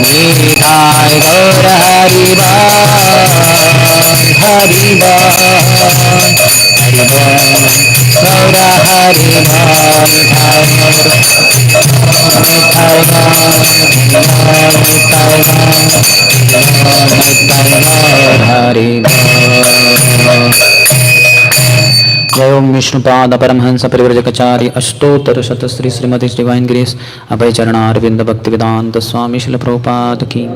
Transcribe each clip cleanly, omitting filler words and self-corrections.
निधाय गौर horrible Gaur horrible Hari Jai Om Vishnupada Paramhansa Parivrajakachaри Ashtottara Shatasri Srimati Divine Grace Abhay Charana Arvinda Bhaktivedanta Swami Srila Prabhupada Ki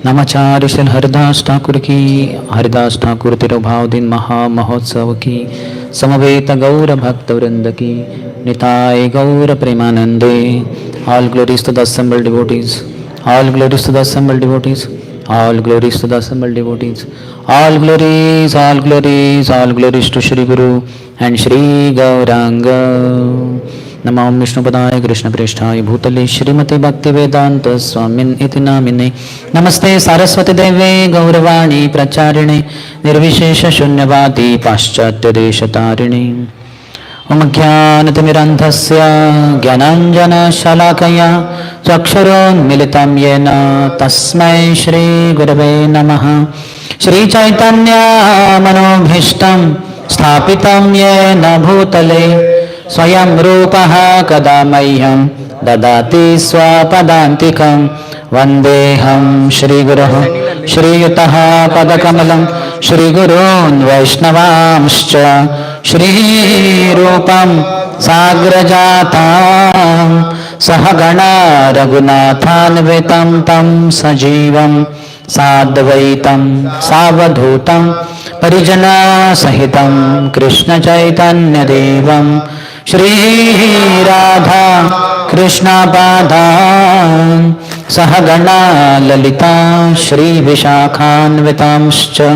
Namacharya Shri Haridas Thakur Ki Haridas Thakur Tirobhav Din Maha Mahotsav Ki Samaveta Gaura Bhakta Vrinda Ki Nitai Gaura Premanande. All glories to the assembled devotees. All glories to the assembled devotees. All glories to the assembled devotees. All glories, all glories, all glories to Shri Guru and Shri Gauranga. Namo Vishnupadaya Krishna Prishthaya Bhutale Shrimate Bhakti Vedanta Swamin Iti Namine. Namaste Saraswati Deve Gauravani Pracharine Nirvishesha Shunyavadi Paschatya Deshatarine. Om Jnanatimirandhasya Jnananjana Shalakaya Chaksharon Militam Yena Tasmai Shri Gurave Namaha. Shri Chaitanya Manobhishtam Sthapitam Yena Bhutale Swayam Rupaha Kadamayyam Dadati Swapadantikam Vandeham Shri Guruh Shri Yutaha Padakamalam Shri Gurun Vaishnavamscha Shri Rupam Sagrajatam Sahagana Raghunathan Vitam Tam Sajivam Sadvaitam Savadhutam Parijana Sahitam Krishna Chaitanya Devam Shri Radha Krishna Padam Sahagana Lalita Shri Vishakhan Vitamscha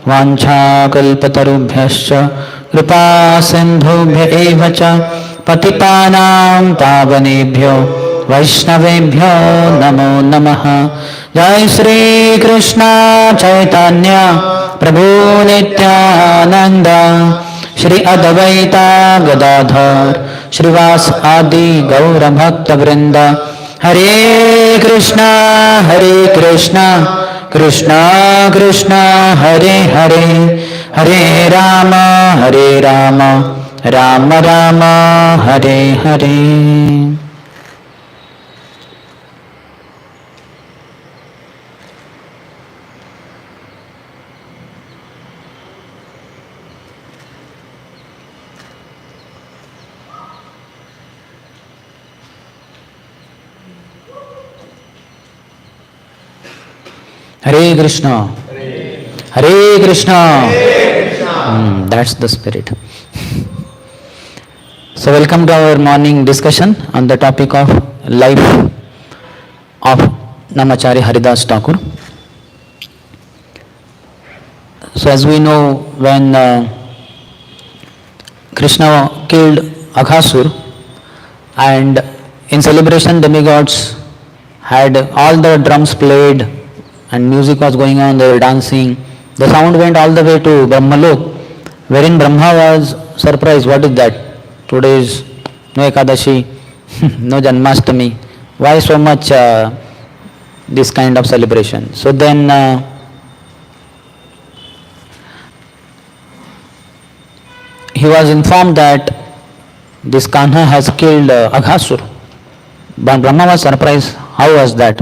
Vancha Kalpatarubhyascha Kripa Sindhubhya Evacha Patitanam Pavanebhyo Vaishnavebhyo Namo Namaha. Jai Shri Krishna Chaitanya Prabhu Nityananda Shri Advaita Gadadhar Shrivas Adi Gaura Bhakta Vrinda. Hare Krishna Krishna Krishna Hare Hare Hare Rama Rama Rama Hare Hare. Hare Krishna, Hare Krishna. That's the spirit. So welcome to our morning discussion on the topic of life of Namacharya Haridas Thakur. So as we know, when Krishna killed Aghasur, and in celebration demigods had all the drums played and music was going on, they were dancing. The sound went all the way to Brahmalok, wherein Brahma was surprised. What is that? Today is no Ekadashi, no Janmashtami. Why so much this kind of celebration? So then he was informed that this Kanha has killed Aghasur. But Brahma was surprised. How was that?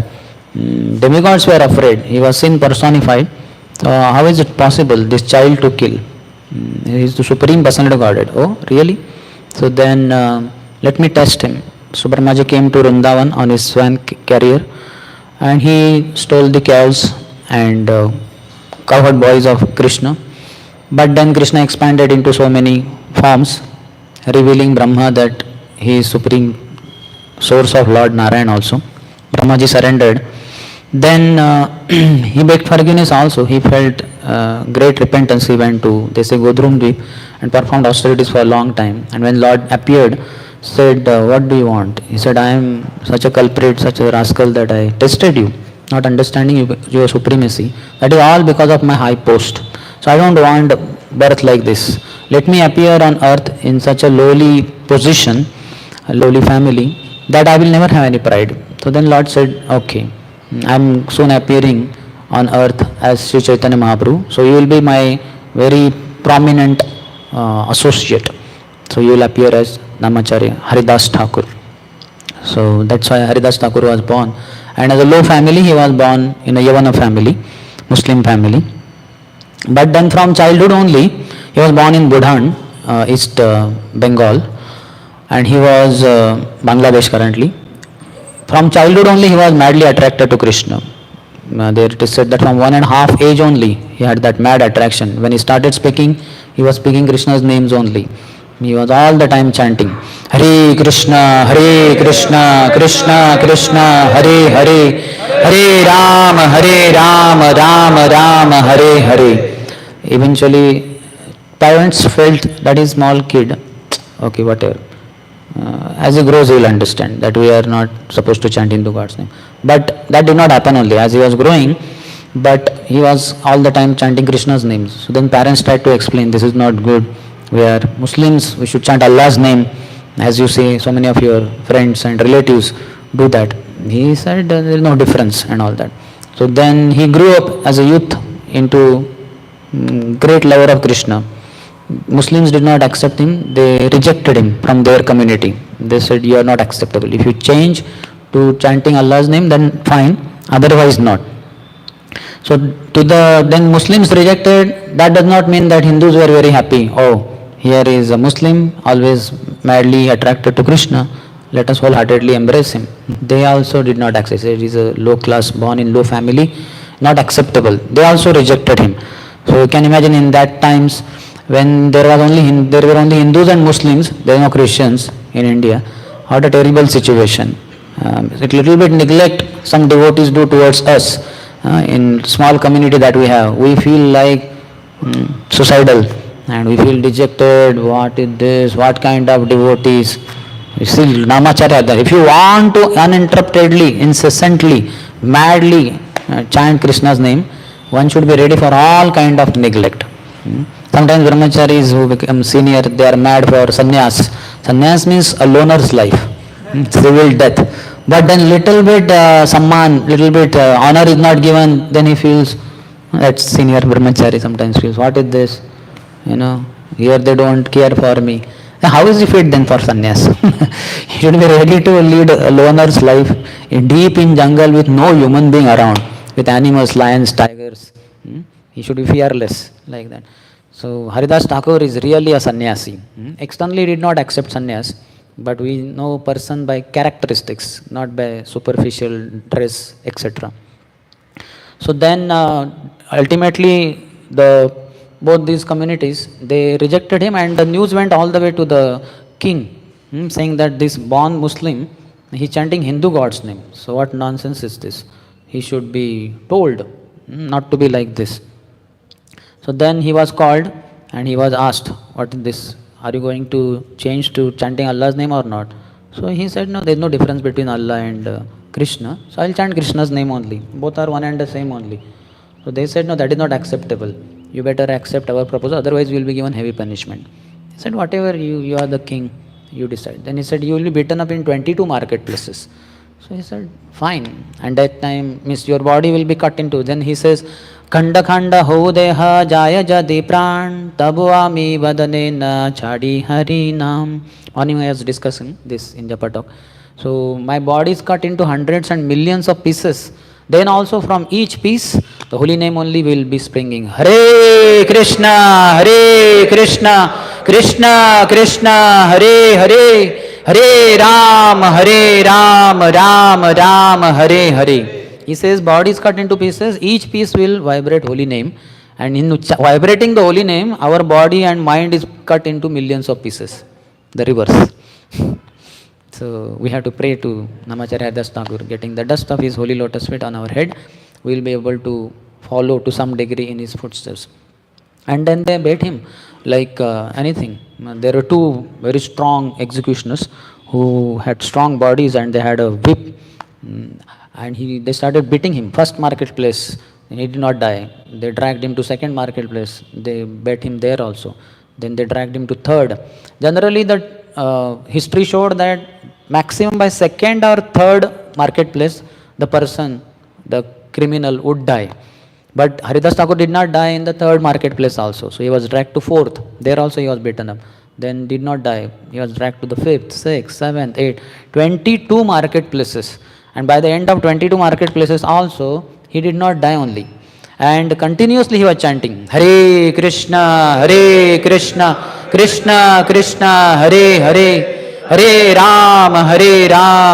Demigods were afraid. He was sin personified. So how is it possible, this child to kill? He is the supreme personality Godhead. Oh, really? So then let me test him. So Brahmaji came to Vrindavan on his swan carrier, and he stole the cows and cowherd boys of Krishna. But then Krishna expanded into so many forms, revealing Brahma that he is supreme source of Lord Narayan also. Brahmaji surrendered. Then he begged forgiveness also. He felt great repentance. He went to, they say, Godrum Dweep and performed austerities for a long time. And when Lord appeared, said, what do you want? He said, I am such a culprit, such a rascal that I tested you, not understanding your supremacy. That is all because of my high post. So I don't want birth like this. Let me appear on earth in such a lowly position, a lowly family, that I will never have any pride. So then Lord said, okay, I am soon appearing on earth as Sri Chaitanya Mahaprabhu. So you will be my very prominent associate. So you will appear as Namacharya Haridas Thakur. So that's why Haridas Thakur was born. And as a low family, he was born in a Yavana family, Muslim family. But then from childhood only, he was born in Budhan, East Bengal, and he was Bangladesh currently. From childhood only, he was madly attracted to Krishna. There it is said that from 1.5 age only, he had that mad attraction. When he started speaking, he was speaking Krishna's names only. He was all the time chanting, Hare Krishna, Krishna Krishna, Hare Hare, Hare Rama, Rama Rama, Hare Hare. Eventually, parents felt that is small kid, okay, whatever. As he grows, he will understand that we are not supposed to chant Hindu God's name. But that did not happen only. As he was growing, but he was all the time chanting Krishna's names. So then parents tried to explain, this is not good. We are Muslims, we should chant Allah's name. As you say, so many of your friends and relatives do that. He said there is no difference and all that. So then he grew up as a youth into great lover of Krishna. Muslims did not accept him, they rejected him from their community. They said, you are not acceptable. If you change to chanting Allah's name, then fine, otherwise not. So then Muslims rejected, that does not mean that Hindus were very happy. Oh, here is a Muslim, always madly attracted to Krishna, let us wholeheartedly embrace him. They also did not accept. It is a low class, born in low family, not acceptable. They also rejected him. So you can imagine in that times, when there were only Hindus and Muslims, there were no Christians in India. What a terrible situation. A little bit neglect some devotees do towards us in small community that we have. We feel like suicidal and we feel dejected. What is this? What kind of devotees? You see, Namacharya there. If you want to uninterruptedly, incessantly, madly chant Krishna's name, one should be ready for all kind of neglect. Sometimes brahmacharis who become senior, they are mad for sannyas. Sannyas means a loner's life, civil death. But then little bit samman, little bit honor is not given, then he feels, that senior brahmachari sometimes feels, what is this? Here they don't care for me. How is he fit then for sannyas? He should be ready to lead a loner's life deep in jungle with no human being around, with animals, lions, tigers. He should be fearless like that. So Haridas Thakur is really a sannyasi. Externally did not accept sannyas, but we know person by characteristics, not by superficial dress, etc. So then ultimately both these communities, they rejected him, and the news went all the way to the king, saying that this born Muslim, he is chanting Hindu God's name. So what nonsense is this? He should be told not to be like this. So then he was called and he was asked, what is this? Are you going to change to chanting Allah's name or not? So he said, no, there is no difference between Allah and Krishna. So I will chant Krishna's name only. Both are one and the same only. So they said, no, that is not acceptable. You better accept our proposal, otherwise you will be given heavy punishment. He said, whatever, you are the king, you decide. Then he said, you will be beaten up in 22 marketplaces. So he said, fine. And that time, means your body will be cut into. Then he says, Khanda khanda ho deha jaya jadi pran tabuami vadanena chadi hari nam. Morning I was discussing this in Japa talk. So my body is cut into hundreds and millions of pieces. Then also from each piece, the holy name only will be springing. Hare Krishna, Krishna Krishna, Hare Hare, Hare Ram, Ram Ram, Hare Hare. He says body is cut into pieces, each piece will vibrate holy name, and in vibrating the holy name, our body and mind is cut into millions of pieces, the reverse. So we have to pray to Namacharya Haridas Thakur, getting the dust of his holy lotus feet on our head, we will be able to follow to some degree in his footsteps. And then they beat him like anything. There were two very strong executioners who had strong bodies and they had a whip. And they started beating him. First marketplace, he did not die. They dragged him to second marketplace. They beat him there also. Then they dragged him to third. Generally, the history showed that maximum by second or third marketplace, the person, the criminal would die. But Haridas Thakur did not die in the third marketplace also. So he was dragged to fourth. There also he was beaten up. Then did not die. He was dragged to the fifth, sixth, seventh, eighth, 22 marketplaces. And by the end of 22 marketplaces also, he did not die only. And continuously he was chanting, Hare Krishna, Krishna, Krishna, Hare Hare, Hare Ram,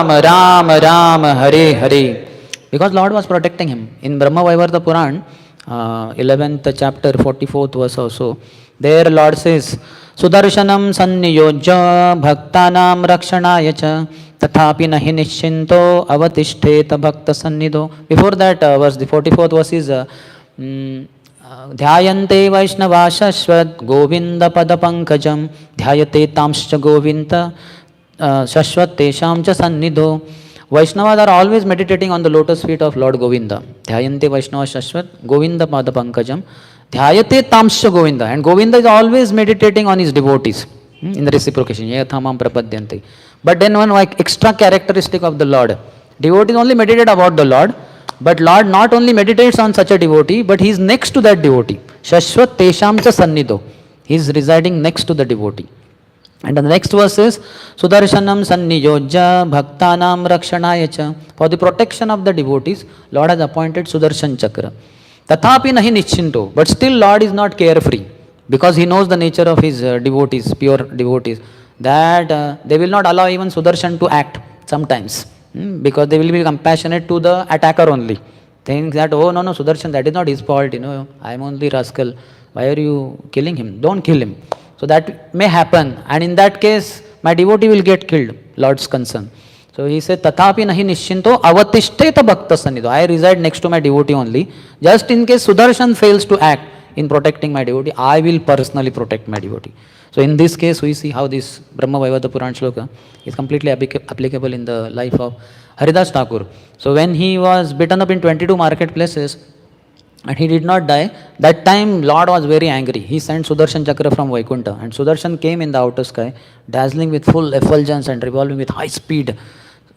Ram, Hare Hare. Because Lord was protecting him. In Brahma Vaivarta Puran, 11th chapter, 44th verse also, there Lord says, Sudarshanam sanniyojya bhaktanam rakshanaya cha tathapi nahi nischinto avatishteta bhakta sannido. Before that verse, the 44th verse is ध्यायन्ते वैष्णवा शश्वत गोविंद पद पंकजम ध्यायते तांश्च गोविंद शश्वत तेषां च सन्निधो. Vaishnavas are always meditating on the lotus feet of Lord Govinda. Dhyayante Vaishnava Shashvat Govinda Pada Pankajam. Dhyayate Tamsya Govinda. And Govinda is always meditating on his devotees in the reciprocation. Yathamam Prapadyante. But then one extra characteristic of the Lord. Devotees only meditate about the Lord. But Lord not only meditates on such a devotee, but he is next to that devotee. Shashvat Tesham Cha Sannidho. He is residing next to the devotee. And the next verse is Sudarshanam Sanniyojya Bhaktanam Rakshanaya cha. For the protection of the devotees, Lord has appointed Sudarshan Chakra. Tathapi nahi nischinto. But still Lord is not carefree. Because he knows the nature of his devotees, pure devotees. That they will not allow even Sudarshan to act sometimes. Because they will be compassionate to the attacker only. Think that, oh no, Sudarshan, that is not his fault. I am only rascal. Why are you killing him? Don't kill him. So that may happen, and in that case, my devotee will get killed, Lord's concern. So he said, Tathapi nahi nischinto avatishteta bhakta sannidho. I reside next to my devotee only. Just in case Sudarshan fails to act in protecting my devotee, I will personally protect my devotee. So in this case, we see how this Brahma Vaivarta Puran shloka is completely applicable in the life of Haridas Thakur. So when he was beaten up in 22 marketplaces, and he did not die, that time Lord was very angry. He sent Sudarshan Chakra from Vaikuntha, and Sudarshan came in the outer sky, dazzling with full effulgence and revolving with high speed.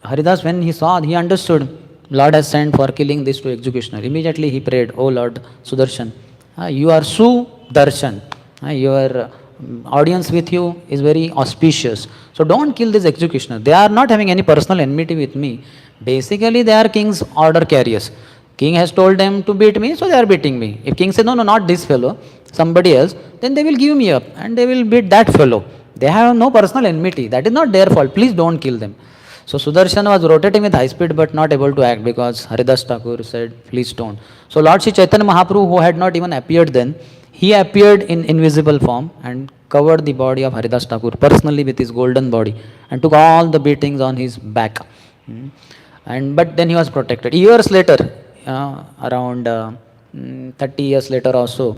Haridas, when he saw, he understood, Lord has sent for killing these two executioners. Immediately he prayed, Oh Lord Sudarshan, you are Sudarshan. Your audience with you is very auspicious. So don't kill these executioners. They are not having any personal enmity with me. Basically, they are king's order carriers. King has told them to beat me, so they are beating me. If king says, no, not this fellow, somebody else, then they will give me up and they will beat that fellow. They have no personal enmity. That is not their fault. Please don't kill them. So Sudarshan was rotating with high speed but not able to act because Haridas Thakur said, please don't. So Lord Sri Chaitanya Mahaprabhu, who had not even appeared then, he appeared in invisible form and covered the body of Haridas Thakur personally with his golden body and took all the beatings on his back. But then he was protected. Years later, around 30 years later or so,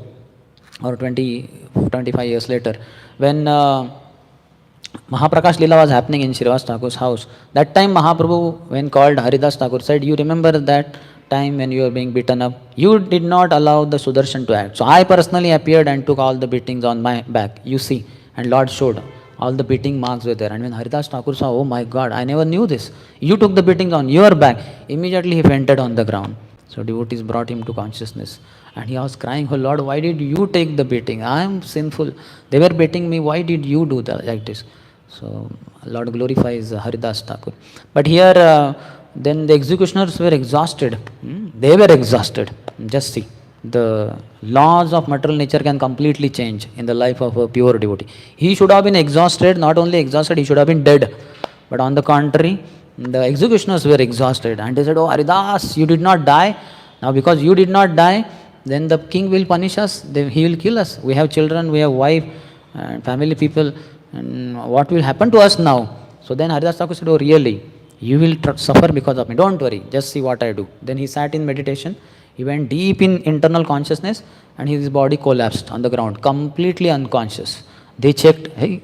or 25 years later, when Mahaprakash Leela was happening in Srivas Thakur's house, that time Mahaprabhu, when called Haridas Thakur, said, you remember that time when you were being beaten up, you did not allow the Sudarshan to act. So I personally appeared and took all the beatings on my back, you see. And Lord showed, all the beating marks were there. And when Haridas Thakur saw, oh my God, I never knew this. You took the beatings on your back. Immediately he fainted on the ground. So devotees brought him to consciousness. And he was crying, oh Lord, why did you take the beating? I am sinful. They were beating me. Why did you do that like this? So Lord glorifies Haridas Thakur. But here, then the executioners were exhausted. They were exhausted. Just see. The laws of material nature can completely change in the life of a pure devotee. He should have been exhausted, not only exhausted, he should have been dead. But on the contrary, the executioners were exhausted and they said, oh Haridas, you did not die. Now because you did not die, then the king will punish us, he will kill us. We have children, we have wife and family people, and what will happen to us now? So then Haridas Thakur said, oh really, you will suffer because of me. Don't worry, just see what I do. Then he sat in meditation. He went deep in internal consciousness and his body collapsed on the ground, completely unconscious. They checked, hey,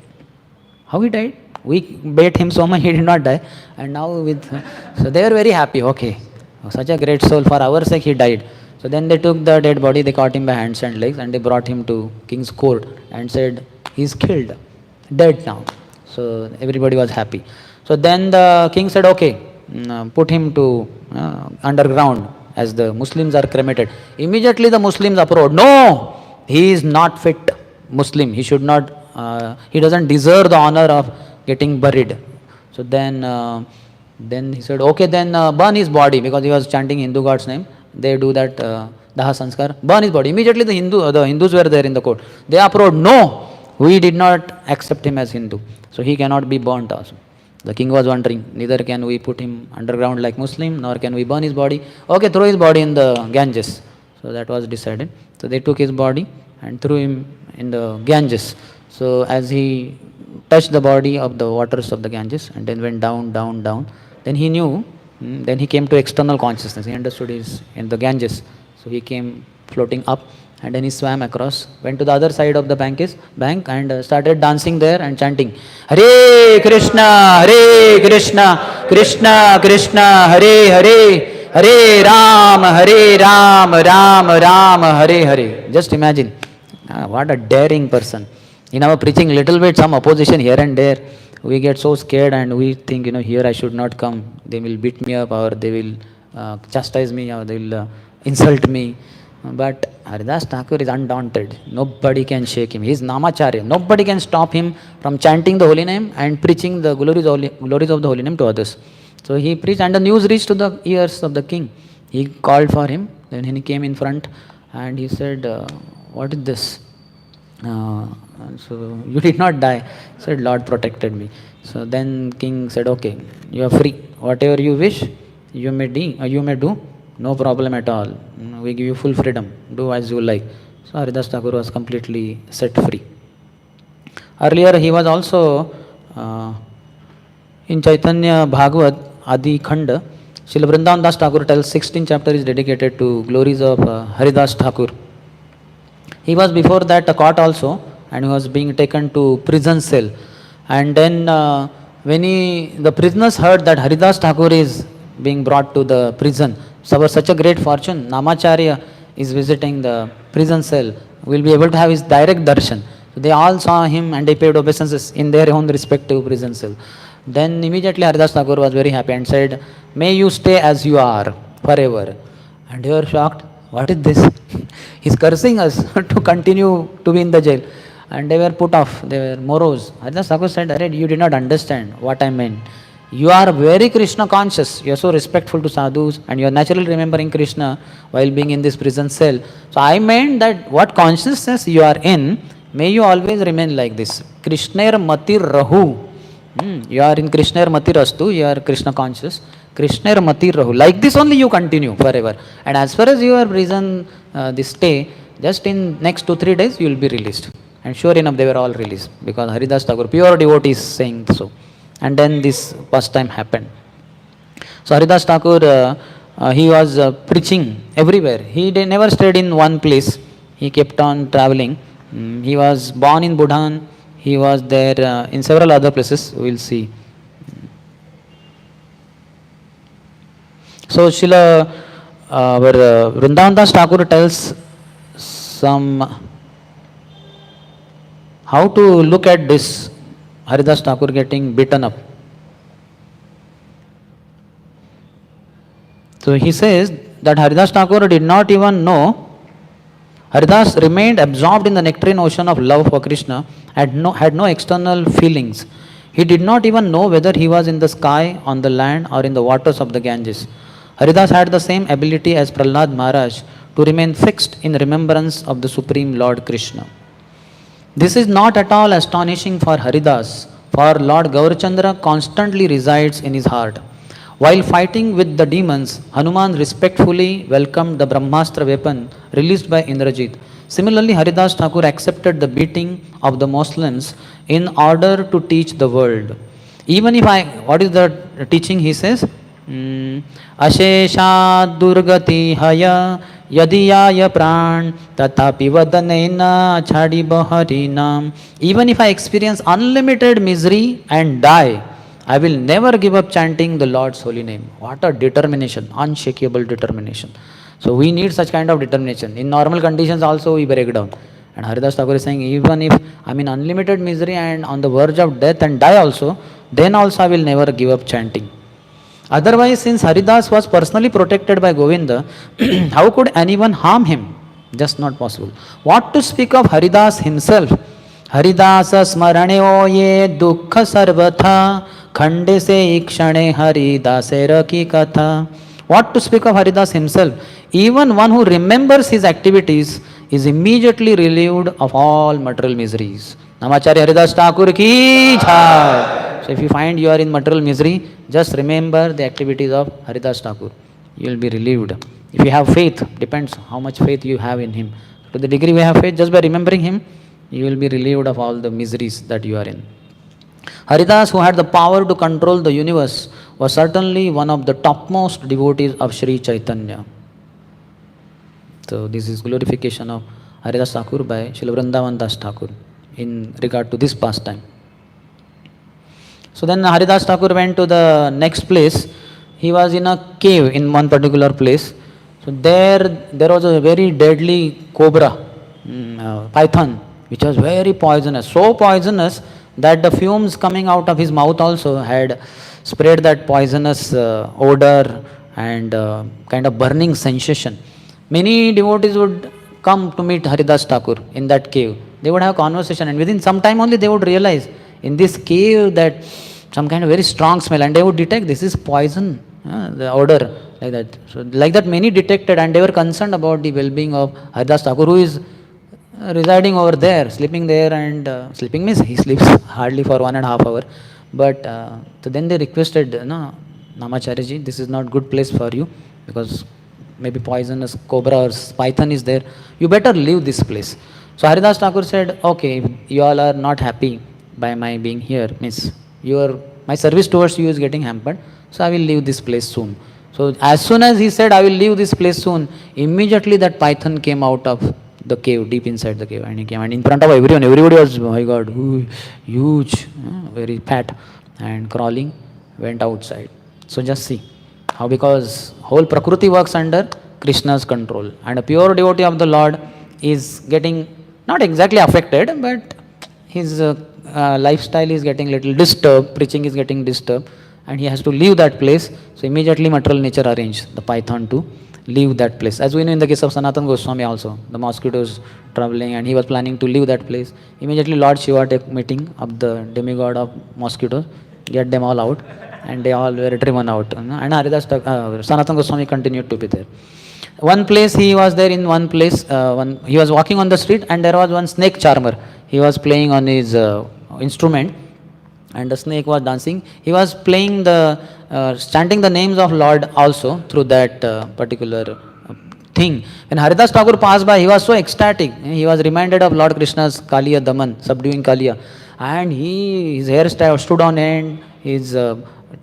how he died? We beat him so much, he did not die. And now so they were very happy, okay, such a great soul, for our sake he died. So then they took the dead body, they caught him by hands and legs and they brought him to king's court and said, he's killed, dead now. So everybody was happy. So then the king said, okay, put him to underground, as the Muslims are cremated. Immediately the Muslims uproared, no, he is not fit Muslim. He should not, he doesn't deserve the honor of getting buried. So then Then he said, okay, then burn his body, because he was chanting Hindu god's name. They do that Daha Sanskar, burn his body. Immediately the Hindus were there in the court. They approved, no, we did not accept him as Hindu. So he cannot be burnt also. The king was wondering, neither can we put him underground like Muslim, nor can we burn his body. Okay, throw his body in the Ganges. So that was decided. So they took his body and threw him in the Ganges. So as he touched the body of the waters of the Ganges and then went down, down, down, then he knew, then he came to external consciousness. He understood he's in the Ganges. So he came floating up, and then he swam across, went to the other side of the bank and started dancing there and chanting, Hare Krishna, Krishna Krishna, Hare Hare, Hare Ram, Ram Ram, Hare Hare. Just imagine, what a daring person. In our preaching, little bit some opposition here and there, we get so scared and we think, here I should not come. They will beat me up, or they will chastise me, or they will insult me. But Haridas Thakur is undaunted. Nobody can shake him. He is Namacharya. Nobody can stop him from chanting the holy name and preaching the glories of the holy name to others. So he preached, and the news reached to the ears of the king. He called for him. Then he came in front and he said, what is this? So you did not die. He said, Lord protected me. So then king said, okay, you are free. Whatever you wish, you may do. No problem at all. We give you full freedom. Do as you like. So Haridas Thakur was completely set free. Earlier he was also in Chaitanya Bhagavat Adi Khanda. Srila Vrindavan Das Thakur tells 16th chapter is dedicated to glories of Haridas Thakur. He was before that caught also, and he was being taken to prison cell. And then when the prisoners heard that Haridas Thakur is being brought to the prison, so for such a great fortune, Namacharya is visiting the prison cell, will be able to have his direct darshan. So they all saw him and they paid obeisances in their own respective prison cell. Then immediately Haridas Thakur was very happy and said, may you stay as you are forever. And they were shocked, what is this? He's cursing us to continue to be in the jail. And they were put off, they were morose. Haridas Thakur said, you did not understand what I meant. You are very Krishna conscious, you are so respectful to sadhus, and you are naturally remembering Krishna while being in this prison cell. So I meant that what consciousness you are in, may you always remain like this. Krishnair matir rahu. You are in Krishnair matir astu, you are Krishna conscious. Krishnair matir rahu. Like this only you continue forever. And as far as your prison this stay, just in next 2-3 days you will be released. And sure enough they were all released, because Haridas Thakur, pure devotee, is saying so. And then this first time happened. So Haridas Thakur, he was preaching everywhere. He never stayed in one place. He kept on traveling. He was born in Bhutan. He was there in several other places. We will see. So Srila Vrindavan Das Thakur tells some how to look at this Haridas Thakur getting beaten up. So he says that Haridas Thakur did not even know. Haridas remained absorbed in the nectarine ocean of love for Krishna, had no external feelings. He did not even know whether he was in the sky, on the land, or in the waters of the Ganges. Haridas had the same ability as Prahlad Maharaj to remain fixed in remembrance of the Supreme Lord Krishna. This is not at all astonishing for Haridas, for Lord Gaurachandra constantly resides in his heart. While fighting with the demons, Hanuman respectfully welcomed the Brahmastra weapon released by Indrajit. Similarly, Haridas Thakur accepted the beating of the Muslims in order to teach the world. Even if what is the teaching he says? Ashesha durgati haya yadiyaya pran tatapi vadanena chadi baharinam. Even if I experience unlimited misery and die, I will never give up chanting the Lord's holy name. What a determination, unshakable determination. So we need such kind of determination. In normal conditions also we break down. And Haridas Thakur is saying, even if I am in unlimited misery and on the verge of death and die also, then also I will never give up chanting. Otherwise, since Haridas was personally protected by Govinda, how could anyone harm him? Just not possible. What to speak of Haridas himself? Haridasa smaraneo ye dukkha sarvatha khande se ikshane Haridasera ki katha. What to speak of Haridas himself? Even one who remembers his activities is immediately relieved of all material miseries. Namacharya Haridas Thakur ki jai. So if you find you are in material misery, just remember the activities of Haridas Thakur. You will be relieved. If you have faith, depends how much faith you have in him. To the degree we have faith, just by remembering him, you will be relieved of all the miseries that you are in. Haridas, who had the power to control the universe, was certainly one of the topmost devotees of Sri Chaitanya. So this is glorification of Haridas Thakur by Srila Vrindavan Das Thakur in regard to this pastime. So then Haridas Thakur went to the next place. He was in a cave in one particular place. So there was a very deadly cobra, python, which was very poisonous. So poisonous that the fumes coming out of his mouth also had spread that poisonous odor and kind of burning sensation. Many devotees would come to meet Haridas Thakur in that cave. They would have conversation, and within some time only they would realize in this cave that some kind of very strong smell, and they would detect this is poison, the odor, like that. So like that many detected, and they were concerned about the well-being of Haridas Thakur, who is residing over there, sleeping there, and sleeping means he sleeps hardly for 1.5 hours. But so then they requested, no, Namacharyaji, this is not good place for you, because maybe poisonous cobra or python is there. You better leave this place. So Haridas Thakur said, okay, if you all are not happy by my being here, means my service towards you is getting hampered, so I will leave this place soon. So as soon as he said, I will leave this place soon, immediately that python came out of the cave, deep inside the cave, and he came, and in front of everyone, everybody was, oh my God, huge, very fat, and crawling, went outside. So just see how, because whole Prakriti works under Krishna's control, and a pure devotee of the Lord is getting not exactly affected, but his lifestyle is getting little disturbed, preaching is getting disturbed, and he has to leave that place. So immediately material nature arranged the python to leave that place. As we know in the case of Sanatana Goswami also, the mosquitoes troubling, and he was planning to leave that place. Immediately Lord Shiva took meeting of the demigod of mosquitoes, get them all out, and they all were driven out. And Sanatana Goswami continued to be there. One place he was there, in one place, he was walking on the street, and there was one snake charmer. He was playing on his instrument, and the snake was dancing. He was playing chanting the names of Lord also through that particular thing. When Haridas Thakur passed by, he was so ecstatic. He was reminded of Lord Krishna's Kaliya Daman, subduing Kaliya, and his hair stood on end, his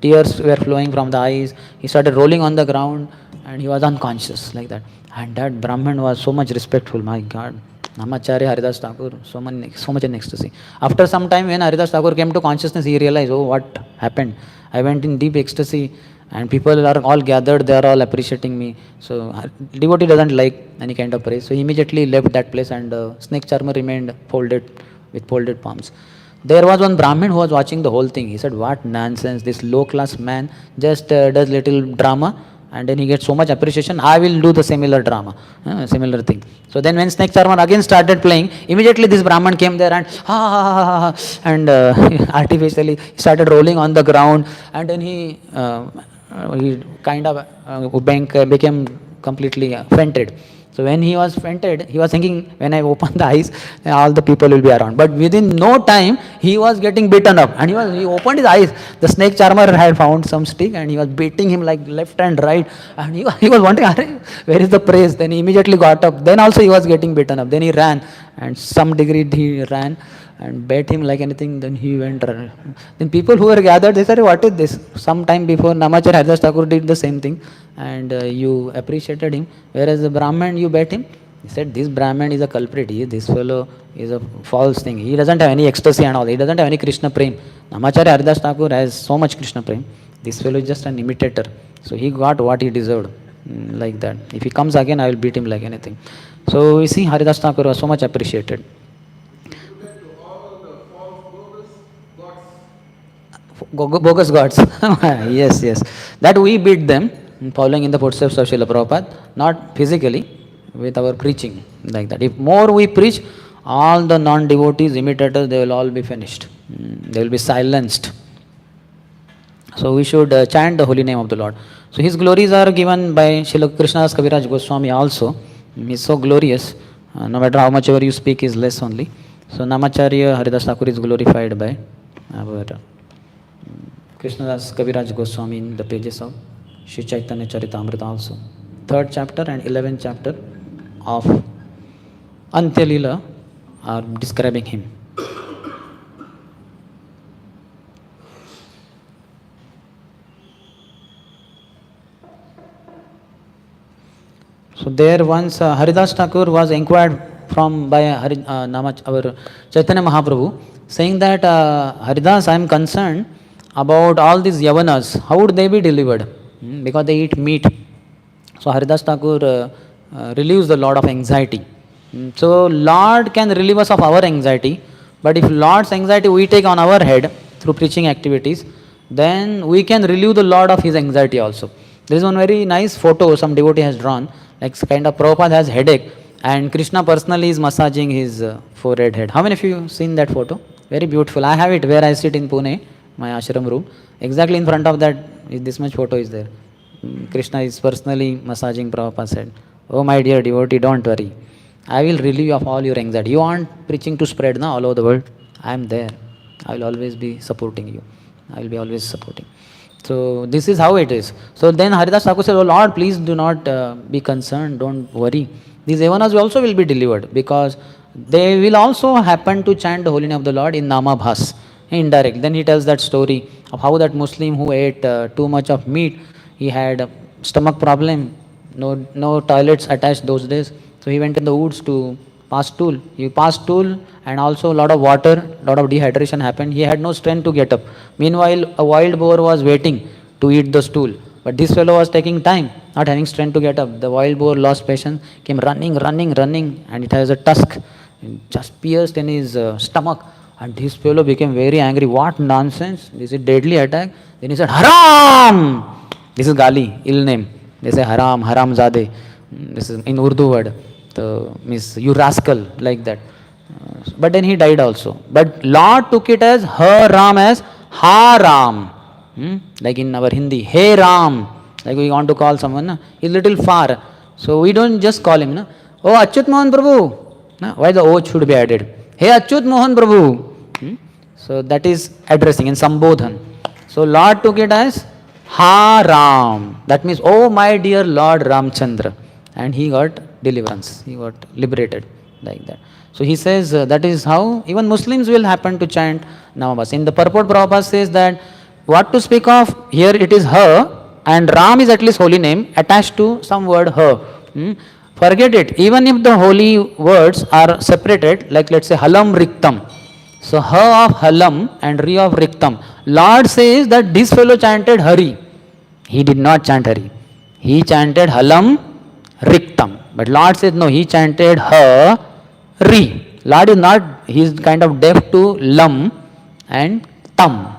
tears were flowing from the eyes. He started rolling on the ground, and he was unconscious like that. And that Brahman was so much respectful. My God, Namacharya Haridas Thakur, so much in ecstasy. After some time, when Haridas Thakur came to consciousness, he realized, oh, what happened? I went in deep ecstasy, and people are all gathered, they are all appreciating me. So devotee doesn't like any kind of praise. So he immediately left that place, and snake charmer remained with folded palms. There was one Brahmin who was watching the whole thing. He said, what nonsense, this low class man just does little drama, and then he gets so much appreciation. I will do the similar drama, similar thing. So then when snake charmer again started playing, immediately this Brahman came there and and artificially started rolling on the ground, and then he kind of became completely fainted. So when he was fainted, he was thinking, when I open the eyes, all the people will be around. But within no time, he was getting beaten up, and he opened his eyes. The snake charmer had found some stick, and he was beating him like left and right, and he was wondering, where is the praise? Then he immediately got up. Then also he was getting beaten up. Then he ran, and some degree he ran and beat him like anything. Then he went. Then people who were gathered, they said, what is this? Some time before, Namacharya Haridas Thakur did the same thing, and you appreciated him, whereas the Brahman, you bet him. He said, this Brahman is a culprit. This fellow is a false thing. He doesn't have any ecstasy and all. He doesn't have any Krishna prem. Namacharya Haridas Thakur has so much Krishna prem. This fellow is just an imitator. So he got what he deserved, like that. If he comes again, I will beat him like anything. So we see Haridas Thakur was so much appreciated. Bogus gods. Yes. That we beat them, following in the footsteps of Srila Prabhupada, not physically, with our preaching, like that. If more we preach, all the non-devotees, imitators, they will all be finished. They will be silenced. So we should chant the holy name of the Lord. So his glories are given by Srila Krishnadas Kaviraj Goswami also. He is so glorious. No matter how much ever you speak is less only. So Namacharya Haridas Thakur is glorified by our Krishnadas Kaviraj Goswami in the pages of Shri Chaitanya Charitamrita also. 3rd chapter and 11th chapter of Antya Leela are describing him. So there once Haridas Thakur was inquired from by our Chaitanya Mahaprabhu, saying that Haridas, I am concerned about all these Yavanas. How would they be delivered? Because they eat meat. So Haridas Thakur relieves the Lord of anxiety. So Lord can relieve us of our anxiety, but if Lord's anxiety we take on our head through preaching activities, then we can relieve the Lord of his anxiety also. There is one very nice photo some devotee has drawn, like kind of Prabhupada has headache and Krishna personally is massaging his forehead head. How many of you seen that photo? Very beautiful. I have it where I sit in Pune, my ashram room. Exactly in front of that, this much photo is there. Krishna is personally massaging Prabhupada's head. Oh my dear devotee, don't worry. I will relieve you of all your anxiety. You want preaching to spread now all over the world? I am there. I will always be supporting you. I will be always supporting. So this is how it is. So then Haridas Thakur said, oh Lord, please do not be concerned, don't worry. These Yavanas also will be delivered because they will also happen to chant the holy name of the Lord in Namabhas, indirect. Then he tells that story of how that Muslim who ate too much of meat, he had a stomach problem, no toilets attached those days. So he went in the woods to pass stool. He passed stool and also a lot of water, lot of dehydration happened. He had no strength to get up. Meanwhile, a wild boar was waiting to eat the stool. But this fellow was taking time, not having strength to get up. The wild boar lost patience, came running, and it has a tusk. It just pierced in his stomach. And this fellow became very angry. What nonsense! This is a deadly attack. Then he said, Haram! This is Gali, ill name. They say Haram, Haram Zade. This is in Urdu word. Means you rascal, like that. But then he died also. But Lord took it as her Ram, as Ha Ram. Like in our Hindi, Hey Ram. Like we want to call someone, he's little far. So we don't just call him. Oh Achyut Mohan Prabhu. Why the O should be added? Hey Achyut Mohan Prabhu. So that is addressing in Sambodhan. So Lord took it as Ha Ram. That means, oh my dear Lord Ramchandra. And he got deliverance. He got liberated like that. So he says that is how even Muslims will happen to chant Namabhas. In the purport, Prabhupada says that what to speak of, here it is her and Ram is at least holy name attached to some word her. Forget it. Even if the holy words are separated, like let's say Halam Riktam. So ha of Halam and Ri of Riktam. Lord says that this fellow chanted Hari. He did not chant Hari. He chanted Halam Riktam. But Lord says no, he chanted Ha Ri. Lord is not, he is kind of deaf to Lam and Tam.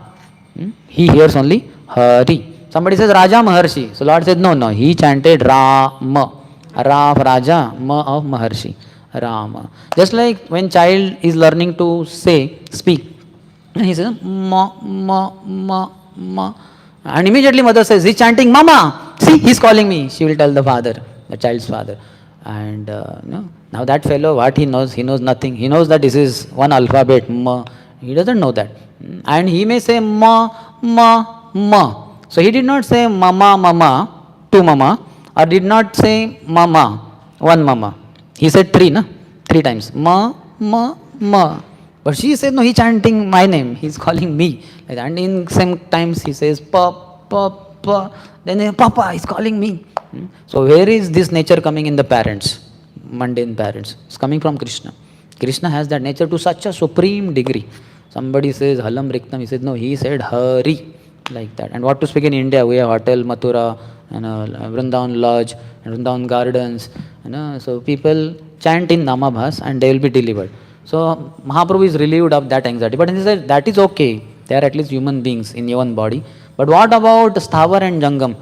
He hears only Hari. Somebody says Raja Maharshi. So Lord said no, he chanted Rama. Ra of Raja, Ma of Maharshi. Rama. Just like when child is learning to speak, he says ma. And immediately mother says, he's chanting Mama. See, he's calling me. She will tell the father, the child's father. And now that fellow, what he knows nothing. He knows that this is one alphabet, Ma. He doesn't know that. And he may say ma. So he did not say mama, two mama, or did not say mama, one mama. He said three times. Ma. But she said, no, he's chanting my name. He's calling me. And in some times he says, pa. Then Papa, he's calling me. So where is this nature coming in the parents? Mundane parents. It's coming from Krishna. Krishna has that nature to such a supreme degree. Somebody says Halam Riktam. He said, no, he said Hari. Like that. And what to speak in India? We have Hotel Mathura, and Vrindavan Lodge, and Vrindavan Gardens. So people chant in Namabhas and they will be delivered. So Mahaprabhu is relieved of that anxiety. But he said that is okay. They are at least human beings in one body. But what about Sthavar and Jangam?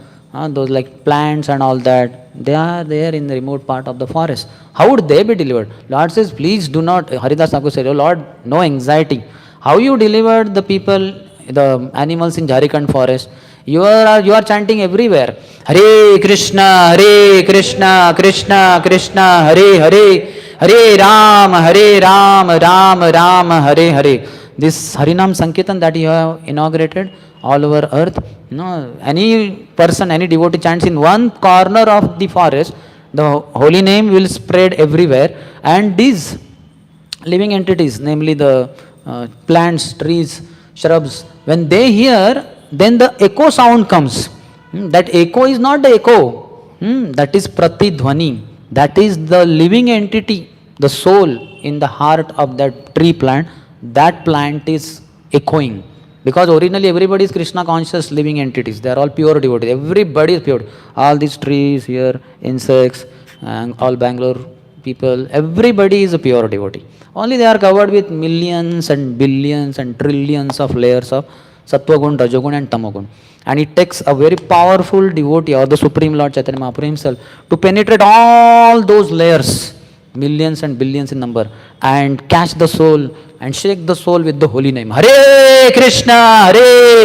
Those like plants and all that, they are there in the remote part of the forest. How would they be delivered? Lord says, please do not, Haridas Thakur said, oh Lord, no anxiety. How you delivered the people, the animals in Jharkhand forest? You are chanting everywhere. Hare Krishna, Krishna Krishna, Hare Hare, Hare Ram, Ram Hare Hare. This Harinam Sankirtan that you have inaugurated all over earth, any person, any devotee chants in one corner of the forest, the holy name will spread everywhere, and these living entities, namely the plants, trees, shrubs, when they hear, then the echo sound comes. That echo is not the echo, that is pratidhvani. That is the living entity, the soul in the heart of that tree plant. That plant is echoing. Because originally everybody is Krishna conscious living entities. They are all pure devotees. Everybody is pure. All these trees here, insects, and all Bangalore people, everybody is a pure devotee. Only they are covered with millions and billions and trillions of layers of Sattvagun, Rajogun and Tamagun. And it takes a very powerful devotee or the Supreme Lord Chaitanya Mahaprabhu himself to penetrate all those layers, millions and billions in number, and catch the soul and shake the soul with the holy name. Hare Krishna,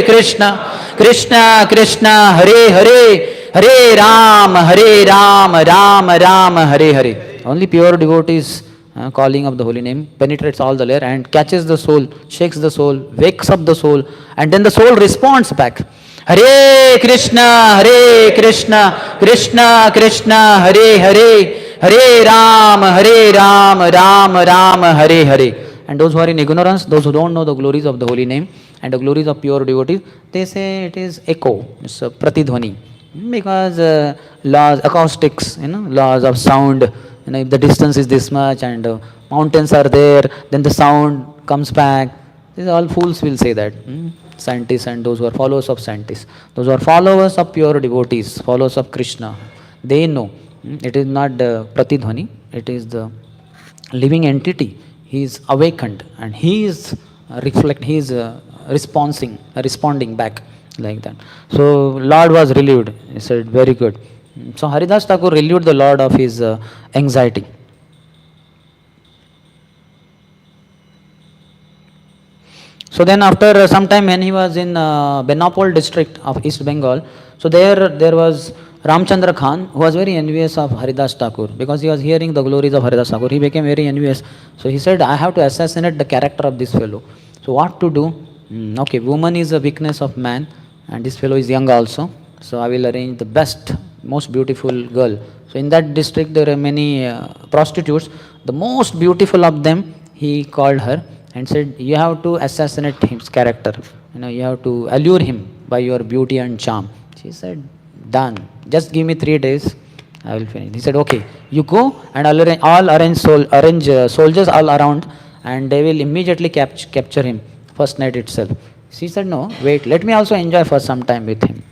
Krishna Krishna, Hare Hare, Hare Ram, Ram Hare Hare. Only pure devotees calling of the holy name penetrates all the layer and catches the soul, shakes the soul, wakes up the soul, and then the soul responds back. Hare Krishna, Krishna Krishna, Hare Hare, Hare Ram, Ram Hare Hare. And those who are in ignorance, those who don't know the glories of the holy name and the glories of pure devotees, they say it is echo, it's a pratidhvani. Because laws, acoustics, laws of sound, if the distance is this much and mountains are there, then the sound comes back. These all fools will say that. Scientists and those who are followers of scientists, those who are followers of pure devotees, followers of Krishna, they know it is not the pratidhvani, it is the living entity. He is awakened and he is responding back like that. So Lord was relieved. He said, very good. So Haridas Thakur relieved the Lord of his anxiety. So then after some time when he was in Benapole district of East Bengal, so there was Ramchandra Khan, who was very envious of Haridas Thakur, because he was hearing the glories of Haridas Thakur. He became very envious. So he said, I have to assassinate the character of this fellow. So what to do? Okay, woman is a weakness of man, and this fellow is young also. So I will arrange the best, most beautiful girl. So in that district there are many prostitutes. The most beautiful of them, he called her and said, you have to assassinate his character. You have to allure him by your beauty and charm. She said, done. Just give me 3 days, I will finish. He said, okay, you go and I'll arrange soldiers all around, and they will immediately capture him first night itself. She said, no, wait, let me also enjoy for some time with him.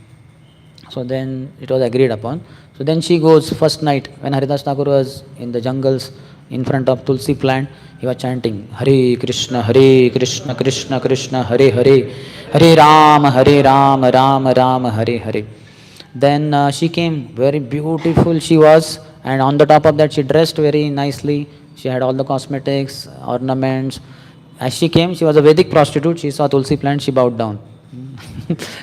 So then it was agreed upon. So then she goes first night when Haridas Thakur was in the jungles in front of Tulsi plant. He was chanting Hare Krishna, Krishna Krishna, Hare Hare, Hare Ram, Ram Hare Hare. Then she came, very beautiful she was, and on the top of that she dressed very nicely. She had all the cosmetics, ornaments. As she came, she was a Vedic prostitute. She saw Tulsi plant, she bowed down.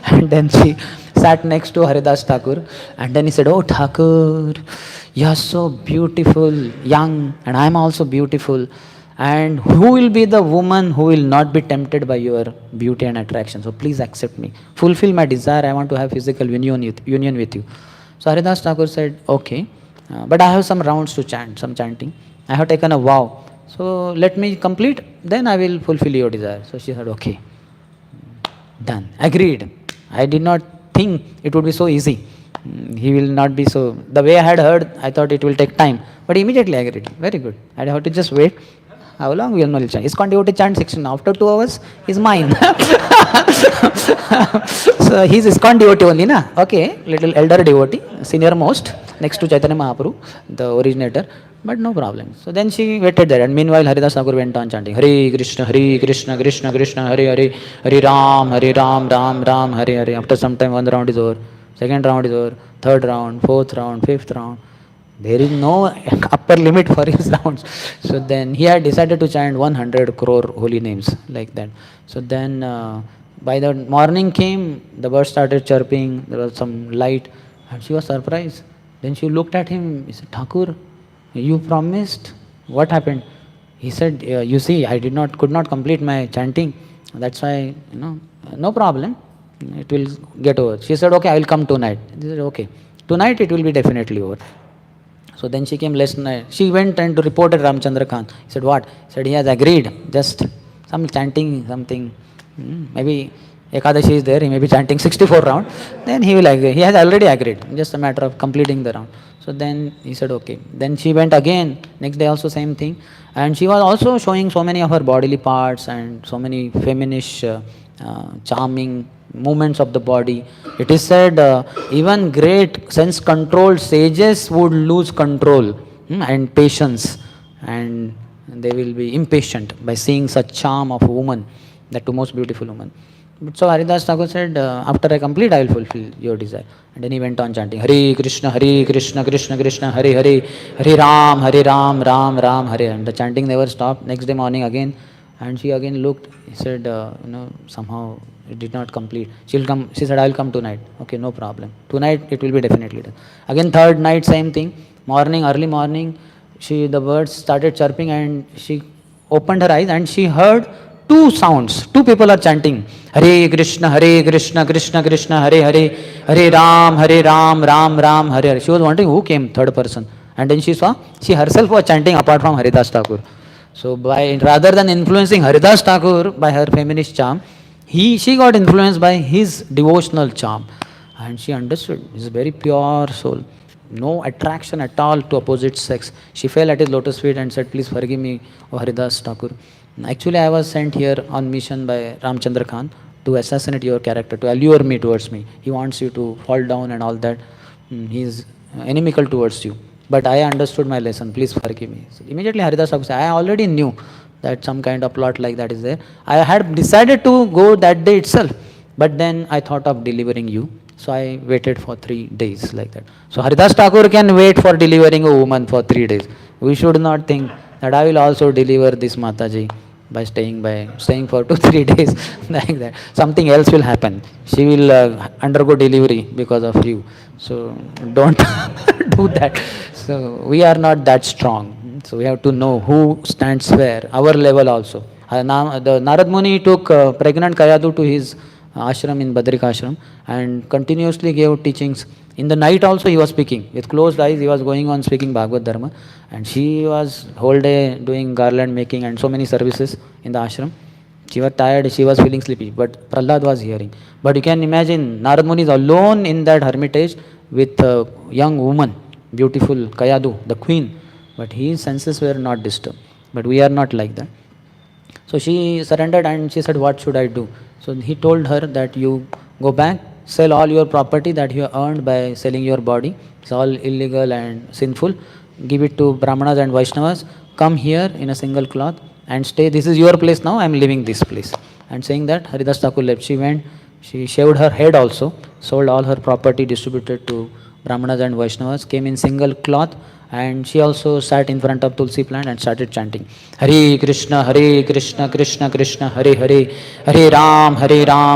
And then she sat next to Haridas Thakur, and then he said, oh Thakur, you are so beautiful, young, and I am also beautiful. And who will be the woman who will not be tempted by your beauty and attraction? So please accept me. Fulfill my desire. I want to have physical union with you. So Haridas Thakur said, okay, but I have some rounds to chant, some chanting. I have taken a vow. So let me complete, then I will fulfill your desire. So she said, okay, done, agreed. I did not think it would be so easy. He will not be so, the way I had heard, I thought it will take time. But immediately I agreed. Very good. I have to just wait. How long we will not chant? ISKCON devotee chant 16. After 2 hours, is mine. So he's ISKCON devotee only, na? Okay, little elder devotee, senior most, next to Chaitanya Mahaprabhu, the originator. But no problem. So then she waited there, and meanwhile Haridas Thakur went on chanting Hare Krishna, Krishna Krishna, Hare Hare, Hare Ram, Ram Hare Hare. After some time, 1 round is over, 2nd round is over, 3rd round, 4th round, 5th round. There is no upper limit for his rounds. So then he had decided to chant 100 crore holy names like that. So then By the morning came, the birds started chirping, there was some light, and she was surprised. Then she looked at him, he said, Thakur, you promised, what happened? He said, you see, I could not complete my chanting, that's why, no problem, it will get over. She said, okay, I will come tonight. He said, okay, tonight it will be definitely over. So then she came last night. She went and reported Ramchandra Khan. He said, what? He said, he has agreed. Just some chanting, something. Maybe Ekadashi is there. He may be chanting 64 round. Then he will agree. He has already agreed. Just a matter of completing the round. So then he said, okay. Then she went again. Next day also same thing. And she was also showing so many of her bodily parts and so many feminist, charming movements of the body. It is said even great sense controlled sages would lose control and patience, and they will be impatient by seeing such charm of a woman, that too most beautiful woman. So Haridas Thakur said, after I complete, I will fulfill your desire. And then he went on chanting, Hare Krishna, Krishna Krishna, Hare Hare, Hare Ram, Ram, Hare. And the chanting never stopped. Next day morning again, and she again looked, he said, somehow it did not complete. She'll come, she said, I will come tonight. Okay, no problem. Tonight it will be definitely done. Again, third night, same thing. Morning, early morning, the birds started chirping, and she opened her eyes and she heard two sounds. Two people are chanting, Hare Krishna, Krishna Krishna, Hare Hare, Hare Ram, Ram, Hare Hare. She was wondering who came, third person. And then she saw, she herself was chanting apart from Haridas Thakur. So rather than influencing Haridas Thakur by her feminist charm, she got influenced by his devotional charm. And she understood, he's a very pure soul. No attraction at all to opposite sex. She fell at his lotus feet and said, please forgive me, O Haridas Thakur. Actually, I was sent here on mission by Ramchandra Khan to assassinate your character, to allure me towards me. He wants you to fall down and all that. He is inimical towards you. But I understood my lesson. Please forgive me. So immediately Haridas Thakur said, I already knew that some kind of plot like that is there. I had decided to go that day itself. But then I thought of delivering you. So I waited for 3 days like that. So Haridas Thakur can wait for delivering a woman for 3 days. We should not think that I will also deliver this Mataji by staying for 2-3 days like that. Something else will happen. She will undergo delivery because of you. So don't do that. So we are not that strong. So we have to know who stands where, our level also. The Narad Muni took pregnant Kayadu to his ashram in Badrika ashram and continuously gave teachings. In the night also he was speaking. With closed eyes he was going on speaking Bhagavad Dharma. And she was whole day doing garland making and so many services in the ashram. She was tired, she was feeling sleepy. But Prahlad was hearing. But you can imagine, Narad Muni is alone in that hermitage with a young woman, beautiful Kayadu, the queen. But his senses were not disturbed. But we are not like that. So she surrendered and she said, what should I do? So he told her that you go back, sell all your property that you earned by selling your body. It's all illegal and sinful. Give it to Brahmanas and Vaishnavas. Come here in a single cloth and stay. This is your place now. I am leaving this place. And saying that, Haridas Thakur left. She went, she shaved her head also, sold all her property, distributed to Brahmanas and Vaishnavas, came in single cloth, and she also sat in front of Tulsi plant and started chanting, Hare Krishna, Krishna Krishna, Hare Hare, Hare Ram,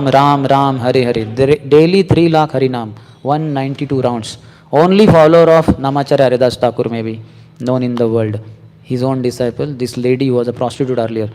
Ram, Hare Hare. Daily 3 lakh Harinam, 192 rounds. Only follower of Namacharya Haridas Thakur may be known in the world. His own disciple, this lady who was a prostitute earlier.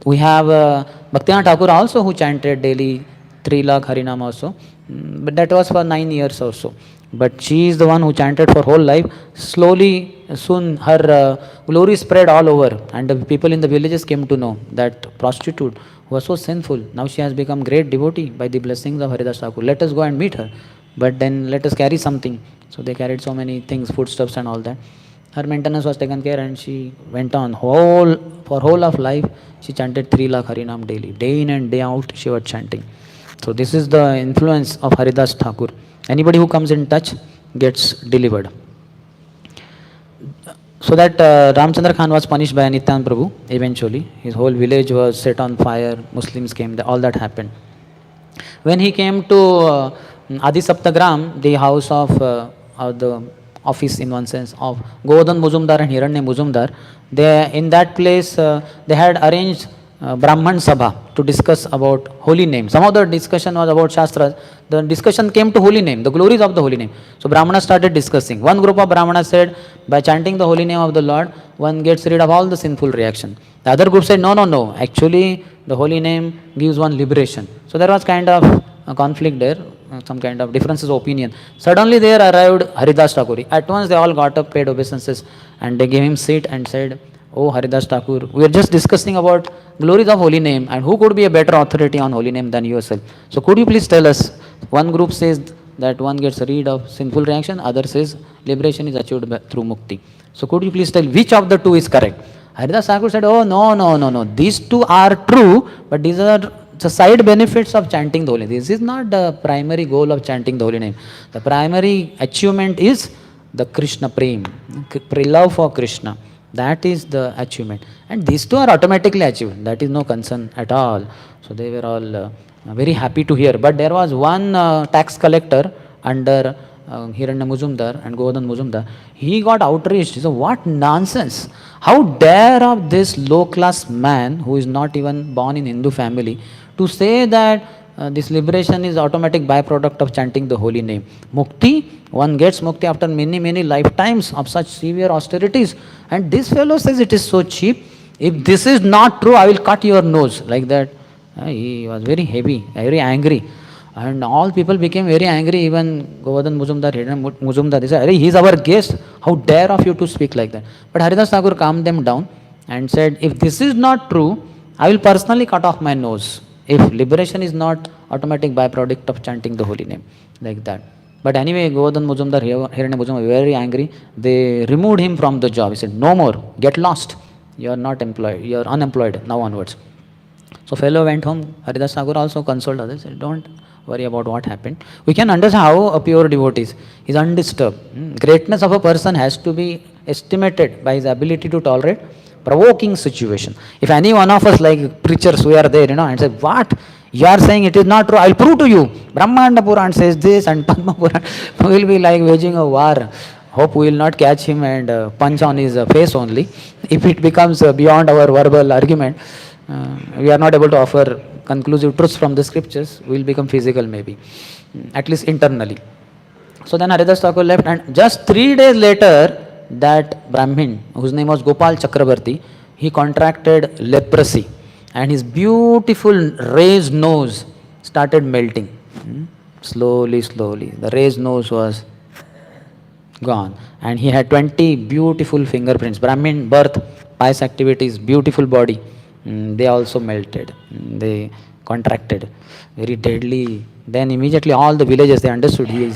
We have Bhaktivinoda Thakur also, who chanted daily 3 lakh Harinam also. But that was for 9 years or so. But she is the one who chanted for whole life. Slowly, soon her glory spread all over, and the people in the villages came to know that prostitute who was so sinful, now she has become great devotee by the blessings of Haridas Thakur. Let us go and meet her. But then let us carry something. So they carried so many things, foodstuffs and all that. Her maintenance was taken care, and she went on for whole of life. She chanted 3 lakh Harinam daily. Day in and day out she was chanting. So this is the influence of Haridas Thakur. Anybody who comes in touch gets delivered. So that Ramchandra Khan was punished by Nityanand Prabhu eventually. His whole village was set on fire. Muslims came. All that happened. When he came to Adi Saptagram, the house of the office in one sense of Govardhan Muzumdar and Hiranya Muzumdar, in that place they had arranged Brahman Sabha to discuss about holy name. Some of the discussion was about Shastras. The discussion came to holy name, the glories of the holy name. So Brahmanas started discussing. One group of Brahmanas said, by chanting the holy name of the Lord, one gets rid of all the sinful reaction. The other group said, no, no, no. Actually, the holy name gives one liberation. So there was kind of a conflict there, some kind of differences of opinion. Suddenly there arrived Haridas Thakur. At once they all got up, paid obeisances, and they gave him seat and said, oh Haridas Thakur, we are just discussing about glories of holy name, and who could be a better authority on holy name than yourself? So could you please tell us? One group says that one gets rid of sinful reaction, other says liberation is achieved through mukti. So could you please tell which of the two is correct? Haridas Thakur said, oh no, no, no, no. These two are true, but these are the side benefits of chanting the holy name. This is not the primary goal of chanting the holy name. The primary achievement is the Krishna prem, love for Krishna. That is the achievement. And these two are automatically achieved. That is no concern at all. So they were all very happy to hear. But there was one tax collector under Hiranya Muzumdar and Govardhan Muzumdar. He got outraged. He said, what nonsense. How dare of this low class man who is not even born in Hindu family to say that this liberation is automatic byproduct of chanting the holy name. Mukti, one gets mukti after many, many lifetimes of such severe austerities. And this fellow says it is so cheap. If this is not true, I will cut your nose. Like that. He was very heavy, very angry. And all people became very angry, even Govardhan Muzumdar, Hiranya Muzumdar. They said, he is our guest. How dare of you to speak like that? But Haridas Thakur calmed them down and said, if this is not true, I will personally cut off my nose. If liberation is not automatic byproduct of chanting the holy name, like that. But anyway, Govardhan Muzumdar, Hiranya Muzumdar were very angry. They removed him from the job. He said, no more, get lost. You are not employed, you are unemployed now onwards. So fellow went home. Haridas Thakur also consoled others, said, don't worry about what happened. We can understand how a pure devotee is undisturbed. Greatness of a person has to be estimated by his ability to tolerate provoking situation. If any one of us, like preachers who are there, and say, what? You are saying it is not true, I will prove to you. Brahmanda Puran says this and Padma Puran. We will be like waging a war. Hope we will not catch him and punch on his face only. If it becomes beyond our verbal argument, we are not able to offer conclusive truths from the scriptures, we will become physical maybe, at least internally. So then Haridas Thakur left, and just 3 days later, that Brahmin, whose name was Gopal Chakrabarti, he contracted leprosy, and his beautiful raised nose started melting. Slowly, slowly, the raised nose was gone, and he had 20 beautiful fingerprints. Brahmin birth, pious activities, beautiful body, they also melted, they contracted, very deadly. Then immediately all the villagers, they understood he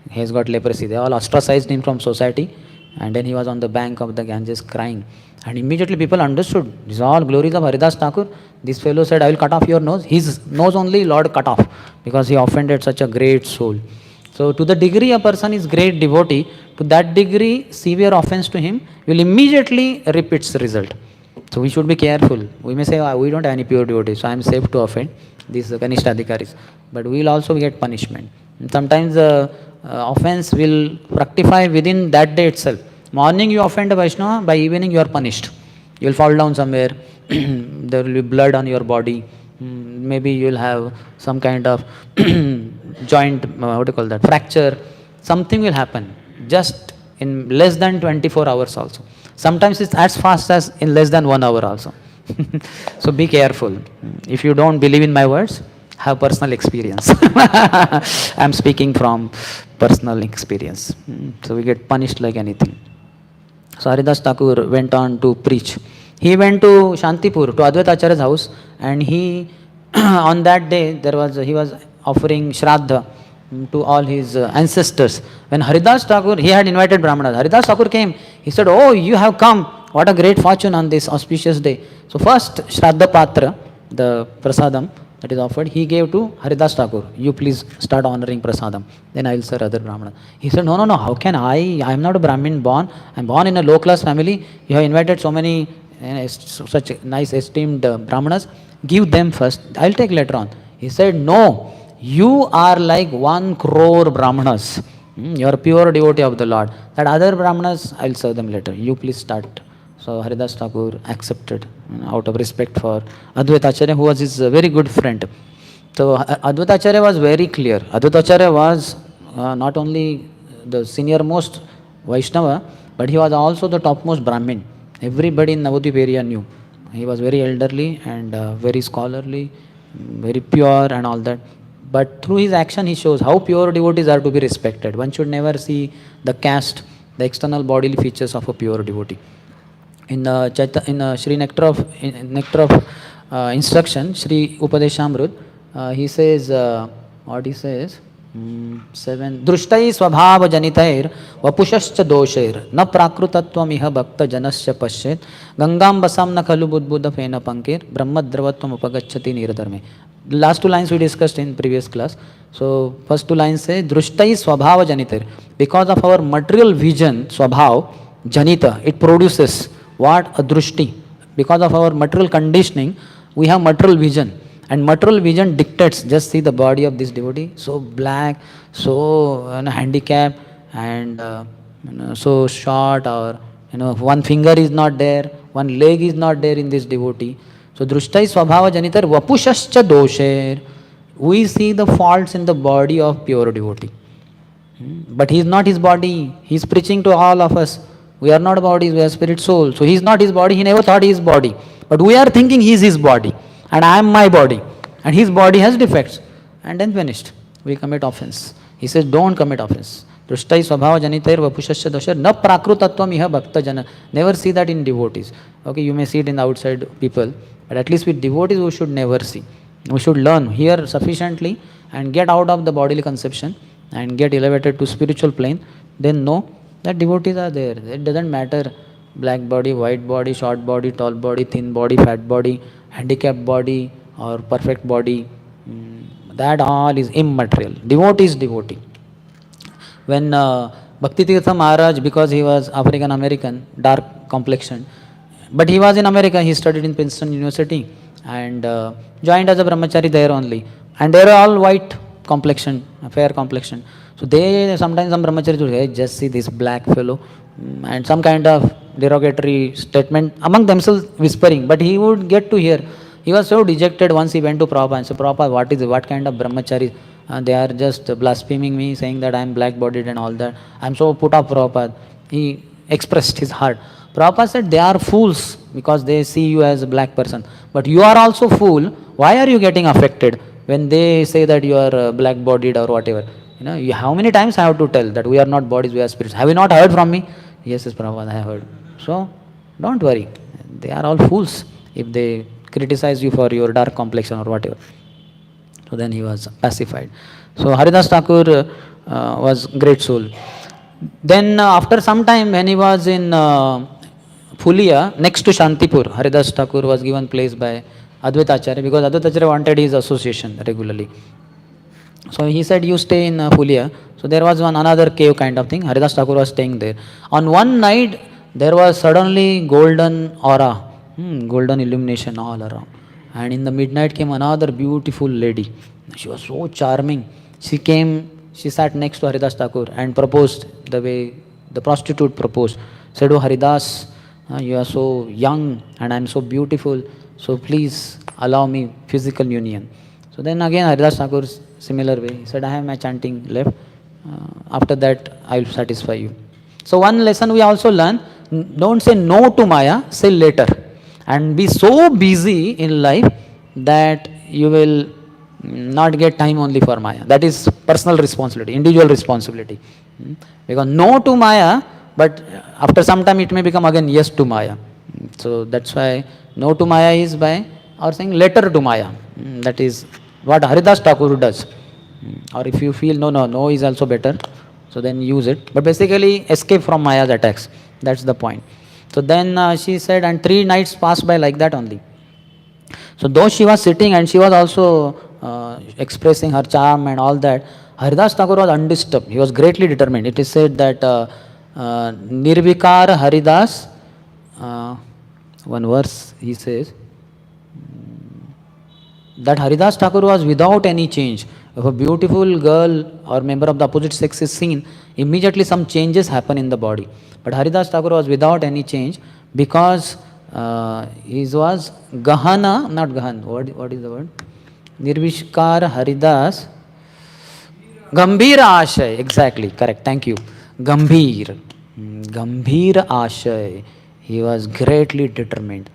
has got leprosy. They all ostracized him from society, and then he was on the bank of the Ganges crying. And immediately people understood, these are all glories of Haridas Thakur. This fellow said, I will cut off your nose. His nose only Lord cut off, because he offended such a great soul. So to the degree a person is great devotee, to that degree severe offense to him will immediately reap its result. So we should be careful. We may say, we don't have any pure devotees, so I am safe to offend these Kanishtadhikaris. But we will also get punishment. And sometimes offense will fructify within that day itself. Morning you offend a Vaishnava, by evening you are punished. You will fall down somewhere, there will be blood on your body, maybe you will have some kind of joint, fracture. Something will happen just in less than 24 hours also. Sometimes it's as fast as in less than 1 hour also. So be careful. If you don't believe in my words, have personal experience. I am speaking from personal experience. So we get punished like anything. So Haridas Thakur went on to preach. He went to Shantipur, to Advaita Acharya's house, and he, on that day, he was offering Shraddha to all his ancestors. When Haridas Thakur, he had invited Brahmanas. Haridas Thakur came. He said, oh, you have come. What a great fortune on this auspicious day. So first, Shraddha Patra, the prasadam that is offered, he gave to Haridas Thakur. You please start honoring prasadam. Then I will serve other Brahmanas. He said, no, no, no, how can I am not a Brahmin born. I am born in a low class family. You have invited so many such nice esteemed Brahmanas. Give them first. I will take later on. He said, no. You are like 1 crore Brahmanas. You are pure devotee of the Lord. That other Brahmanas, I will serve them later. You please start. So Haridas Thakur accepted out of respect for Advaita Acharya, who was his very good friend. So Advaita Acharya was very clear. Advaita Acharya was not only the senior most Vaishnava, but he was also the topmost Brahmin. Everybody in Navadvip area knew. He was very elderly and very scholarly, very pure and all that. But through his action, he shows how pure devotees are to be respected. One should never see the caste, the external bodily features of a pure devotee. In Shri Nectar of Instruction, Shri Upadeshamrut, he says, what he says, 7. Drushtai swabhava janitair vapushascha doshair na prakrutatvam iha bhakta janasya pashyet gangam basam na khalu budbuddha fena pankir brahmadravatvam upagacchati niradharme. The last two lines we discussed in previous class. So first two lines say drushtai swabhava janitair, because of our material vision, swabhav janita, it produces what? A drushti. Because of our material conditioning, we have material vision. And material vision dictates, just see the body of this devotee, so black, so handicapped, and so short, or one finger is not there, one leg is not there in this devotee. So drushtai swabhava janitar vapushascha dosher. We see the faults in the body of pure devotee. But he is not his body. He is preaching to all of us. We are not bodies, we are spirit soul. So he is not his body, he never thought he is body. But we are thinking he is his body. And I am my body. And his body has defects. And then finished. We commit offense. He says, don't commit offense. Drushtai swabhava janitair vapushasya doshar na prakrutatvam iha bhakta jana. Never see that in devotees. Okay, you may see it in the outside people. But at least with devotees we should never see. We should learn, hear sufficiently and get out of the bodily conception and get elevated to spiritual plane. Then know that devotees are there. It doesn't matter black body, white body, short body, tall body, thin body, fat body, handicapped body or perfect body. That all is immaterial. Devotee is devotee. When Bhakti Tirtha Maharaj, because he was African American, dark complexion, but he was in America, he studied in Princeton University and joined as a brahmachari there only. And they are all white complexion, fair complexion. So they sometimes some brahmacharis would say, just see this black fellow, and some kind of derogatory statement among themselves whispering. But he would get to hear. He was so dejected once he went to Prabhupada and said, Prabhupada, what kind of brahmacharis? They are just blaspheming me, saying that I am black-bodied and all that. I am so put off, Prabhupada. He expressed his heart. Prabhupada said, they are fools because they see you as a black person. But you are also fool. Why are you getting affected when they say that you are black-bodied or whatever? How many times I have to tell that we are not bodies, we are spirits? Have you not heard from me? Yes, Prabhupada, I have heard. So, don't worry. They are all fools if they criticize you for your dark complexion or whatever. So then he was pacified. So Haridas Thakur was great soul. Then after some time when he was in Phulia, next to Shantipur, Haridas Thakur was given place by Advaita Acharya because Advaita Acharya wanted his association regularly. So he said, you stay in Phulia. So there was another cave kind of thing. Haridas Thakur was staying there. On one night, there was suddenly golden aura, golden illumination all around. And in the midnight came another beautiful lady. She was so charming. She came, she sat next to Haridas Thakur and proposed the way the prostitute proposed. Said, oh Haridas, you are so young and I am so beautiful. So please allow me physical union. So then again Haridas Thakur, similar way, he said, I have my chanting left. After that, I will satisfy you. So one lesson we also learn, don't say no to Maya, say later. And be so busy in life that you will not get time only for Maya. That is personal responsibility, individual responsibility. Because no to Maya, but after some time it may become again yes to Maya. So that's why no to Maya is by, or saying later to Maya. That is what Haridas Thakur does. Or if you feel no is also better, so then use it. But basically escape from Maya's attacks. That's the point. So then she said, and 3 nights passed by like that only. So though she was sitting and she was also expressing her charm and all that, Haridas Thakur was undisturbed. He was greatly determined. It is said that Nirvikar Haridas, one verse he says, that Haridas Thakur was without any change. If a beautiful girl or member of the opposite sex is seen, immediately some changes happen in the body. But Haridas Thakur was without any change, because his was Gahana, not Gahan, what is the word? Nirvishkar Haridas, Gambhir Ashay, exactly, correct, thank you. Gambhir, Gambhir Ashay, he was greatly determined.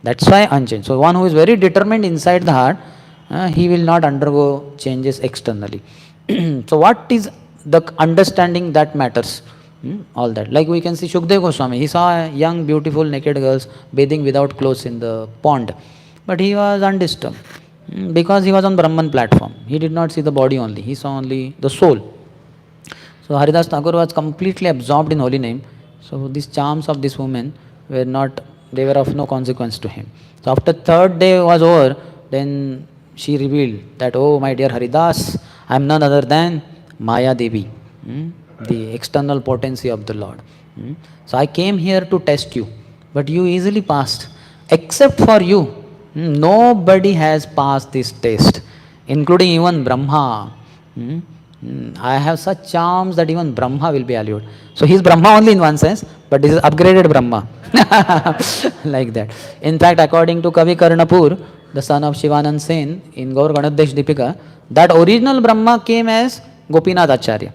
That's why unchanged. So one who is very determined inside the heart, he will not undergo changes externally. So what is the understanding that matters? All that. Like we can see Shukdev Goswami, he saw young, beautiful, naked girls bathing without clothes in the pond. But he was undisturbed because he was on Brahman platform. He did not see the body only, he saw only the soul. So Haridas Thakur was completely absorbed in holy name. So these charms of this woman were not, they were of no consequence to him. So after third day was over, then she revealed that, oh my dear Haridas, I am none other than Maya Devi, the external potency of the Lord. So I came here to test you, but you easily passed. Except for you, nobody has passed this test, including even Brahma. I have such charms that even Brahma will be allured. So he is Brahma only in one sense, but this is upgraded Brahma. Like that. In fact, according to Kavi Karnapur, the son of Shivanand Sen in Gaur Ganadesh Dipika, that original Brahma came as Gopinath Acharya.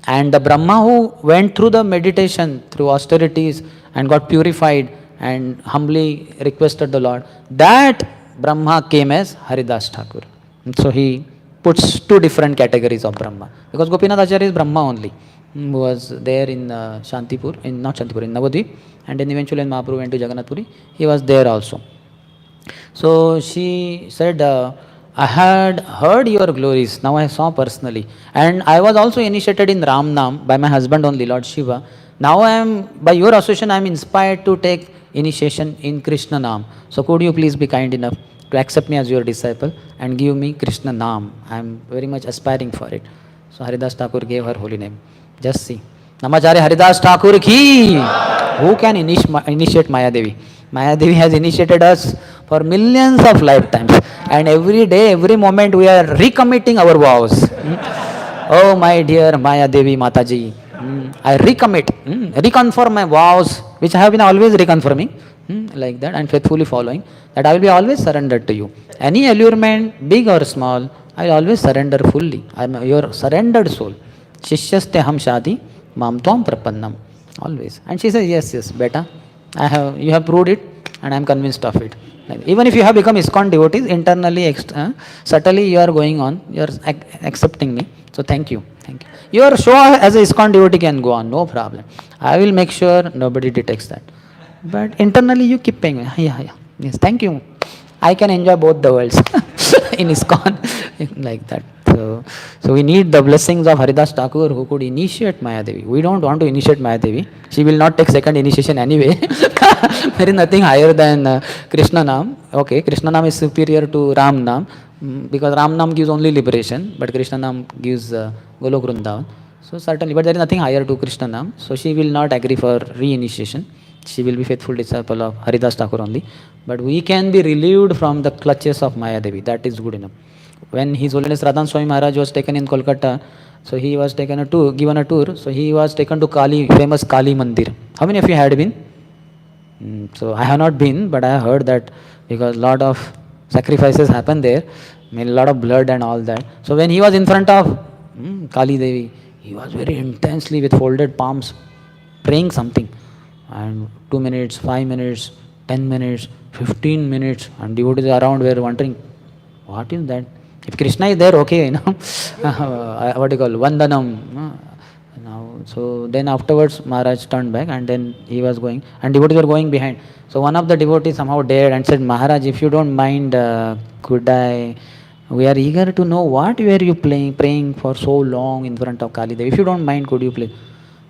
And the Brahma who went through the meditation, through austerities and got purified and humbly requested the Lord, that Brahma came as Haridas Thakur. And so he puts two different categories of Brahma. Because Gopinath Acharya is Brahma only, who was there in Shantipur, in not Shantipur, in Navadvip, and then eventually when Mahaprabhu went to Jagannath Puri, he was there also. So she said, I had heard your glories, now I saw personally. And I was also initiated in Ram Nam by my husband only, Lord Shiva. Now I am, by your association, I am inspired to take initiation in Krishna Nam. So could you please be kind enough to accept me as your disciple and give me Krishna Nam. I am very much aspiring for it. So Haridas Thakur gave her holy name. Just see. Namacharya Haridas Thakur ki. Who can initiate Maya Devi? Maya Devi has initiated us for millions of lifetimes. And every day, every moment we are recommitting our vows. Oh my dear Maya Devi Mataji. I recommit, reconfirm my vows, which I have been always reconfirming, like that, and faithfully following, that I will be always surrendered to you. Any allurement, big or small, I will always surrender fully. I am your surrendered soul. Shishyaste ham shadi, mam tvam prapannam. Always. And she says, yes, beta, you have proved it, and I am convinced of it. Like, even if you have become ISKCON devotees, internally, subtly you are going on, you are accepting me. So thank you. Your show as a ISKCON devotee can go on, no problem. I will make sure nobody detects that. But internally you keep paying. Yeah. Yes, thank you. I can enjoy both the worlds in ISKCON, like that. So we need the blessings of Haridas Thakur who could initiate Maya Devi. We don't want to initiate Maya Devi. She will not take second initiation anyway. There is nothing higher than Krishna Nam. Okay, Krishna Nam is superior to Ram Nam, because Ram Nam gives only liberation, but Krishna Nam gives Golok Vrindavan. So certainly, but there is nothing higher to Krishna Nam. So she will not agree for re-initiation. She will be faithful disciple of Haridas Thakur only. But we can be relieved from the clutches of Maya Devi. That is good enough. When His Holiness Radhan Swami Maharaj was taken in Kolkata, so he was given a tour. So he was taken to Kali, famous Kali Mandir. How many of you had been? So I have not been, but I have heard that because lot of sacrifices happen there, a lot of blood and all that. So when he was in front of Kali Devi, he was very intensely with folded palms praying something. And 2 minutes, 5 minutes, 10 minutes, 15 minutes, and devotees around were wondering, what is that? If Krishna is there, okay, what do you call, Vandanam. So then afterwards Maharaj turned back and then he was going, and devotees were going behind. So one of the devotees somehow dared and said, Maharaj, if you don't mind, we are eager to know what were you praying for so long in front of Kali Devi. If you don't mind, could you please?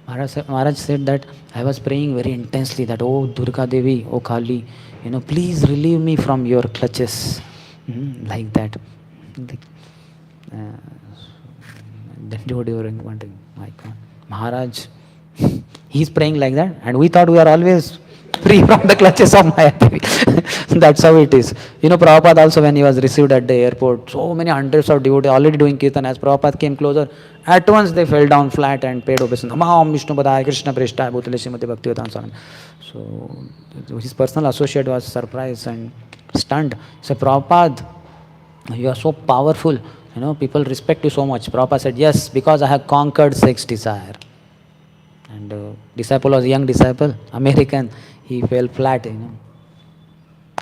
Maharaj said that I was praying very intensely that, oh Durga Devi, oh Kali, please relieve me from your clutches. Like that. Then devotee were wondering, my God, Maharaj, he's praying like that, and we thought we are always free from the clutches of Maya Devi. That's how it is. Prabhupada also, when he was received at the airport, so many hundreds of devotees already doing kirtan. As Prabhupada came closer, at once they fell down flat and paid obeisance. Om Vishnu Padaya Krishna Prishthaya Bhutale Srimati Bhaktivedanta Swami. So his personal associate was surprised and stunned. He said, Prabhupada, you are so powerful. People respect you so much. Prabhupada said, yes, because I have conquered sex desire. And disciple was a young disciple, American. He fell flat.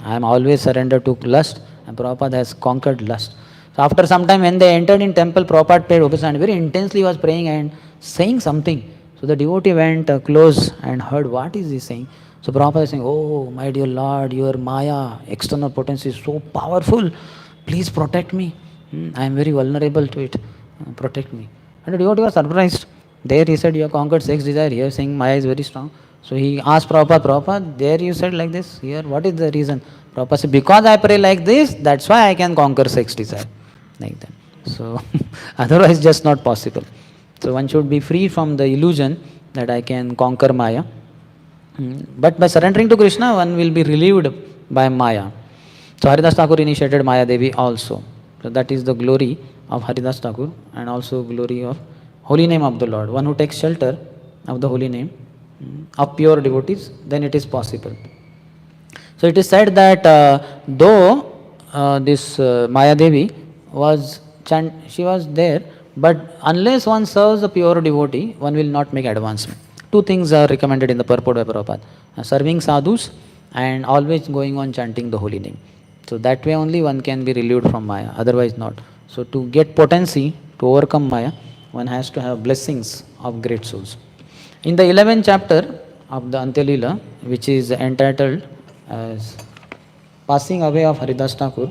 I am always surrendered to lust, and Prabhupada has conquered lust. So after some time, when they entered in temple, Prabhupada paid obeisance and very intensely was praying and saying something. So the devotee went close and heard what is he saying. So Prabhupada is saying, oh my dear Lord, your Maya, external potency is so powerful. Please protect me. I am very vulnerable to it. Protect me. And the devotee was surprised. There he said, you have conquered sex desire. Here saying Maya is very strong. So he asked Prabhupada, there you said like this. Here, what is the reason? Prabhupada said, because I pray like this, that's why I can conquer sex desire. Like that. So otherwise just not possible. So one should be free from the illusion that I can conquer Maya. But by surrendering to Krishna, one will be relieved by Maya. So Haridas Thakur initiated Maya Devi also. So that is the glory of Haridas Thakur and also glory of holy name of the Lord. One who takes shelter of the holy name of pure devotees, then it is possible. So it is said that though this Maya Devi she was there, but unless one serves a pure devotee, one will not make advancement. Two things are recommended in the purport by Prabhupada. Serving sadhus and always going on chanting the holy name. So that way only one can be relieved from Maya, otherwise not. So to get potency, to overcome Maya, one has to have blessings of great souls. In the 11th chapter of the Antya Leela, which is entitled as Passing Away of Haridas Thakur,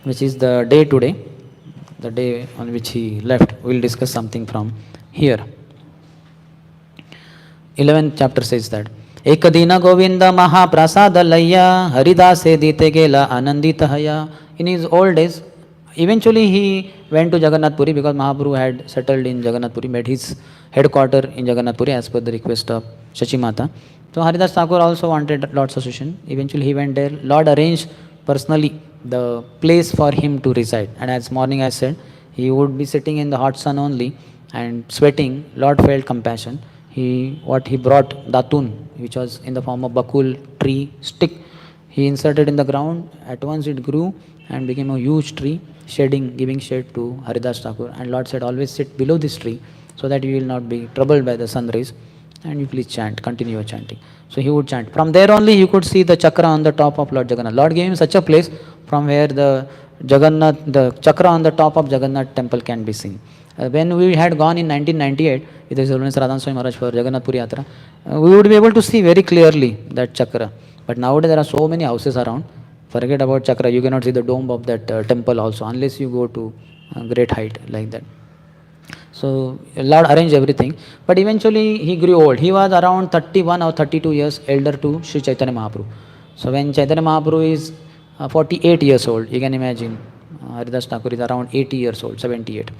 which is the day today, the day on which he left, we will discuss something from here. 11th chapter says that Ekadina Govinda Mahaprasada Laya Haridase Dite Gela Anandita Haya. In his old days, eventually he went to Jagannath Puri because Mahaprabhu had settled in Jagannath Puri, made his headquarter in Jagannath Puri as per the request of Shachi Mata. So Haridas Thakur also wanted Lord's association. Eventually he went there. Lord arranged personally the place for him to reside. And as morning I said, he would be sitting in the hot sun only and sweating. Lord felt compassion. He brought datun, which was in the form of bakul tree stick. He inserted in the ground. At once it grew and became a huge tree, giving shade to Haridas Thakur. And Lord said, always sit below this tree so that you will not be troubled by the sun rays. And you please chant, continue your chanting. So he would chant. From there only you could see the chakra on the top of Lord Jagannath. Lord gave him such a place from where the chakra on the top of Jagannath temple can be seen. When we had gone in 1998 with His Holiness Radhan Swami Maharaj for Jagannath Puri Yatra, we would be able to see very clearly that chakra. But nowadays there are so many houses around. Forget about chakra, you cannot see the dome of that temple also unless you go to a great height like that. So Lord arranged everything. But eventually he grew old. He was around 31 or 32 years elder to Sri Chaitanya Mahaprabhu. So when Chaitanya Mahaprabhu is 48 years old, you can imagine Haridas Thakur is around 80 years old, 78.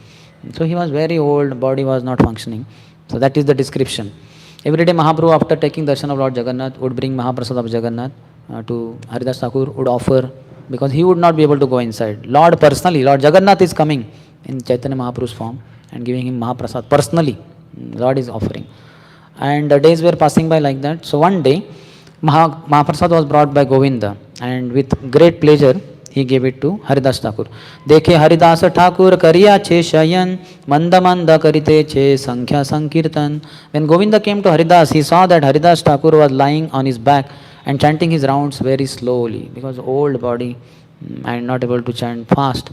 So he was very old, body was not functioning. So that is the description. Every day Mahaprabhu, after taking darshan of Lord Jagannath, would bring Mahaprasad of Jagannath to Haridas Thakur, would offer, because he would not be able to go inside. Lord personally, Lord Jagannath is coming in Chaitanya Mahaprabhu's form and giving him Mahaprasad personally. Lord is offering. And the days were passing by like that. So one day, Mahaprasad was brought by Govinda, and with great pleasure, he gave it to Haridas Thakur. Dekhe Haridas Thakur kariya che shayan, manda manda karite che sankhya sankirtan. When Govinda came to Haridas, he saw that Haridas Thakur was lying on his back and chanting his rounds very slowly, because old body and not able to chant fast.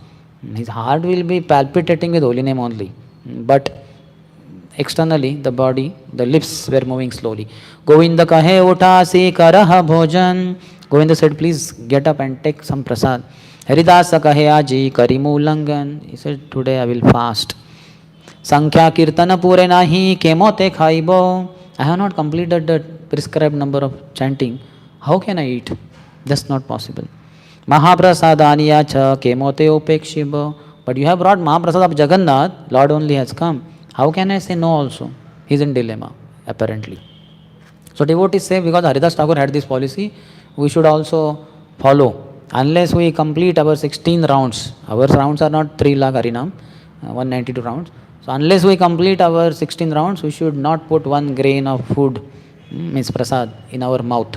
His heart will be palpitating with holy name only, but externally the body, the lips were moving slowly. Govinda kahe utasi karaha bhojan. Govinda said, please get up and take some prasad. Haridasa kahe aji karimu langan. He said, today I will fast. Sankhya kirtana pure nahi kemote khaibo. I have not completed the prescribed number of chanting. How can I eat? That's not possible. Mahaprasadaniya cha kemote upekshibo. But you have brought Mahaprasad of Jagannath. Lord only has come. How can I say no also? He is in dilemma, apparently. So devotees say, because Haridas Thakur had this policy, we should also follow. Unless we complete our 16 rounds, our rounds are not 3 lakh Harinam, 192 rounds. So unless we complete our 16 rounds, we should not put one grain of food, means prasad, in our mouth.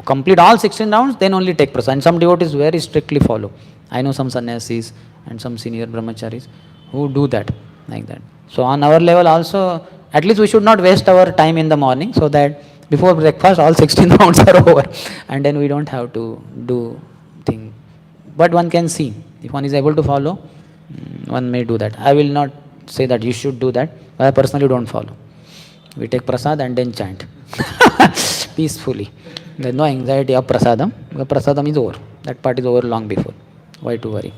Complete all 16 rounds, then only take prasad. And some devotees very strictly follow. I know some sannyasis and some senior brahmacharis who do that, like that. So on our level also, at least we should not waste our time in the morning, so that before breakfast all 16 rounds are over, and then we don't have to do thing. But one can see, if one is able to follow, one may do that. I will not say that you should do that, but I personally don't follow. We take prasad and then chant peacefully. There is no anxiety of prasadam, because prasadam is over. That part is over long before. Why to worry?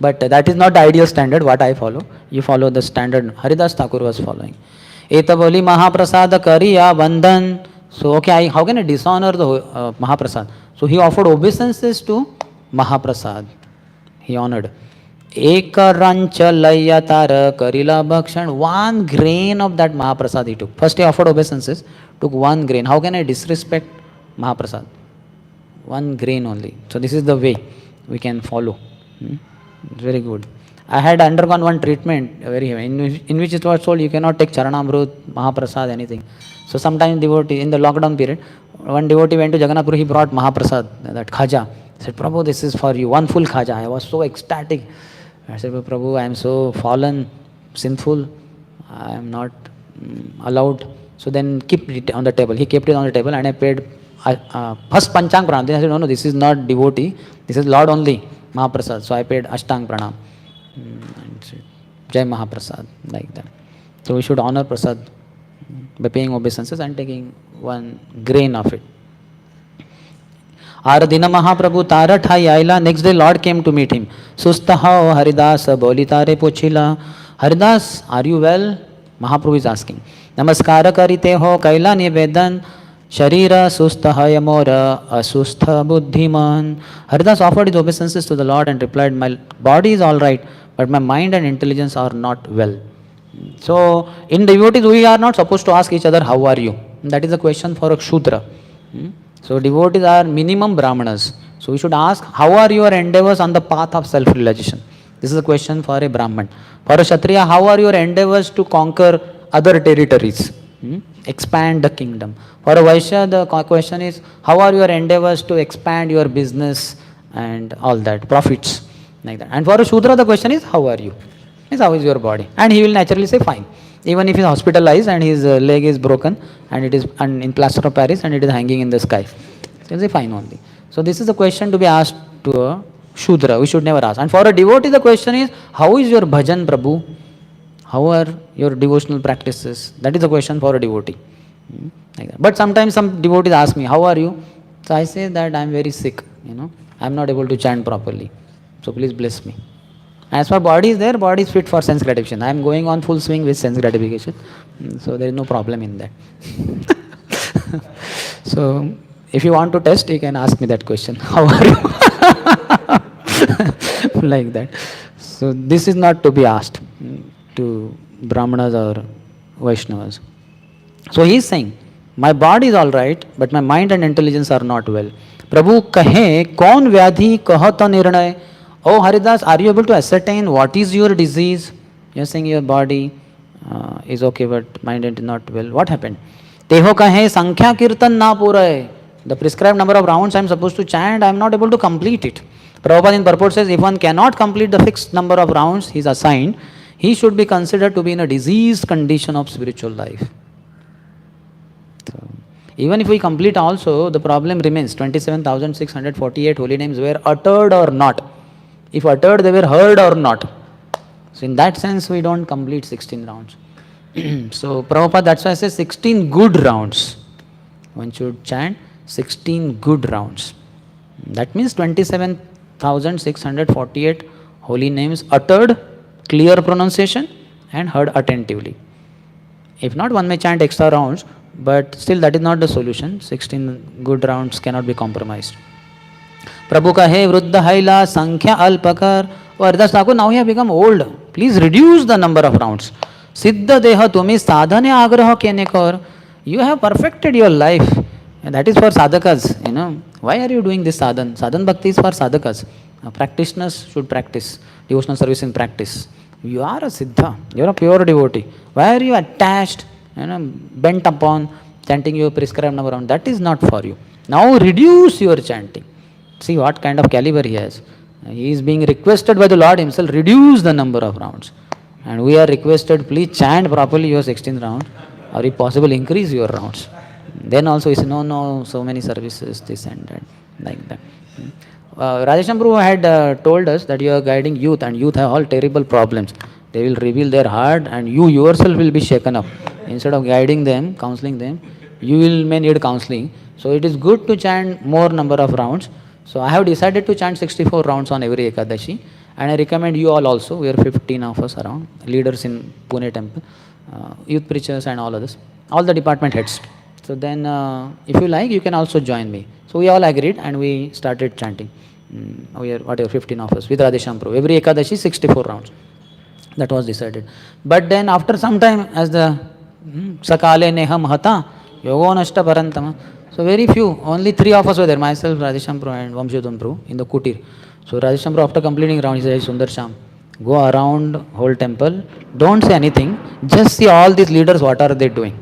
But that is not the ideal standard what I follow. You follow the standard Haridas Thakur was following. Etaboli Mahaprasada Kariya Bandhan. So, okay, how can I dishonor the Mahaprasad? So, he offered obeisances to Mahaprasad. He honored. Ekarancha Layatara Karila Bhakshan. 1 grain of that Mahaprasad he took. First he offered obeisances, took 1 grain. How can I disrespect Mahaprasad? 1 grain only. So, this is the way we can follow. Very good. I had undergone one treatment, very heavy, in which it was told you cannot take Charanamrut, Mahaprasad, anything. So sometimes devotee, in the lockdown period, one devotee went to Jagannathpur, he brought Mahaprasad, that khaja. He said, Prabhu, this is for you, 1 full khaja. I was so ecstatic. I said, Prabhu, I am so fallen, sinful, I am not allowed. So then keep it on the table. He kept it on the table and I paid first Panchang Pranam. Then I said, no, this is not devotee, this is Lord only, Mahaprasad. So I paid Ashtang Pranam. Jai Mahaprasad, like that. So we should honor Prasad by paying obeisances and taking 1 grain of it. Aradina Mahaprabhu Tarathai Aila. Next day Lord came to meet him. Sustahao Haridas Boli Tare Pochila. Haridas, are you well? Mahaprabhu is asking. Namaskara karite ho Kaila Nivedan. Sharira Sustahaya Mora Asustha Buddhiman. Haridas offered his obeisances to the Lord and replied, my body is all right, but my mind and intelligence are not well. So, in devotees, we are not supposed to ask each other, how are you? That is a question for a Shudra. So, devotees are minimum Brahmanas. So, we should ask, how are your endeavors on the path of self-realization? This is a question for a Brahman. For a Kshatriya, how are your endeavors to conquer other territories? Expand the kingdom. For a Vaishya, the question is, how are your endeavors to expand your business and all that, profits, like that. And for a Shudra, the question is, how are you? Means, how is your body? And he will naturally say, fine. Even if he is hospitalized and his leg is broken and it is in plaster of Paris and it is hanging in the sky, he will say, fine only. So this is a question to be asked to a Shudra. We should never ask. And for a devotee, the question is, how is your bhajan, Prabhu? How are your devotional practices? That is the question for a devotee. Like that. But sometimes some devotees ask me, how are you? So I say that I am very sick, I am not able to chant properly. So please bless me. As for body is there, body is fit for sense gratification. I am going on full swing with sense gratification. So there is no problem in that. So if you want to test, you can ask me that question. How are you? Like that. So this is not to be asked to Brahmanas or Vaishnavas. So he is saying, my body is all right, but my mind and intelligence are not well. Prabhu kahe, kaun vyadhi kahata nirnay. Oh Haridas, are you able to ascertain what is your disease? You are saying your body is okay, but mind is not well. What happened? Teho kahe, sankhya kirtan na puray. The prescribed number of rounds I am supposed to chant, I am not able to complete it. Prabhupada in purport says, if one cannot complete the fixed number of rounds he is assigned, he should be considered to be in a diseased condition of spiritual life. So, even if we complete also, the problem remains. 27,648 holy names were uttered or not. If uttered, they were heard or not. So in that sense, we don't complete 16 rounds. So Prabhupada, that's why I say 16 good rounds. One should chant 16 good rounds. That means 27,648 holy names uttered, clear pronunciation and heard attentively. If not, one may chant extra rounds, but still that is not the solution. 16 good rounds cannot be compromised. Prabhu kahe vruddha haila sankhya alpakar. Oh Haridas Thakur, now you have become old. Please reduce the number of rounds. Siddha deha tumi sadhane agraha kenekar. You have perfected your life. And that is for sadhakas, you know. Why are you doing this sadhan? Sadhan bhakti is for sadhakas. Practitioners should practice devotional service in practice. You are a siddha, you are a pure devotee. Why are you attached, you know, bent upon chanting your prescribed number of rounds? That is not for you. Now reduce your chanting. See what kind of caliber he has. He is being requested by the Lord himself, reduce the number of rounds. And we are requested, please chant properly your 16th round, or if possible, increase your rounds. Then also he said, no, so many services, this and that, like that. Radhesham Prabhu had told us that you are guiding youth, and youth have all terrible problems. They will reveal their heart, and you yourself will be shaken up. Instead of guiding them, counseling them, may need counseling. So it is good to chant more number of rounds. So I have decided to chant 64 rounds on every Ekadashi, and I recommend you all also. We are 15 of us around, leaders in Pune temple, youth preachers and all others, all the department heads. So then, if you like, you can also join me. So we all agreed and we started chanting. We are 15 of us with Radhesham Prabhu. Every Ekadashi 64 rounds. That was decided. But then after some time, as the Sakale Neham Hata, Yogo Nashta Parantama. So very few, only 3 of us were there, myself, Radhesham Prabhu and Vamshodham Prabhu in the Kutir. So Radhesham Prabhu, after completing round, he said, HG Sundarshyam, go around whole temple, don't say anything, just see all these leaders, what are they doing.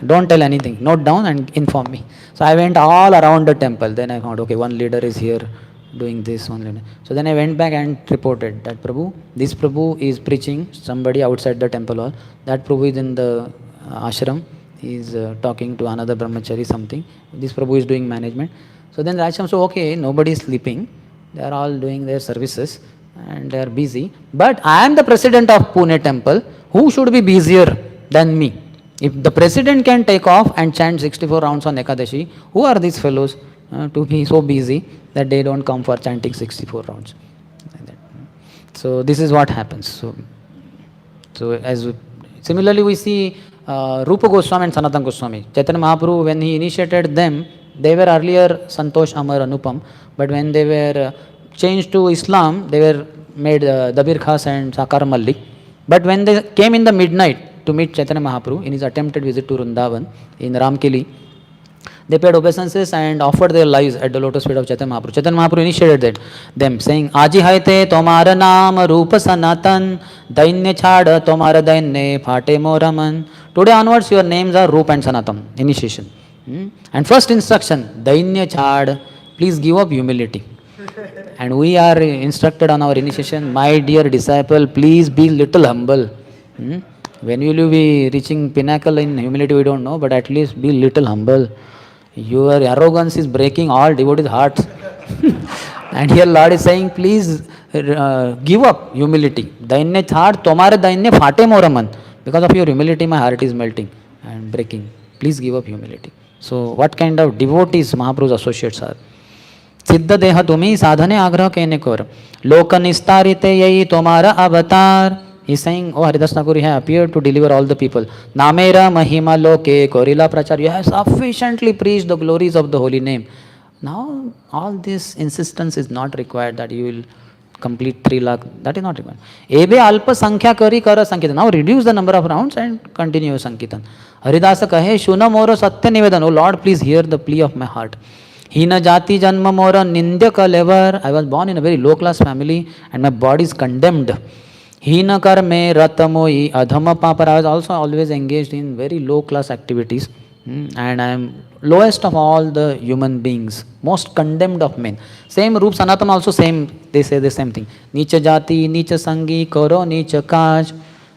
Don't tell anything, note down and inform me. So I went all around the temple. Then I found, okay, one leader is here doing this, one leader. So then I went back and reported that Prabhu, this Prabhu is preaching somebody outside the temple hall. That Prabhu is in the ashram. He is talking to another brahmachari something. This Prabhu is doing management. So then Rajsham, so okay, nobody is sleeping. They are all doing their services and they are busy. But I am the president of Pune temple. Who should be busier than me? If the president can take off and chant 64 rounds on Ekadashi, who are these fellows to be so busy that they don't come for chanting 64 rounds? So this is what happens. So as similarly we see Rupa Goswami and Sanatana Goswami. Chaitanya Mahaprabhu, when he initiated them, they were earlier Santosh, Amar, Anupam, but when they were changed to Islam, they were made Dabir Khas and Sakar Mallik. But when they came in the midnight to meet Chaitanya Mahaprabhu in his attempted visit to Vrindavan in Ramkeli, they paid obeisances and offered their lives at the lotus feet of Chaitanya Mahaprabhu. Chaitanya Mahaprabhu initiated them, saying, Aji haite tomara naam rupa sanatan, dainya chhad tomara dainya phate moraman. Today onwards your names are Rupa and Sanatan, initiation. And first instruction, dainya chhad, please give up humility. And we are instructed on our initiation, my dear disciple, please be little humble. When will you be reaching pinnacle in humility, we don't know, but at least be little humble. Your arrogance is breaking all devotees' hearts. And here Lord is saying, please give up humility. Dainya chhad, tomare dainya phate moraman. Because of your humility, my heart is melting and breaking. Please give up humility. So what kind of devotees Mahaprabhu's associates are? Siddha deha tumi sadhane agraha kene kor. Loka nistarite yai tomara avatar. He is saying, oh Haridas Thakur, you have appeared to deliver all the people. Namera mahima loke korila prachar. You have sufficiently preached the glories of the holy name. Now all this insistence is not required that you will complete 3 lakh. That is not required. Ebe alpa sankhya kari kara sankitan. Now reduce the number of rounds and continue sankitan. Haridasa kahe shuna moro satya nivedan. Oh Lord, please hear the plea of my heart. Hina jati janma mora nindya kalevar. I was born in a very low class family and my body is condemned. Hina karme ratamoi adhama papar. I was also always engaged in very low class activities. And I am lowest of all the human beings, most condemned of men. Same Rup Sanatam also same, they say the same thing. Nicha jati, nicha sangi, karo nicha kaj.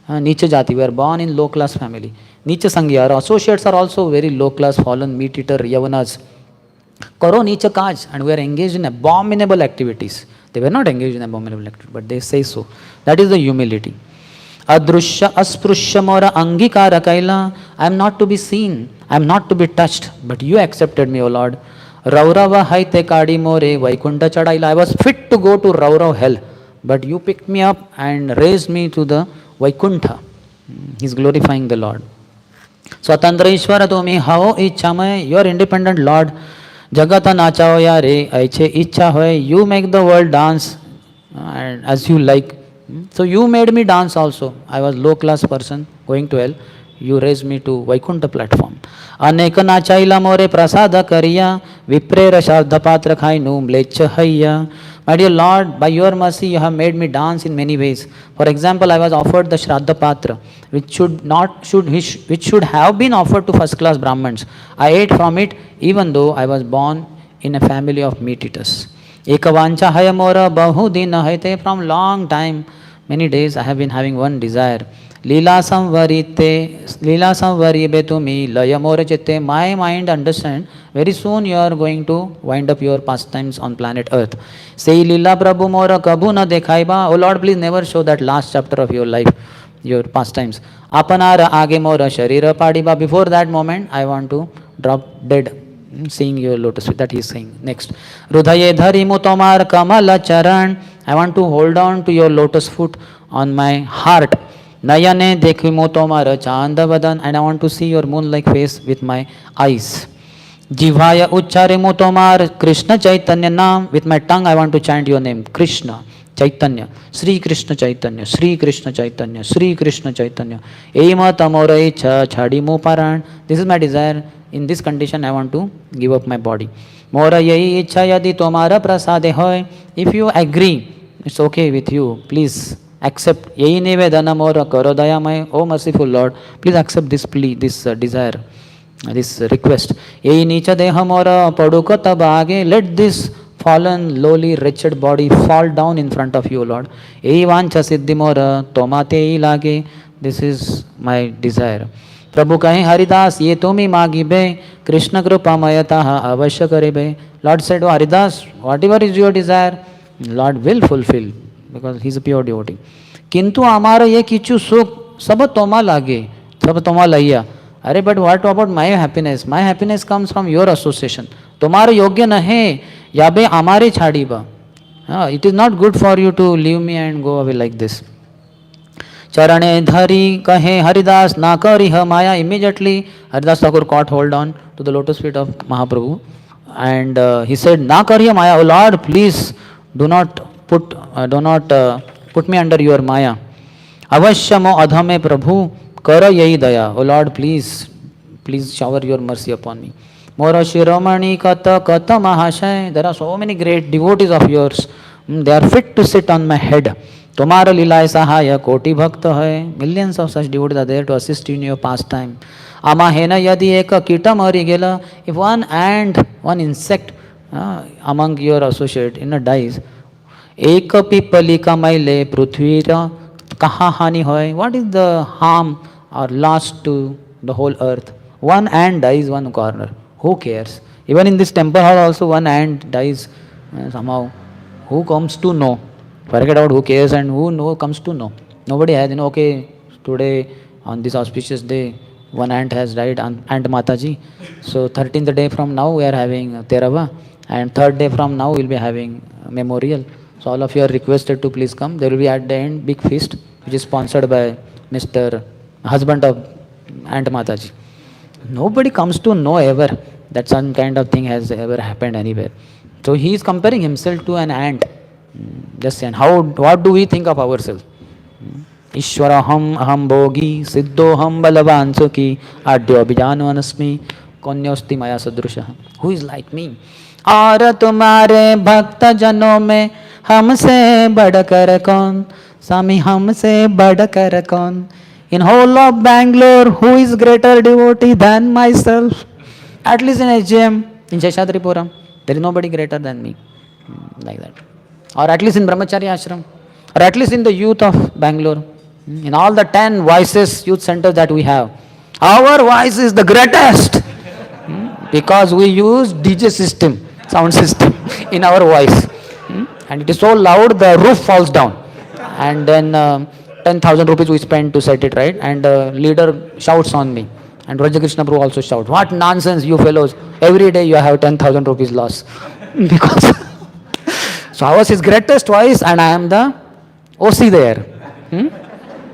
Nicha jati, we are born in low class family. Nicha sangi, our associates are also very low class, fallen, meat eater, yavanas. Karo nicha kaj, and we are engaged in abominable activities. They were not engaged in abominable activities, but they say so. That is the humility. Adrushya asprusya mora angikara kaila. I am not to be seen, I am not to be touched, but you accepted me, O Lord. Raurava haite kadi more vaikunta chadaila. I was fit to go to Raurav hell, but you picked me up and raised me to the Vaikuntha. He is glorifying the Lord. Swatantra Ishvara Tumi hao ichhamay. You are independent Lord. Jagata nachao yare aiche ichha hoy. You make the world dance as you like. So you made me dance also. I was low class person going to hell. you raised me to Vaikuntha platform. अनेक नाचाइला मोरे प्रसाद करिया विप्रेर श्राद्ध पात्र खाइनु म्लेच्छ हैया. My dear Lord, by your mercy you have made me dance in many ways. For example, I was offered the Shraddha Patra, which should have been offered to first class Brahmins. I ate from it even though I was born in a family of meat eaters. Ekavancha haya mora bahudin haite. From long time, many days I have been having one desire. Leela samvari betumi laya more chitte. My mind understand very soon you are going to wind up your pastimes on planet Earth. Say Leela Prabhu mora kabhu na dekhaiba. Oh Lord, please never show that last chapter of your life, your pastimes. Apanara age mora sharira padiba. Before that moment, I want to drop dead seeing your lotus feet. That he is saying. Next. Hrudaye dharimu tomar kamala charan. I want to hold on to your lotus foot on my heart. Nayane dekhimu tomar chanda vadan. And I want to see your moon-like face with my eyes. Jivaya uchcharimu tomar Krishna Chaitanya nam. With my tongue I want to chant your name. Krishna Chaitanya, Sri Krishna Chaitanya, Sri Krishna Chaitanya, Sri Krishna Chaitanya. Ema tamora icha chadimu paran. This is my desire. In this condition I want to give up my body. Mora yahi icha yadi tomara prasade hoy. If you agree, it's okay with you. Please accept. Yahi nivedana mora karo dayamay. Oh merciful Lord, please accept this plea, this desire, this request. Yahi nicha deha mora paduka tabage. Let this fallen, lowly, wretched body fall down in front of you, Lord. Yahi vancha siddhi mora tomate lage. This is my desire. प्रभु कहें हरिदास ये तुम ही मांगिबे कृष्ण कृपा मयतः अवश्य करेबे. Lord said, oh Haridas, whatever is your desire, Lord will fulfill because he is a pure devotee. किंतु हमारा ये किचु सुख सब तोमा लागे, सब तोमा लैया. अरे but what about my happiness? My happiness comes from your association. तुम्हारे योग्य नहीं या बे हमारे छाड़ी बा. It is not good for you to leave me and go away like this. चरणे धरी कहे हरिदास ना करी ह माया. Immediately Haridas Thakur caught hold on to the lotus feet of Mahaprabhu and he said, na kari ह maya. Oh Lord, please do not put me under your maya. अवश्य मो अधमे प्रभु कर यही दया. Oh Lord, please shower your mercy upon me. मोर शिरोमणि कत कत महाशय. There are so many great devotees of yours. They are fit to sit on my head. तुम्हारा लीलाय सहाय कोटि भक्त है. Millions of such devotees are there to assist you in your pastime. आमा हेन यदि एक कीट मरी गेला. If one ant, one insect among your associate dies, एक पिपलिका मैले पृथ्वी कहाँ हानि होय. What is the harm or loss to the whole earth? One ant dies one corner. Who cares? Even in this temple hall also one ant dies somehow. Who comes to know? Forget about who cares and who comes to know. Nobody has, okay, today on this auspicious day, one ant has died, Ant Mataji. So 13th day from now we are having Terava and 3rd day from now we will be having memorial. So all of you are requested to please come. There will be at the end big feast which is sponsored by Mr. husband of Ant Mataji. Nobody comes to know ever that some kind of thing has ever happened anywhere. So he is comparing himself to an ant. Just and what do we think of ourselves? Ishwaraham aham bhogi siddhoham balavan sukhi adyo abhijanvanasmi konyosti maya sadrusha. Who is like me? और तुम्हारे भक्त जनों में हमसे बढ़कर कौन. स्वामी हमसे बढ़कर कौन. In whole of Bangalore, who is greater devotee than myself? At least in HGM, in Sheshadripuram, there is nobody greater than me. Like that. Or at least in Brahmachari Ashram, or at least in the youth of Bangalore, in all the 10 voices youth centers that we have, our voice is the greatest because we use DJ system, sound system in our voice, and it is so loud the roof falls down, and then 10,000 rupees we spend to set it right, and the leader shouts on me, and Raja Krishna Prabhu also shouts, what nonsense you fellows, every day you have 10,000 rupees loss because so ours is greatest voice and I am the OC there,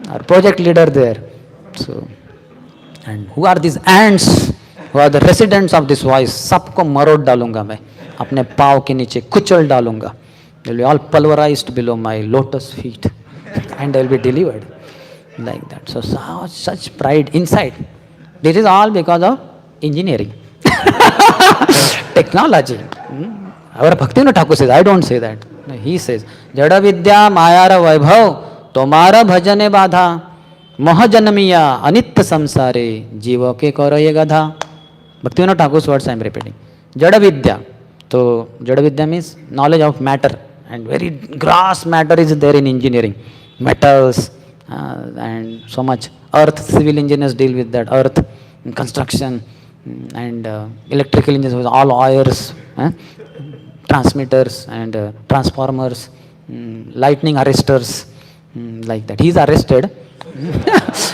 our project leader there. So, and who are these ants who are the residents of this voice? सबको मरोड़ डालूंगा मैं अपने पाँव के नीचे कुचल डालूंगा. They will be all pulverized below my lotus feet and they will be delivered. like that. So such pride inside. This is all because of engineering, technology. Our Bhaktivinoda Thakur says, I don't say that. He says, Jada Vidya Mayara Vaibhav Tomara Bhajane Badha Mahajanamiya Anitya Samsare Jiva ke Karaye Gadha. Bhaktivinoda Thakur's words I am repeating. Jada Vidya. So Jada Vidya means knowledge of matter, and very gross matter is there in engineering. Metals and so much. Earth, civil engineers deal with that. Earth, construction, and electrical engineers, all wires, transmitters and transformers, lightning arresters, like that. He is arrested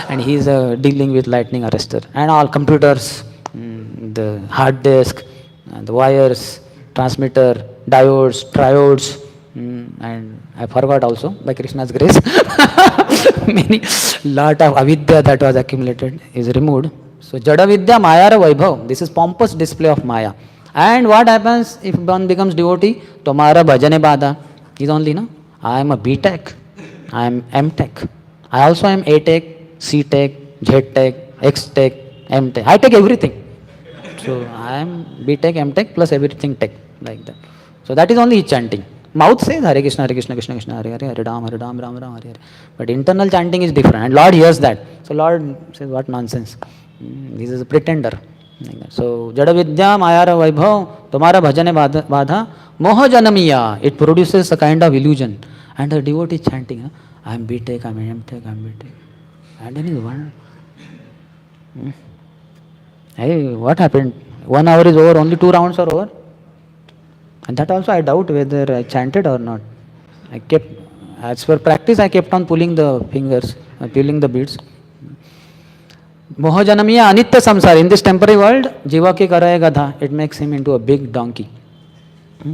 and he is dealing with lightning arrestor, and all computers, the hard disk, the wires, transmitter, diodes, triodes, and I forgot also, by Krishna's grace, many lot of avidya that was accumulated is removed. So Jada Vidya Mayara Vaibhav, this is pompous display of Maya. And what happens if one becomes devotee? Tomara Bhajane Badha. Is only, no? I am a B Tech, I am M Tech, I also am A Tech, C Tech, Z Tech, X Tech, M Tech. I take everything. So I am B Tech, M Tech plus everything Tech, like that. So that is only chanting. Mouth says Hare Krishna, Krishna Krishna, Hare Hare, Hare Ram, Ram Ram, Hare Hare. But internal chanting is different. And Lord hears that. So Lord says, what nonsense. This is a pretender. So Jada Vidya Mayara Vaibhav Tomara Bhajane Badha Moha Janamiya. It produces a kind of illusion. And the devotee chanting, I am B Tech, I am M Tech, I am B Tech. And then is one. Hey, what happened? 1 hour is over, only 2 rounds are over. And that also I doubt whether I chanted or not. I kept, as per practice, I kept on pulling the fingers, pulling the beads. Mohajanamiya Anitya Samsara. In this temporary world, Jiva ki Karaya Gadha. It makes him into a big donkey,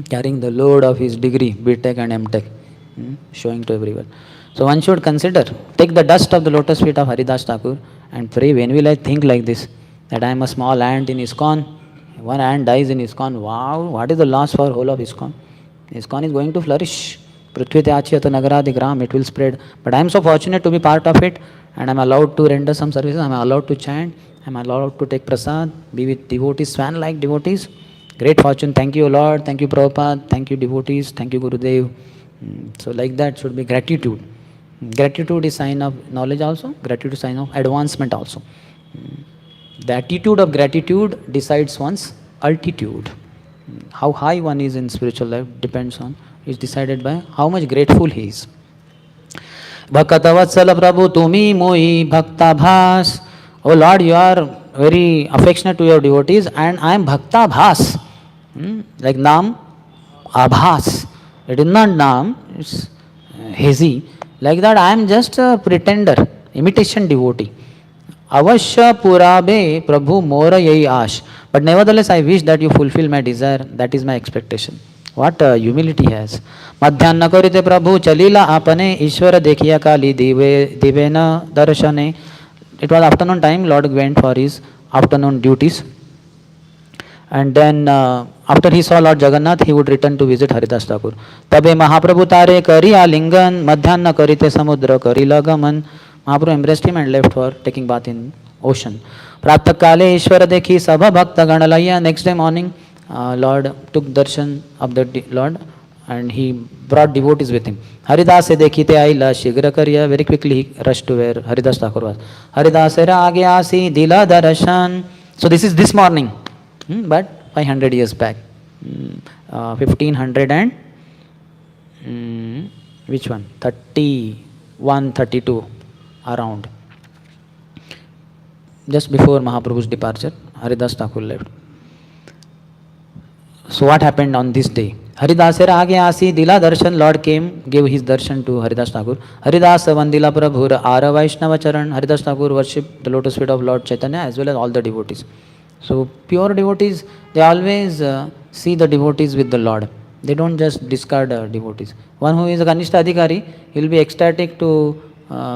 carrying the load of his degree, B Tech and M Tech, showing to everyone. So one should consider, take the dust of the lotus feet of Haridas Thakur and pray, when will I think like this, that I am a small ant in ISKCON. One ant dies in ISKCON. Wow, what is the loss for whole of ISKCON? ISKCON is going to flourish. Prithvi Tyachiyata Nagaradi Gram, it will spread. But I am so fortunate to be part of it, and I am allowed to render some services, I am allowed to chant, I am allowed to take prasad, be with devotees, swan-like devotees. Great fortune. Thank you, Lord. Thank you, Prabhupada. Thank you, devotees. Thank you, Gurudev. So like that should be gratitude. Gratitude is sign of knowledge also. Gratitude is sign of advancement also. The attitude of gratitude decides one's altitude. How high one is in spiritual life depends on, is decided by how much grateful he is. Bhakatavatsala Prabhu Tumi Moi Bhakta Bhas. Oh Lord, you are very affectionate to your devotees, and I am Bhakta Bhas. Like Nam Abhas. It is not Nam, it's hazy. Like that, I am just a pretender, imitation devotee. Avashya Purabe Prabhu Mora Yai Ash. But nevertheless, I wish that you fulfill my desire. That is my expectation. What humility he has. Madhyanna Karite Prabhu Chalila Apane Ishvara Dekhiya Kali Divena Darshane. It was afternoon time, Lord went for his afternoon duties. And then after he saw Lord Jagannath, he would return to visit Haridas Thakur. Tabe Mahaprabhu Tare Kari Alingan Madhyanna Karite Samudra Kari Lagaman. Mahaprabhu embraced him and left for taking bath in ocean. Prapta Kale Ishvara Dekhi Sabha Bhakta Ganalaya. Next day morning, Lord took darshan of the Lord and he brought devotees with him. Haridas se dekhite aila shigra kariya. Very quickly he rushed to where Haridas Thakur was. Haridas se aage aasi dila darshan. So this is this morning, but 500 years back. 1500 and which one? 31, 32 around. Just before Mahaprabhu's departure, Haridas Thakur left. So what happened on this day? Haridasera aage aasi dila darshan. Lord came, gave his darshan to Haridas Thakur. Haridas vandila prabhur ara Vaishnava charan. Haridas Thakur worshipped the lotus feet of Lord Chaitanya as well as all the devotees. So pure devotees, they always see the devotees with the Lord. They don't just discard devotees. One who is a Kanishta Adhikari, he will be ecstatic to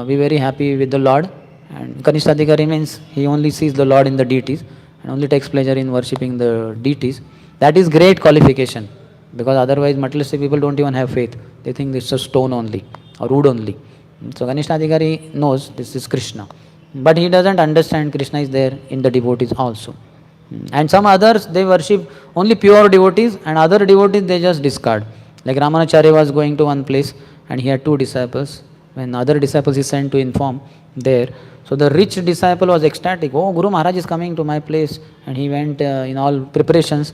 be very happy with the Lord. And Kanishta Adhikari means he only sees the Lord in the deities and only takes pleasure in worshipping the deities. That is great qualification, because otherwise materialistic people don't even have faith. They think it's a stone only or wood only. So Ganeshta Adhikari knows this is Krishna, but he doesn't understand Krishna is there in the devotees also. And some others, they worship only pure devotees, and other devotees they just discard. Like Ramanacharya was going to one place and he had two disciples. When other disciples he sent to inform there, so the rich disciple was ecstatic. Oh, Guru Maharaj is coming to my place, and he went in all preparations.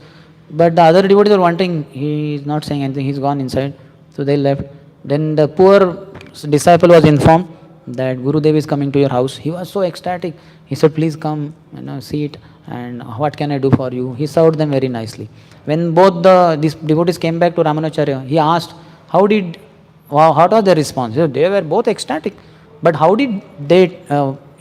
But the other devotees were wanting, he is not saying anything, he's gone inside. So they left. Then the poor disciple was informed that Guru Dev is coming to your house. He was so ecstatic. He said, please come, sit, and what can I do for you? He served them very nicely. When both these devotees came back to Ramanacharya, he asked, how was their response? They were both ecstatic. But how did they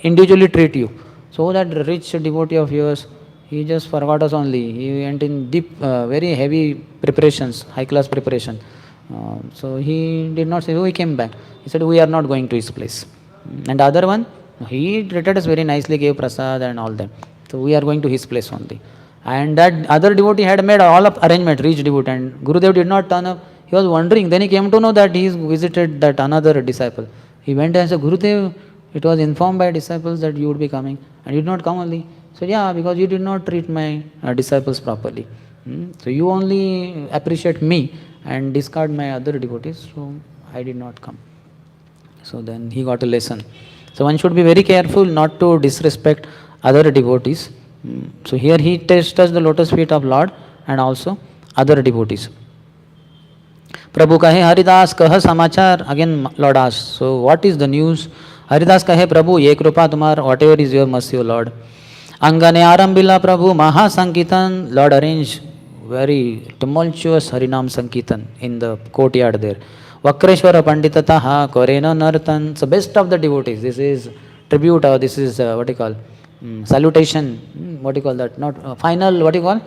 individually treat you? So that rich devotee of yours, he just forgot us only. He went in deep, very heavy preparations, high class preparation. So he did not say, oh, he came back. He said, we are not going to his place. And the other one, he treated us very nicely, gave prasad and all that. So we are going to his place only. And that other devotee had made all of arrangement, rich devotee, and Gurudev did not turn up. He was wondering. Then he came to know that he visited that another disciple. He went and said, Gurudev, it was informed by disciples that you would be coming, and you did not come only. He said, yeah, because you did not treat my disciples properly. So you only appreciate me and discard my other devotees, so I did not come. So then he got a lesson. So one should be very careful not to disrespect other devotees. So here he touches the lotus feet of Lord and also other devotees. Prabhu kahe Haridas kah samachar. Again Lord asks, so what is the news? Haridas kahe Prabhu ye kripa tumar, whatever is your mercy, O Lord. Angane arambila Prabhu maha sankitan. Lord arranged very tumultuous Harinam Sankirtan in the courtyard there. Vakreshwara Panditataha Korena Nartan. So best of the devotees. This is tribute, or this is what you call salutation. What you call that? Not final. What you call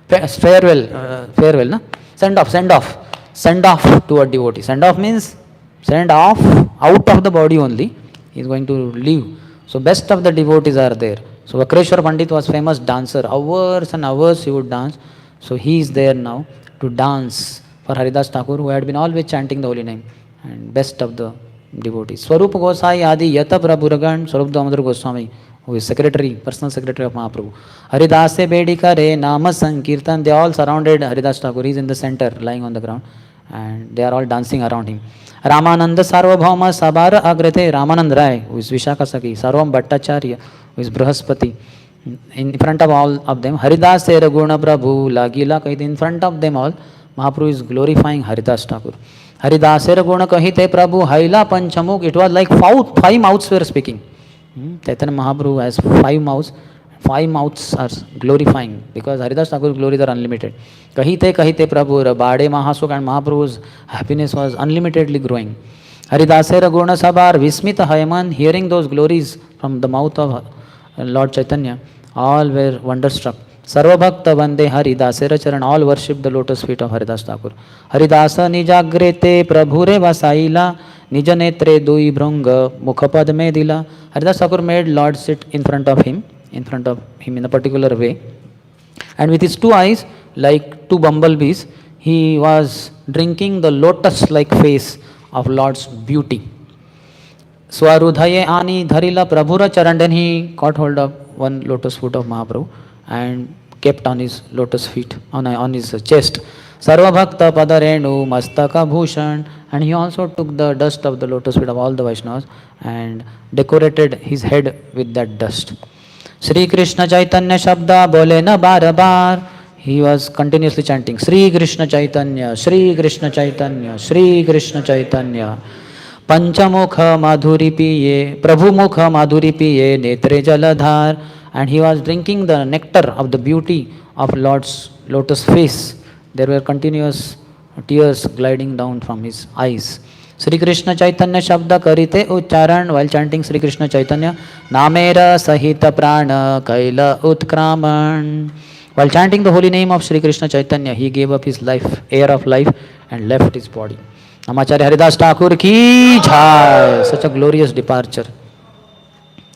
farewell. Farewell, no? Send off to a devotee. Send off means send off out of the body only. He is going to leave. So best of the devotees are there. So Vakreshwar Pandit was famous dancer. Hours and hours he would dance. So he is there now to dance for Haridas Thakur, who had been always chanting the holy name, and best of the devotees. Swarup Gosai Adi Yata Prabhuragan, Swarup Damodar Goswami, who is secretary, personal secretary of Mahaprabhu. Haridase Bedikare Nama Sankirtan. They all surrounded Haridas Thakur. He is in the center, lying on the ground, and they are all dancing around him. Ramananda Sarvabhauma Sabara Agrate. Ramanand Rai, who is Vishakasaki. Sarvam Bhattacharya, who is Brahaspati. In front of all of them, Haridas Raguna Prabhu Lagila Kahit. In front of them all, Mahaprabhu is glorifying Haridas Thakur. Haridas Raguna Kahite Prabhu Haila Panchamuk. It was like five mouths were speaking. Chaitanya Mahaprabhu has 5 mouths. 5 mouths are glorifying, because Haridas Thakur's glories are unlimited. Kahite Prabhu Bade Mahasuk, and Mahaprabhu's happiness was unlimitedly growing. Haridase Raguna Sabar Vismita Hayman. Hearing those glories from the mouth of Lord Chaitanya, all were wonderstruck. Sarvabhakta Vande Haridasera Charan. All worshipped the lotus feet of Haridas Thakur. Haridasa Nijagrete Prabhure Vasaila Nijanetre Dui Bhrunga Mukhapad Medila. Haridas Thakur made Lord sit in front of him in a particular way. And with his 2 eyes, like 2 bumblebees, he was drinking the lotus-like face of Lord's beauty. Swarudhaye Ani Dharila Prabhura Charan. Then he caught hold of one lotus foot of Mahaprabhu and kept on his lotus feet, on his chest. Sarvabhakta Padarenu Mastaka Bhushan. And he also took the dust of the lotus feet of all the Vaishnavas and decorated his head with that dust. Sri Krishna Chaitanya Shabda Bole na bar bar. He was continuously chanting Sri Krishna Chaitanya, Sri Krishna Chaitanya, Sri Krishna Chaitanya. Panchamukha Madhuri Piye, Prabhu Mukha Madhuri Piye, Netre Jaladhar. And he was drinking the nectar of the beauty of Lord's lotus face. There were continuous tears gliding down from his eyes. Sri Krishna Chaitanya Shabda Karite Ucharan. While chanting Sri Krishna Chaitanya, Namera Sahita Prana Kaila Utkraman. While chanting the holy name of Sri Krishna Chaitanya, he gave up his life, air of life, and left his body. Namacharya Haridas Thakur ki jai. Such a glorious departure,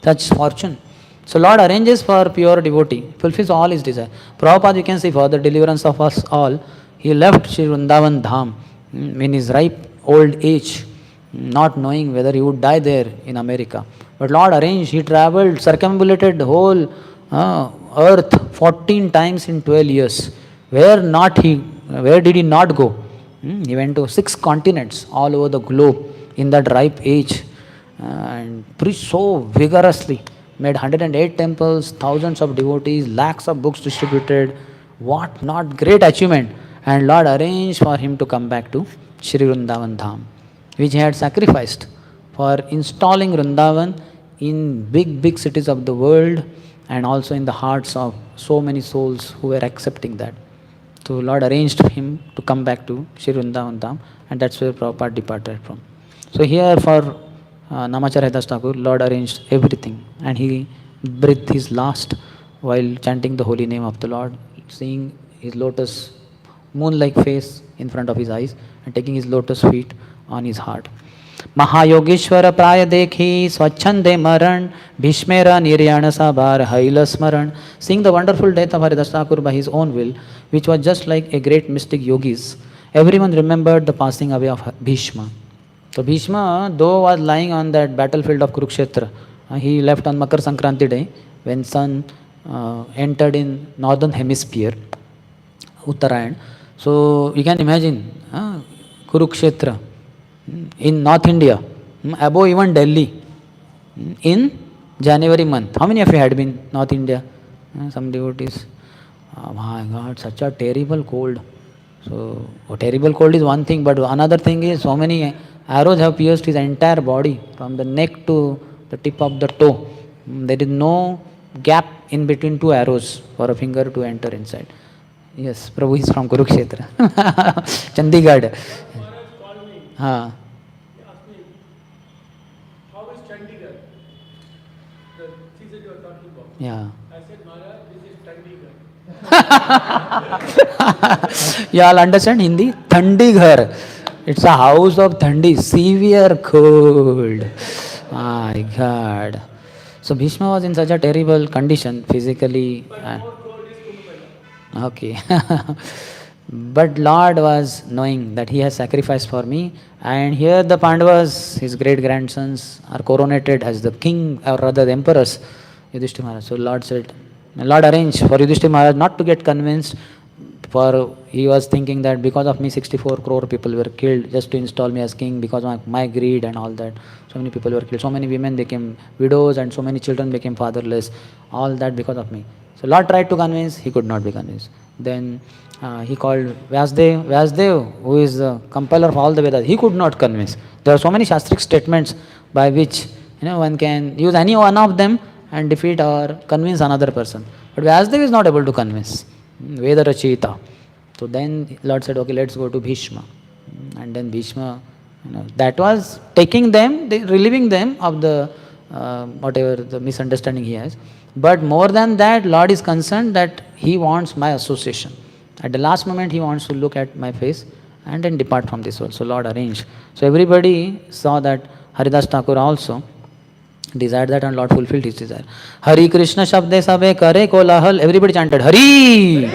such fortune. So Lord arranges for pure devotee, fulfills all his desire. Prabhupada, you can see, for the deliverance of us all, he left Shri Vrindavan Dham in his ripe old age. not knowing whether he would die there in America. But Lord arranged, he traveled, circumambulated the whole earth 14 times in 12 years. Where did he not go? He went to 6 continents all over the globe in that ripe age and preached so vigorously. Made 108 temples, thousands of devotees, lakhs of books distributed. What not great achievement. And Lord arranged for him to come back to Shri Vrindavan Dham, which he had sacrificed for installing Vrindavan in big cities of the world and also in the hearts of so many souls who were accepting that. So Lord arranged him to come back to Shri Vrindavan Dham, and that's where Prabhupada departed from. So here for Namacharya Das Thakur, Lord arranged everything, and he breathed his last while chanting the holy name of the Lord, seeing his lotus moon-like face in front of his eyes and taking his lotus feet on his heart. महायोगेश्वर प्राय देखी स्वच्छंदे मरण भीष्मेर निर्याण साबार hell स्मरण. Seeing the wonderful death of Haridas Thakur by his own will, which was just like a great mystic yogis, everyone remembered the passing away of Bhishma. So Bhishma, though was lying on that battlefield of Kurukshetra, he left on Makar Sankranti day when sun entered in northern hemisphere, Uttarayan. So you can imagine Kurukshetra in North India, above even Delhi, in January month. How many of you had been North India? Some devotees. Oh my God, such a terrible cold. So, terrible cold is one thing, but another thing is so many arrows have pierced his entire body from the neck to the tip of the toe. There is no gap in between 2 arrows for a finger to enter inside. Yes, Prabhu is from Kurukshetra, Chandigarh. Huh. He asked me, how is Chandigarh? The season you are talking about. Yeah. I said, Maharaj, this is Chandigarh. You all understand Hindi? Thandighar. It's a house of Thandi, severe cold. My God. So Bhishma was in such a terrible condition physically. But more cold is Kumbh. Okay. But Lord was knowing that he has sacrificed for me, and here the Pandavas, his great grandsons, are coronated as the king, or rather the emperors, Yudhishthira Maharaj. So Lord arranged for Yudhishthira Maharaj not to get convinced, for he was thinking that because of me 64 crore people were killed just to install me as king because of my greed and all that. So many people were killed, so many women became widows and so many children became fatherless, all that because of me. So Lord tried to convince, he could not be convinced. Then he called Vyasdev, who is the compiler of all the Vedas. He could not convince. There are so many Shastric statements by which one can use any one of them and defeat or convince another person. But Vyasdev is not able to convince. Veda Rachita. So then Lord said, okay, let's go to Bhishma. And then Bhishma, that was taking them, relieving them of the whatever the misunderstanding he has. But more than that, Lord is concerned that he wants my association. At the last moment, he wants to look at my face and then depart from this world. So Lord arranged. So everybody saw that Haridas Thakur also desired that, and Lord fulfilled his desire. Hari Krishna Shabde Sabe Kare Kolahal. Everybody chanted Hari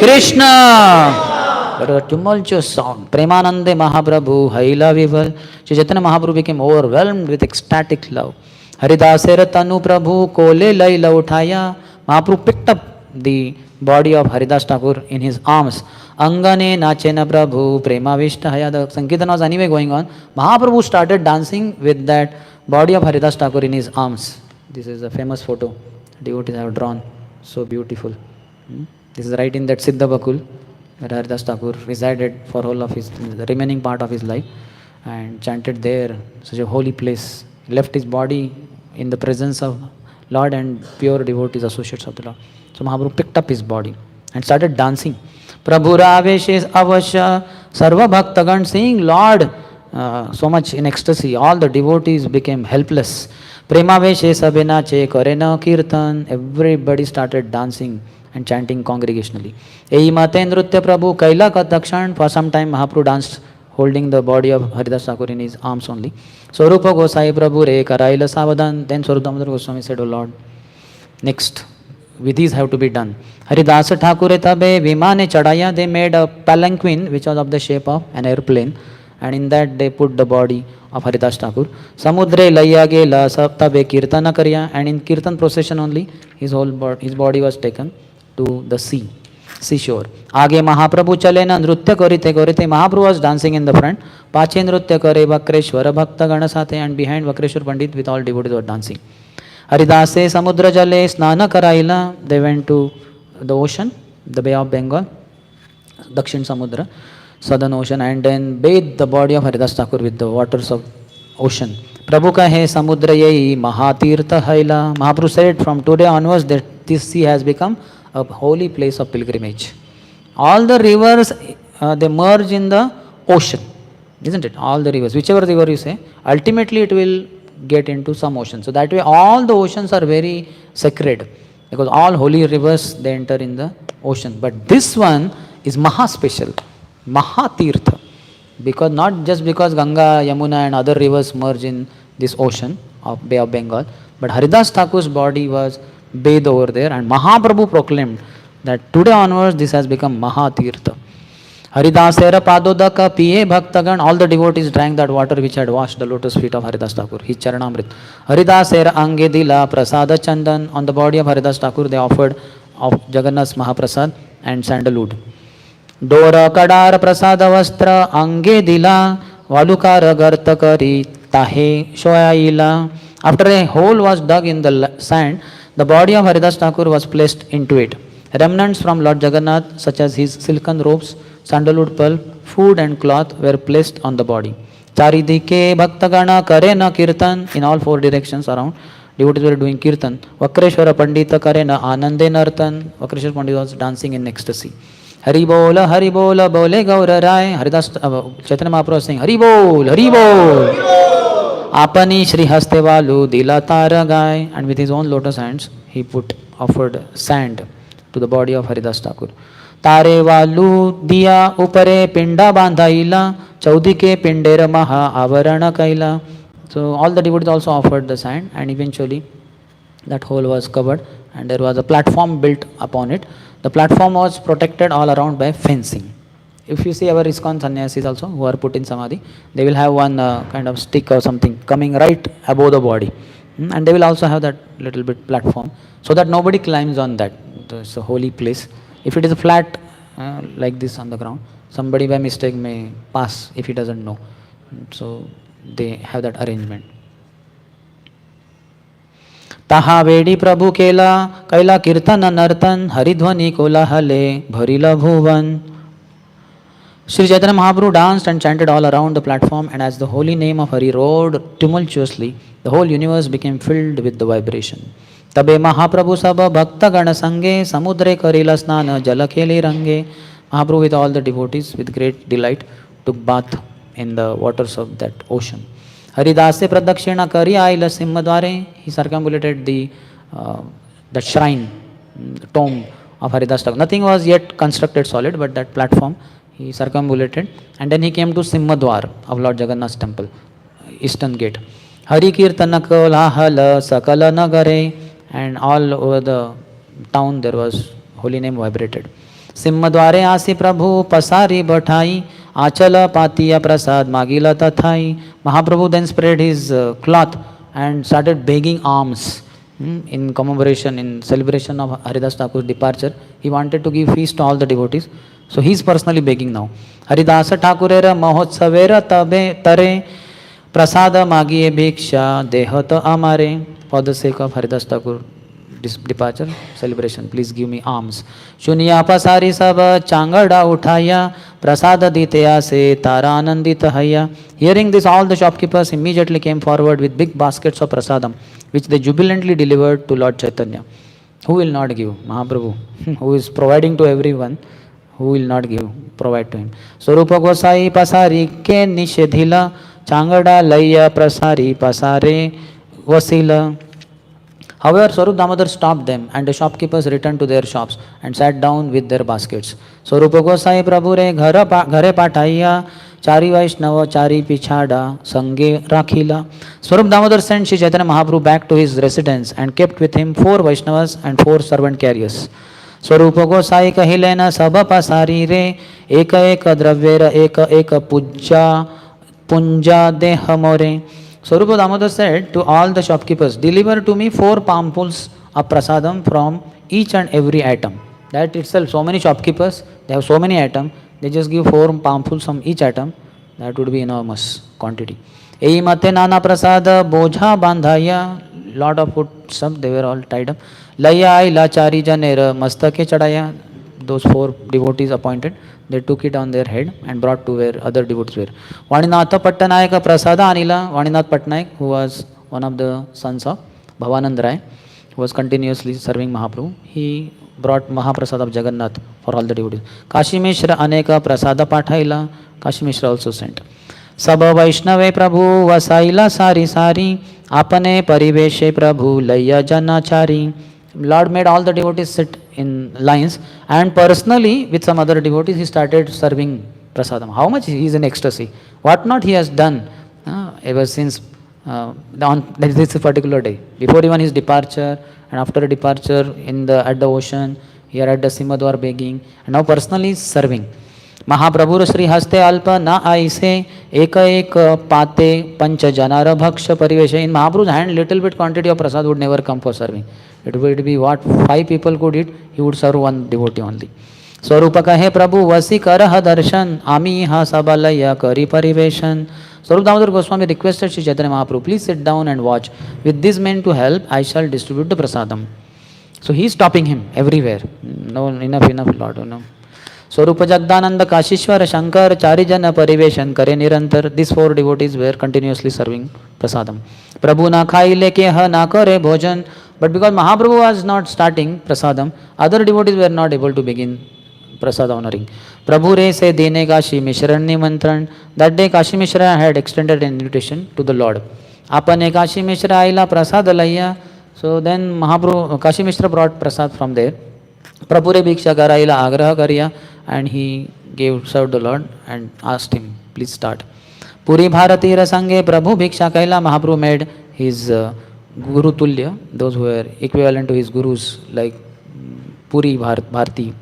Krishna. But a tumultuous sound. Premanande Mahaprabhu Haila Vival. Shri Chaitanya Mahaprabhu became overwhelmed with ecstatic love. Haridasera Tanu Prabhu Kole Laila Uthaya. Mahaprabhu picked up the body of Haridas Thakur in his arms. Angane Nachena Prabhu Prema Vishtahaya. The Sankirtan was anyway going on. Mahaprabhu started dancing with that body of Haridas Thakur in his arms. This is a famous photo devotees have drawn. So beautiful. This is right in that Siddha Bakul, where Haridas Thakur resided for whole of the remaining part of his life and chanted there, such a holy place. He left his body in the presence of Lord and pure devotees, associates of the Lord. So Mahaprabhu picked up his body and started dancing. Prabhu Raveshes Avasya Sarva Bhaktagan, seeing Lord so much in ecstasy, all the devotees became helpless. Prema Veshe Sabena Che Karena Kirtan, everybody started dancing and chanting congregationally. Ei Mate Nrutya Prabhu Kaila Katakshan, for some time Mahaprabhu danced holding the body of Haridas Thakur in his arms only. Swarupa Gosai Prabhu Re Karaila Savadan. Then Swarupa Damodar Goswami said, oh Lord, next vidhis have to be done. Haridasa Thakur Tabe Vimane Chadaya, they made a palanquin which was of the shape of an airplane, and in that they put the body of Haridas Thakur. Samudre laya gela sabtabe kirtana karya, and in kirtan procession only his body was taken to the seashore. आगे महाप्रभु चले न नृत्य करिते करिते, Mahaprabhu was dancing in the front. पाछे नृत्य करे वक्रेश्वर भक्त गण साथे, and behind Vakreshwar Pandit with all devotees were dancing. हरिदासे समुद्र जले स्नान कराइला, they went to the ocean, the Bay of Bengal, Dakshin Samudra, southern ocean, and then bathed the body of Haridas Thakur with the waters of ocean. Prabhu kahe samudra yei mahatirtha haila. Mahaprabhu said from today onwards that this sea has become a holy place of pilgrimage. All the rivers they merge in the ocean, isn't it? All the rivers, whichever river you say, ultimately it will get into some ocean. So that way all the oceans are very sacred, because all holy rivers they enter in the ocean. But this one is maha special, mahatirtha, because not just because Ganga, Yamuna and other rivers merge in this ocean of Bay of Bengal, but Haridas Thakur's body was bathed over there, and Mahaprabhu proclaimed that today onwards this has become Mahatirtha. Haridasera padodaka piye bhaktagan, all the devotees drank that water which had washed the lotus feet of Haridas Thakur, his charanamrit. Haridasera ange dila prasada chandan, on the body of Haridas Thakur they offered of Jagannath's Mahaprasad and sandalwood. Dora kadar prasada vastra ange dila, valukara garta kari tahe shoyaila. After a hole was dug in the sand, the body of Haridas Thakur was placed into it. Remnants from Lord Jagannath, such as his silken robes, sandalwood pulp, food and cloth were placed on the body. Charidike bhaktagana karena kirtan, in all four directions around, devotees were doing kirtan. Vakreshwara Pandita karena anande nartan, Vakreshwara Pandita was dancing in ecstasy. Hari bola bole gaura rai. Haridas Chaitanya Mahaprabhu was saying Hari bol, Apani Shri Hastevalu Dila Tara Gai, and with his own lotus hands he offered sand to the body of Haridas Thakur. Tare Valu Diya Upare Pinda Bandhaila, Chaudike Pindera Maha Avarana Kaila. So all the devotees also offered the sand, and eventually that hole was covered and there was a platform built upon it. The platform was protected all around by fencing. If you see our ISKCON sannyasis also who are put in samadhi, they will have one kind of stick or something coming right above the body, and they will also have that little bit platform so that nobody climbs on that. It's a holy place. If it is flat like this on the ground, somebody by mistake may pass if he doesn't know. So they have that arrangement. Taha vedi Prabhu kela kaila kirtana nartan haridhvani kolahale bharila bhuvan. Sri Chaitanya Mahaprabhu danced and chanted all around the platform, and as the holy name of Hari roared tumultuously, the whole universe became filled with the vibration. Tabe Mahaprabhu sabha bhakta gana sange samudre karila snana jalakeli range. Mahaprabhu with all the devotees with great delight took bath in the waters of that ocean. Haridase pradakshina kari aila simmadware. He circumambulated the shrine, tomb of Haridas Thakur. Nothing was yet constructed solid, but that platform he circumambulated, and then he came to Simmadwar of Lord Jagannath's temple, eastern gate. Hari Kirtana Kolahala Sakala Nagare, and all over the town there was holy name vibrated. Simmadware Asi Prabhu Pasari Bhatai Achala Patiya Prasad Magila Tathai. Mahaprabhu then spread his cloth and started begging alms in commemoration, in celebration of Haridas Thakur's departure. He wanted to give feast to all the devotees. So he is personally begging now. Haridasa Thakurera Mahotsavera Tabe Tare Prasada Magiye Bhiksha Dehata Amare. For the sake of Haridas Thakur departure celebration, please give me alms. Shuniya pasari sab changada uthaya prasada ditya se tara anandita haya. Hearing this, all the shopkeepers immediately came forward with big baskets of prasadam, which they jubilantly delivered to Lord Chaitanya. Who will not give? Mahaprabhu, who is providing to everyone. Who will not give? Provide to him. Swarupa Gosai pasari ke nishedhila changada laya prasari pasare vasila. However, Swarup Damodar stopped them, and the shopkeepers returned to their shops and sat down with their baskets. Swarupa Gosai Prabhu re ghare pathaiya chari Vaishnava chari pichada sange rakhila. Swarup Damodar sent Sri Chaitanya Mahaprabhu back to his residence and kept with him 4 Vaishnavas and 4 servant carriers. Swarupa Gosai kahilena sabha pasari re eka eka dravyera eka eka pujja punja deha more. Swarupa Damodar said to all the shopkeepers, deliver to me 4 palmfuls of prasadam from each and every item. That itself, so many shopkeepers, they have so many items, they just give 4 palmfuls from each item. That would be enormous quantity. Ei mate nana prasada bojha bandhaya, lot of food stuff, they were all tied up. Laya lachari janera mastake chadaya, those 4 devotees appointed, they took it on their head and brought to where other devotees were. Vaninatha Pattanayaka Prasada Anila, Vaninath Patnaik, who was one of the sons of Bhavanand Rai, who was continuously serving Mahaprabhu, he brought Mahaprasad of Jagannath for all the devotees. Kashi Mishra Aneka Prasada Pathaila, Kashi Mishra also sent. Sab Vaishnave Prabhu Vasaila Sari Sari, Apane Pariveshe Prabhu Laya Janachari. Lord made all the devotees sit in lines, and personally with some other devotees he started serving prasadam. How much he is in ecstasy, what not he has done ever since on this particular day, before even his departure and after departure at the ocean, here at the Simadwar begging, and now personally serving. महाप्रभुर Shri हस्ते अल्प न आईसे एक एक पाते पंच जनार भक्ष परिवेश. In Mahaprabhu's hand, little bit quantity of prasad would never come for serving. It would be what 5 people could eat, he would serve 1 devotee only. स्वरूप कहे प्रभु वसी करह दर्शन आमी हा सबलय करी परिवेशन. Swarup Damodar Goswami requested Sri Chaitanya Mahaprabhu, please sit down and watch. With these men to help, I shall distribute the prasadam. So he is stopping him everywhere. No, enough, Lord. No. स्वरूप जगदानंद काशीश्वर शंकर चारि जन परिवेशन करे निरंतर. These 4 devotees were continuously serving prasadam. Prabhu na khai leke ha na kare bhojan. But because Mahaprabhu was not starting prasadam, other devotees were not able to begin prasad honoring. Prabhu re se dene Kashi Mishran nimantran. That day Kashi Mishra had extended an invitation to the Lord. Apane Kashi Mishra aila prasad layya. So then Mahaprabhu, Kashi Mishra brought prasad from there. Prabhu re bhiksha karaila agraha kariya, and he served the Lord and asked him, please start. Puri Bharati Rasange Prabhu Bhiksha Kaila. Mahaprabhu made his Guru Tulya, those who were equivalent to his gurus like Puri Bharati,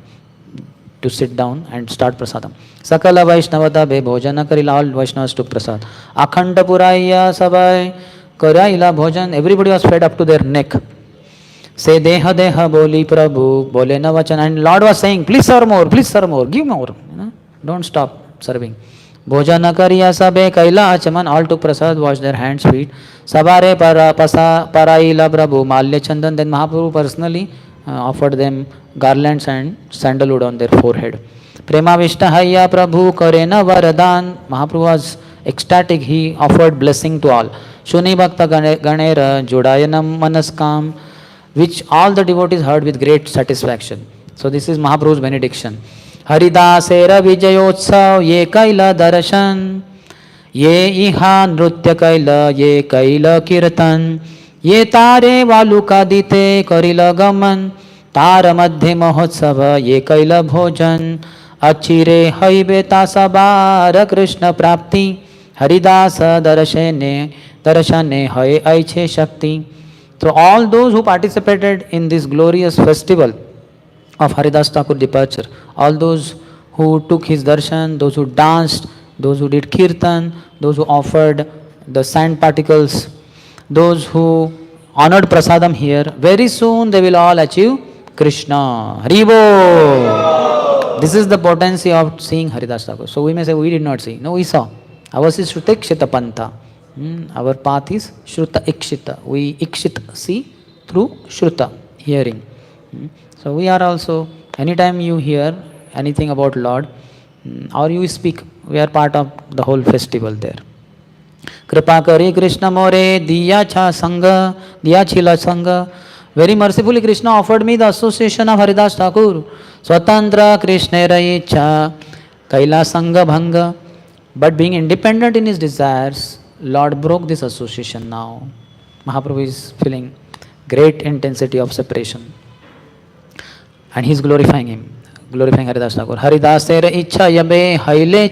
to sit down and start prasadam. Sakala Vaishnavata be bhojana karila, all Vaishnavas took prasad. Akhanda Puraya Sabai Karaila Bhojan, everybody was fed up to their neck. Say deha deha boli Prabhu bole na vachan, and Lord was saying, please serve more, give more, don't stop serving. Bhojana kariya sabe kaila achaman, all took prasad, washed their hands, feet. Sabare paraila Prabhu malya chandan, then Mahaprabhu personally offered them garlands and sandalwood on their forehead. Prema Vishta Hayya Prabhu Karena Varadan, Mahaprabhu was ecstatic, he offered blessing to all. Shuni Bhakta Ganera Judayanam Manaskam, which all the devotees heard with great satisfaction. So this is Mahaprabhu's benediction. Haridasera Vijayotsav ye kaila darshan, ye iha nrutya kaila, ye kaila kirtan, ye tare valuka dite karila gaman, तार मध्य महोत्सव ये कैल भोजन, अचिरे हई बेता सबार कृष्ण प्राप्ति, हरिदास दर्शने हय ऐछे शक्ति. So all those who participated in this glorious festival of Haridas Thakur departure, all those who took his darshan, those who danced, those who did kirtan, those who offered the sand particles, those who honored prasadam here, very soon they will all achieve Krishna. Haribo! This is the potency of seeing Haridas Thakur. So we may say we did not see. No, we saw. Ours is Shruta Ikshita Pantha. Our path is Shruta Ikshita. We Ikshit see through Shruta, hearing. So we are also, anytime you hear anything about Lord or you speak, we are part of the whole festival there. Kripa kari Krishna more diya cha sangha, diya chila sangha. Very mercifully Krishna offered me the association of Haridas Thakur. Swatantra Krishna Raicha Kaila Sangha Bhanga. But being independent in his desires, Lord broke this association now. Mahaprabhu is feeling great intensity of separation. And he is glorifying him, glorifying Haridas Thakur. Haridas tere ichha yabe haila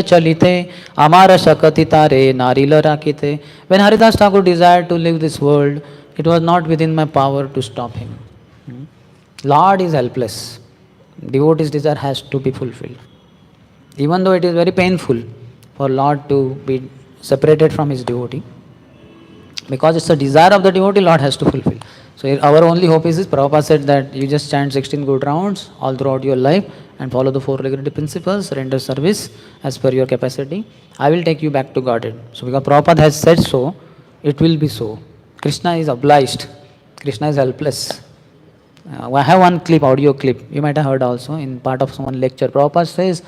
chalite amara shakati tare narila rakite. When Haridas Thakur desired to leave this world, it was not within my power to stop him. Lord is helpless. Devotee's desire has to be fulfilled. Even though it is very painful for Lord to be separated from his devotee. Because it's a desire of the devotee, Lord has to fulfill. So our only hope is this. Prabhupada said that you just chant 16 good rounds all throughout your life and follow the 4 regulatory principles, render service as per your capacity. I will take you back to Godhead. So because Prabhupada has said so, it will be so. Krishna is obliged. Krishna is helpless. I have one clip, audio clip, you might have heard also in part of one lecture. Prabhupada says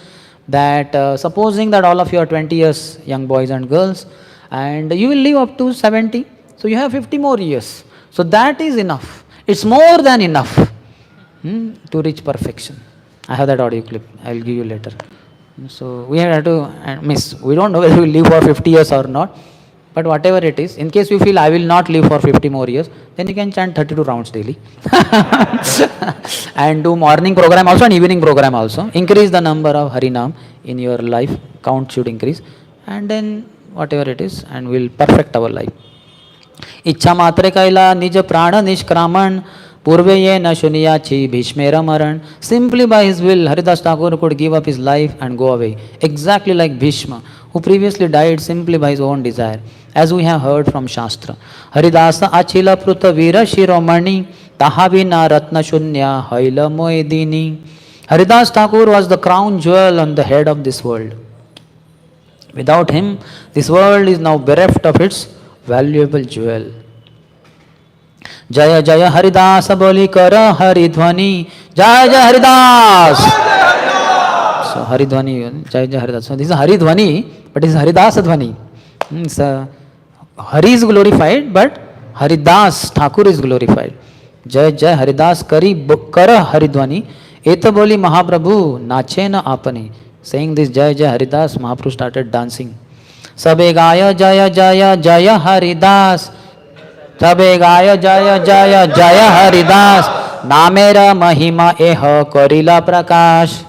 that supposing that all of you are 20 years, young boys and girls, and you will live up to 70, so you have 50 more years. So that is enough. It's more than enough to reach perfection. I have that audio clip. I will give you later. So we have to miss. We don't know whether we will live for 50 years or not. But whatever it is, in case you feel I will not live for 50 more years, then you can chant 32 rounds daily. And do morning program also and evening program also. Increase the number of Harinam in your life. Count should increase. And then whatever it is, and we'll perfect our life. इच्छा मात्रे कैला निज प्राण निष्क्रामण पूर्वे ये न शुनियाची भीष्मेर मरण. Simply by his will, Haridas Thakur could give up his life and go away, exactly like Bhishma, who previously died simply by his own desire, as we have heard from Shastra. Haridasa achila pruta veera shiromani tahavina ratna shunya haila moedini. Haridas Thakur was the crown jewel on the head of this world. Without him, this world is now bereft of its valuable jewel. Jaya Jaya Haridas boli kara Haridhvani. Jaya Jaya Haridas. So Haridhvani, Jaya Jaya Haridas. So this is Haridhvani, but it is Haridas Dhvani. Hari is glorified, but Haridas Thakur is glorified. Jaya Jaya Haridas kara Haridhvani. Eta boli Mahaprabhu nache na apani. Saying this Jaya Jaya Haridas, Mahaprabhu started dancing. Sabe gaya Jaya Jaya Jaya Haridas. Sabe gaya Jaya Jaya Jaya Haridas. Namera Mahima Eha Korila Prakash.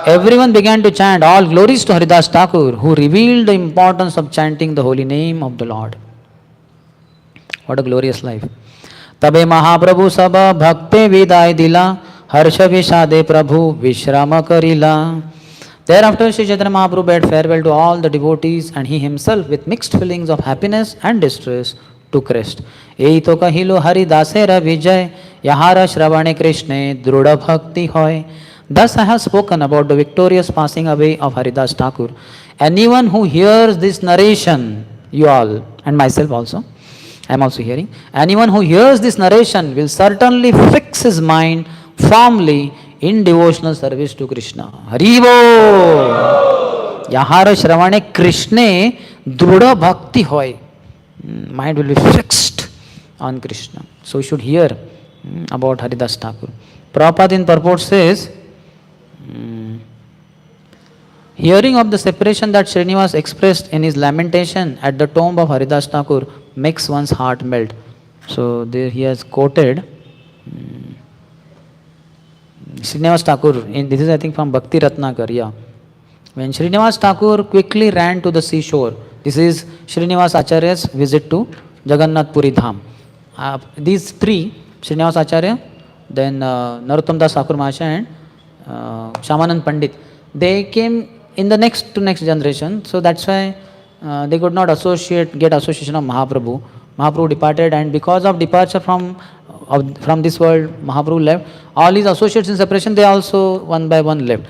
Everyone began to chant all glories to Haridas Thakur, who revealed the importance of chanting the holy name of the Lord. What a glorious life. Tabe Mahaprabhu Sabha Bhakte Vidai Dila. Harsha Vishade Prabhu Vishrama Karila. Thereafter, Sri Chaitanya Mahaprabhu bade farewell to all the devotees, and he himself, with mixed feelings of happiness and distress, took rest. Eito kahilo Haridasera Vijay, Yahara Shravane Krishne, Druda Bhakti Hoy. Thus I have spoken about the victorious passing away of Haridas Thakur. Anyone who hears this narration, you all, and myself also, I am also hearing, anyone who hears this narration will certainly fix his mind firmly in devotional service to Krishna. Haribo! Yahara Shravane Krishne Druda Bhakti Hoy. Mind will be fixed on Krishna. So you should hear about Haridas Thakur. Prabhupada in purport says, hearing of the separation that Srinivas expressed in his lamentation at the tomb of Haridas Thakur makes one's heart melt. So there he has quoted Srinivas Thakur, this is I think from Bhakti Ratnakar, yeah. When Srinivas Thakur quickly ran to the seashore, this is Srinivas Acharya's visit to Jagannath Puri Dham. These three, Srinivas Acharya, then Narottam Das Thakur Mahasaya and Shyamanand Pandit, they came in the next generation, so that's why they could not get association of Mahaprabhu. Mahaprabhu departed, and because of departure from this world, Mahaprabhu left. All his associates in separation, they also one by one left.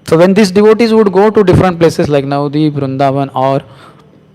So when these devotees would go to different places like Navadvip, Vrindavan or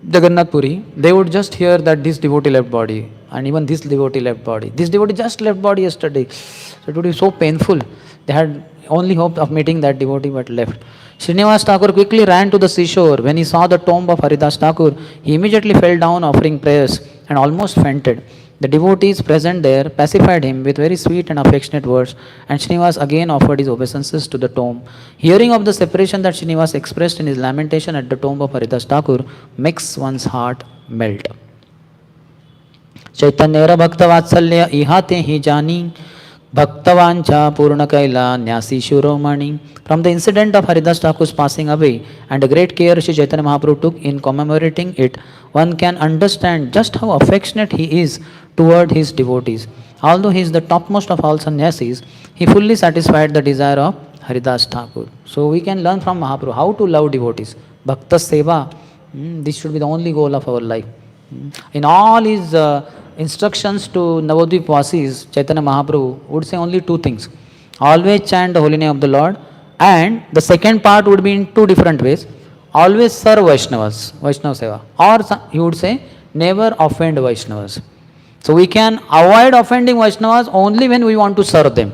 Jagannath Puri, they would just hear that this devotee left body, and even this devotee left body. This devotee just left body yesterday. So it would be so painful. They had only hope of meeting that devotee but left. Srinivas Thakur quickly ran to the seashore. When he saw the tomb of Haridas Thakur, he immediately fell down offering prayers and almost fainted. The devotees present there pacified him with very sweet and affectionate words, and Srinivas again offered his obeisances to the tomb. Hearing of the separation that Srinivas expressed in his lamentation at the tomb of Haridas Thakur makes one's heart melt. Chaitanyera Bhakta Vatsalya ihate hi jani Bhaktavancha Purna Kaila Nyasi Shuromani. From the incident of Haridas Thakur's passing away and the great care Sri Chaitanya Mahaprabhu took in commemorating it, one can understand just how affectionate he is toward his devotees. Although he is the topmost of all sannyasis, he fully satisfied the desire of Haridas Thakur. So we can learn from Mahaprabhu how to love devotees. Bhakta Seva, this should be the only goal of our life. In all his instructions to Navadvip Vasis, Chaitanya Mahaprabhu would say only two things. Always chant the holy name of the Lord, and the second part would be in two different ways. Always serve Vaishnavas, Vaishnava Seva. Or he would say, never offend Vaishnavas. So we can avoid offending Vaishnavas only when we want to serve them.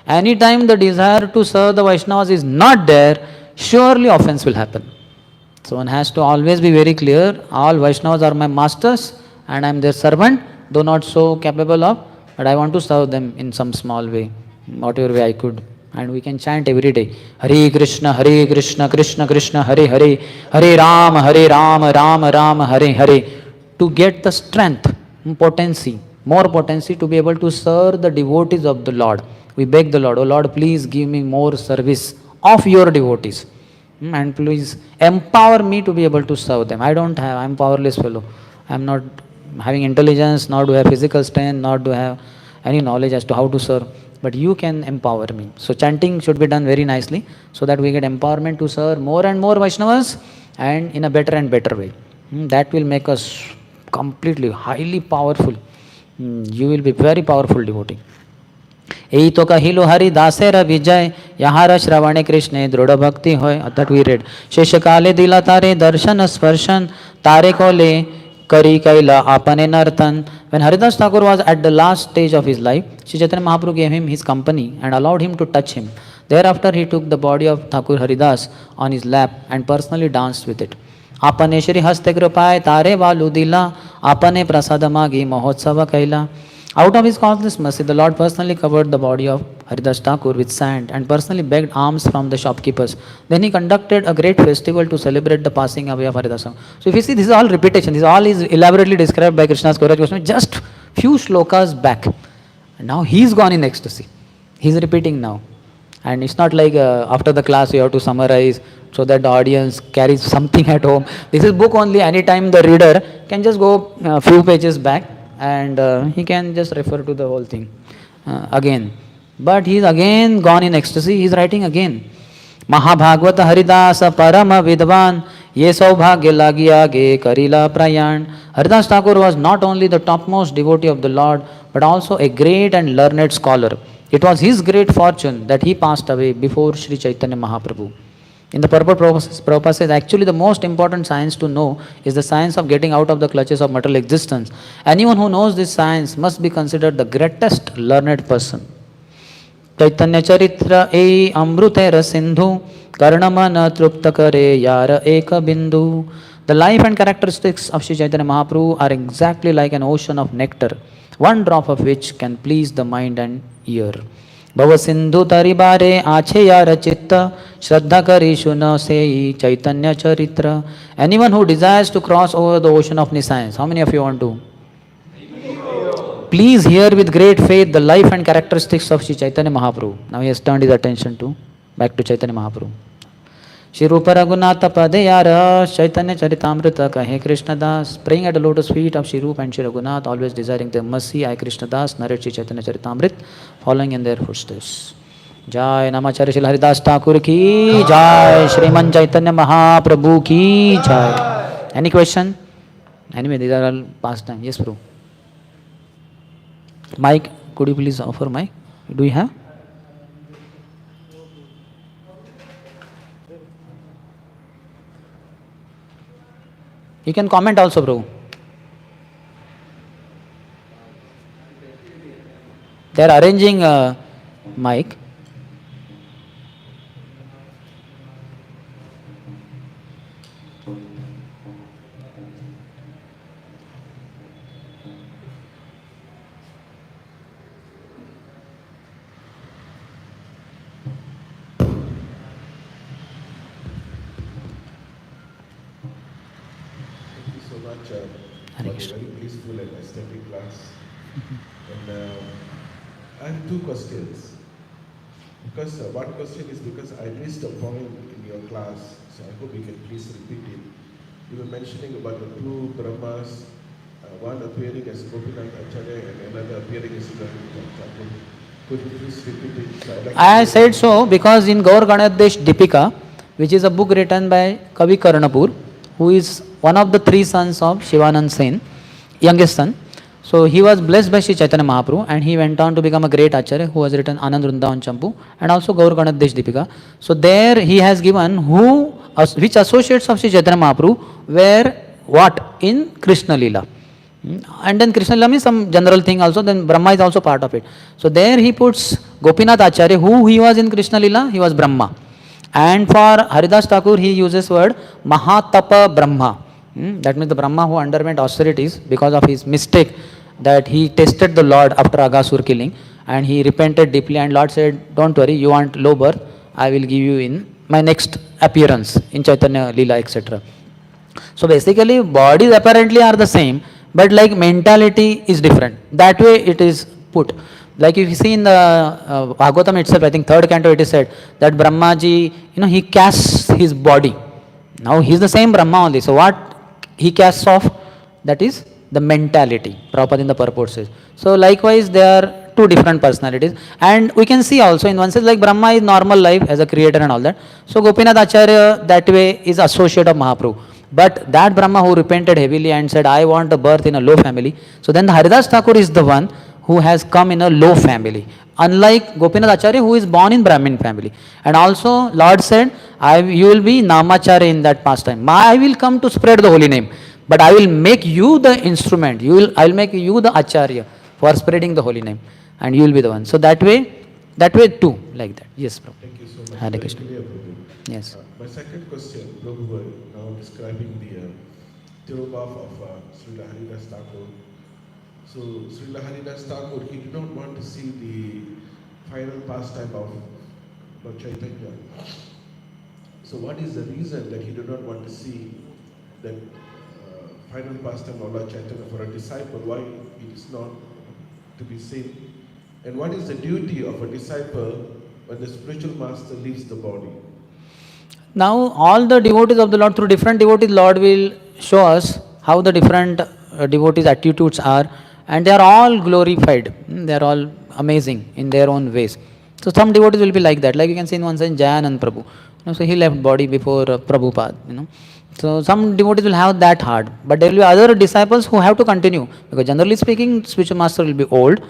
Anytime the desire to serve the Vaishnavas is not there, surely offense will happen. So one has to always be very clear, all Vaishnavas are my masters and I am their servant, though not so capable of, but I want to serve them in some small way, whatever way I could. And we can chant every day, Hare Krishna, Krishna Krishna, Hare Hare, Hare Ram, Ram Ram, Hare Hare, to get the strength, potency, more potency to be able to serve the devotees of the Lord. We beg the Lord, oh Lord, please give me more service of your devotees. And please empower me to be able to serve them. I don't have, I'm powerless fellow. I'm not having intelligence, nor do I have physical strength, nor do I have any knowledge as to how to serve. But you can empower me. So chanting should be done very nicely so that we get empowerment to serve more and more Vaishnavas and in a better and better way. That will make us completely, highly powerful. You will be very powerful devotee. এই তো কহিল হরি দাসের বিজয় याहार श्रवणे कृष्णे दृढ़ भक्ति होय. That we read. शेष काले दिला तारे दर्शन स्पर्शन तारे कोले करी कैला आपने नर्तन. When Haridas Thakur was at the last stage of his life, Sri Chaitanya Mahaprabhu gave him his company and allowed him to touch him. Thereafter he took the body of Thakur Haridas on his lap and personally danced with it. आपने श्री हस्ते कृपाय तारे वालू दिला आपने प्रसाद मागी महोत्सव कैला. Out of his causeless mercy, the Lord personally covered the body of Haridas Thakur with sand and personally begged alms from the shopkeepers. Then he conducted a great festival to celebrate the passing away of Haridas Thakur. So if you see, this is all repetition. This all is elaborately described by Krishna's Kaviraj Goswami just few shlokas back. And now he is gone in ecstasy. He is repeating now. And it's not like after the class you have to summarize so that the audience carries something at home. This is book only. Anytime the reader can just go a few pages back and he can just refer to the whole thing again. But he is again gone in ecstasy. He is writing again. Mahabhagavata Haridasa Parama Vidvan Ye Saubhagya Lagya Ge Karila Prayan. Haridas Thakur was not only the topmost devotee of the Lord but also a great and learned scholar. It was his great fortune that he passed away before Sri Chaitanya Mahaprabhu. In the purport, Prabhupada says, actually the most important science to know is the science of getting out of the clutches of material existence. Anyone who knows this science must be considered the greatest learned person. Chaitanya Charitra e Amrutera Sindhu Karnamana Trupta Kare Yara Eka Bindu. The life and characteristics of Sri Chaitanya Mahaprabhu are exactly like an ocean of nectar, one drop of which can please the mind and ear. Bhava Sindhu Taribare Ache Yara Chitta Shraddha Kari Shuna Sei Chaitanya Charitra. Anyone who desires to cross over the ocean of nescience, how many of you want to? Please hear with great faith the life and characteristics of Sri Chaitanya Mahaprabhu. Now he has turned his attention back to Chaitanya Mahaprabhu. Shri Rupa Raghunatha Padayara Chaitanya Charitamrita Kahe Krishna Das. Praying at the lotus feet of Shri Rupa and Shri Raghunath, always desiring their mercy, I Krishna Das narrate Shri Chaitanya Charitamrita, following in their footsteps. Jai Namacharya Shri Haridas Thakur ki Jai, Shriman Chaitanya Mahaprabhu ki Jai. Any question? Anyway, these are all past time. Yes, Prabhu. Mike, could you please offer mic? Do you have? You can comment also, Prabhu. They are arranging a mic. For a very peaceful and aesthetic class. And I have two questions. Because one question is because I missed a point in your class, so I hope you can please repeat it. You were mentioning about the two Brahmas, one appearing as Gopinath Acharya and another appearing as Sridhar Thakur. Could you please repeat it? So I'd like to I hear said it. so because in Gaur Ganadesh Dipika, which is a book written by Kavi Karnapur, who is one of the three sons of Shivanand Sen, youngest son. So he was blessed by Sri Chaitanya Mahaprabhu and he went on to become a great acharya who has written Anand Vrindavan Champu and also Gaur Ganadesh Dipika. So there he has given which associates of Sri Chaitanya Mahaprabhu were what? In Krishna Lila. And then Krishna Lila means some general thing also, then Brahma is also part of it. So there he puts Gopinath Acharya, who he was in Krishna Lila, he was Brahma. And for Haridas Thakur, he uses word Mahatapa Brahma. That means the Brahma who underwent austerities because of his mistake that he tested the Lord after Aghasur killing and he repented deeply and Lord said, don't worry, you want low birth, I will give you in my next appearance in Chaitanya Lila, etc. So basically bodies apparently are the same, but like mentality is different. That way it is put. Like if you see in the Bhagavatam itself, I think third canto it is said that Brahmaji, he casts his body. Now he is the same Brahma only. So what he casts off, that is the mentality. Prabhupada in the purport says. So likewise they are two different personalities. And we can see also in one sense like Brahma is normal life as a creator and all that. So Gopinath Acharya that way is associate of Mahaprabhu. But that Brahma who repented heavily and said, I want a birth in a low family. So then the Haridas Thakur is the one who has come in a low family. Unlike Gopinath Acharya who is born in Brahmin family. And also Lord said, you will be Namacharya in that pastime. I will come to spread the holy name. But I will make you the instrument. I will make you the Acharya for spreading the holy name. And you will be the one. So that way too, like that. Yes, Prabhu. Thank you so much. Hare Very Krishna. clear, Prabhu. Yes. My second question, Prabhu, were now describing the Tirobaf of Srila Haridas Thakur. So Srila Haridas Thakur, he did not want to see the final pastime of Lord Chaitanya. So what is the reason that he did not want to see that final pastime of Lord Chaitanya for a disciple? Why it is not to be seen? And what is the duty of a disciple when the spiritual master leaves the body? Now all the devotees of the Lord, through different devotees, Lord will show us how the different devotees' attitudes are, and they are all glorified. They are all amazing in their own ways. So some devotees will be like that, like you can see in one sense Jayanand Prabhu. So he left body before Prabhupada. So some devotees will have that heart, but there will be other disciples who have to continue, because generally speaking, spiritual master will be old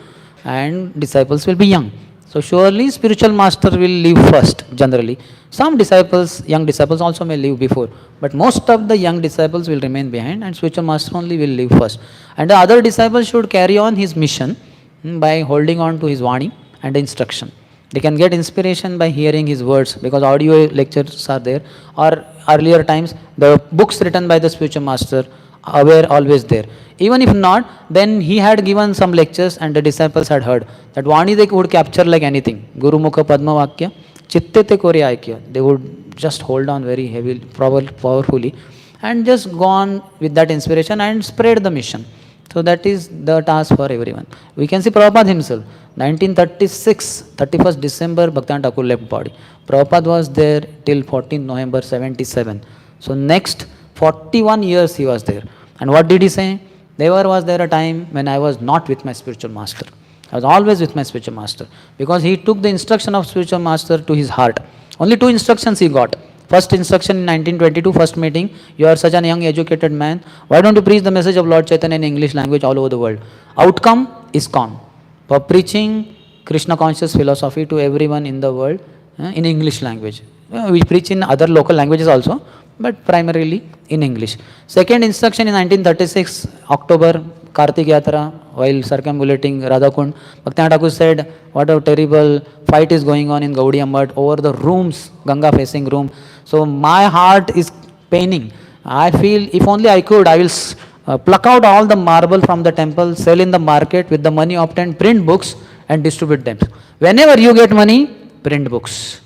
and disciples will be young. So surely spiritual master will leave first generally. Some disciples, young disciples also may leave before, but most of the young disciples will remain behind and spiritual master only will leave first. And the other disciples should carry on his mission by holding on to his Vani and instruction. They can get inspiration by hearing his words, because audio lectures are there, or earlier times the books written by the spiritual master were always there. Even if not, then he had given some lectures and the disciples had heard that Vani they would capture like anything. Guru Mukha Padma Vakya, Chitte te Kore Aikya. They would just hold on very heavily, powerfully, and just go on with that inspiration and spread the mission. So that is the task for everyone. We can see Prabhupada himself, 1936, 31st December, Bhaktivinoda Thakur left body. Prabhupada was there till 14th November 77. So next 41 years he was there. And what did he say? Never was there a time when I was not with my spiritual master. I was always with my spiritual master, because he took the instruction of spiritual master to his heart. Only two instructions he got. First instruction in 1922, first meeting, you are such a young educated man, why don't you preach the message of Lord Chaitanya in English language all over the world? Outcome is ISKCON. For preaching Krishna conscious philosophy to everyone in the world in English language. We preach in other local languages also, but primarily in English. Second instruction in 1936, October, Kartik Yatra, while circumambulating Radhakund, Bhaktivinoda Thakur said, what a terrible fight is going on in Gaudiya Mutt over the rooms, Ganga facing room. So my heart is paining. I feel if only I could, I will pluck out all the marble from the temple, sell in the market, with the money obtained, print books and distribute them. Whenever you get money, print books.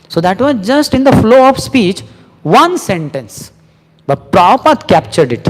So that was just in the flow of speech, one sentence. But Prabhupada captured it.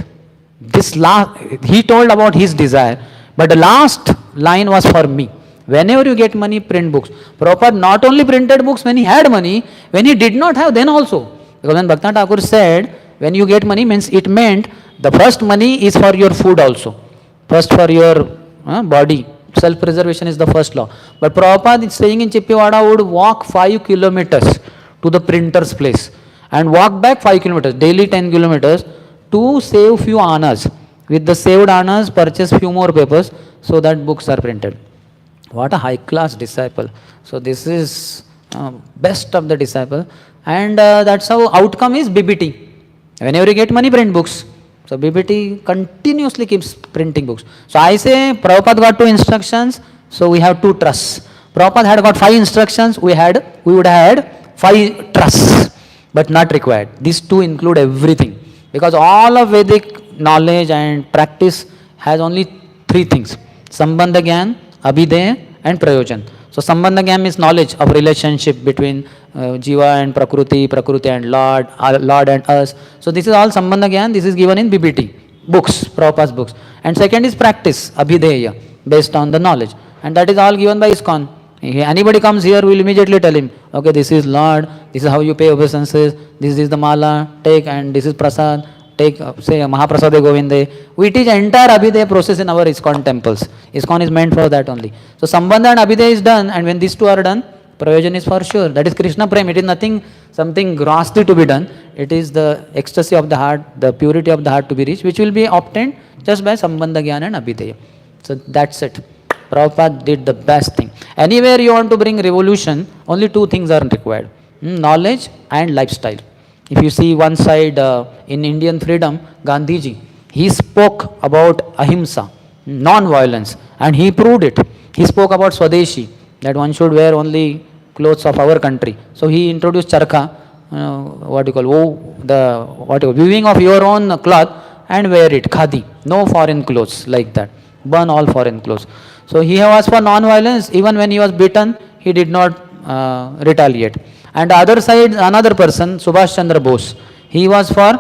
He told about his desire, but the last line was for me. Whenever you get money, print books. Prabhupada not only printed books when he had money, when he did not have, then also. Because when Bhaktivinoda Thakur said, when you get money, means it meant the first money is for your food also. First for your body, Self-preservation is the first law. But Prabhupada is saying in Chippewada would walk 5 kilometers to the printer's place and walk back 5 kilometers, daily 10 kilometers to save few annas. With the saved annas, purchase few more papers so that books are printed. What a high class disciple. So this is best of the disciple, and that's how outcome is BBT. Whenever you get money, print books. So BBT continuously keeps printing books. So I say Prabhupada got 2 instructions, so we have 2 trusts. Prabhupada had got 5 instructions, we would have had 5 trusts, but not required. These 2 include everything, because all of Vedic knowledge and practice has only 3 things: Sambandha Gyan, Abhideya and Prayojan. So Sambandha Gyan is knowledge of relationship between Jiva and Prakriti, Prakriti and Lord, Lord and us. So this is all Sambandha Gyan, this is given in BBT, books, Prabhupada's books. And second is practice, Abhideya, based on the knowledge. And that is all given by ISKCON. Anybody comes here, we will immediately tell him, okay, this is Lord, this is how you pay obeisances, this is the mala, take, and this is prasad, take, say, Mahaprasade Govinde. We teach entire Abhideya process in our ISKCON temples. ISKCON is meant for that only. So Sambandha and Abhideya is done, and when these 2 are done, Prayojan is for sure. That is Krishna Prem. It is nothing, something grossly to be done. It is the ecstasy of the heart, the purity of the heart to be reached, which will be obtained just by Sambandha Gyan and Abhideya. So that's it. Prabhupada did the best thing. Anywhere you want to bring revolution, only 2 things are required: knowledge and lifestyle. If you see one side in Indian freedom, Gandhiji, he spoke about ahimsa, non-violence, and he proved it. He spoke about Swadeshi, that one should wear only clothes of our country. So he introduced charkha, weaving of your own cloth and wear it, khadi, no foreign clothes like that, burn all foreign clothes. So he was for non-violence. Even when he was beaten, he did not retaliate. And the other side, another person, Subhash Chandra Bose, he was for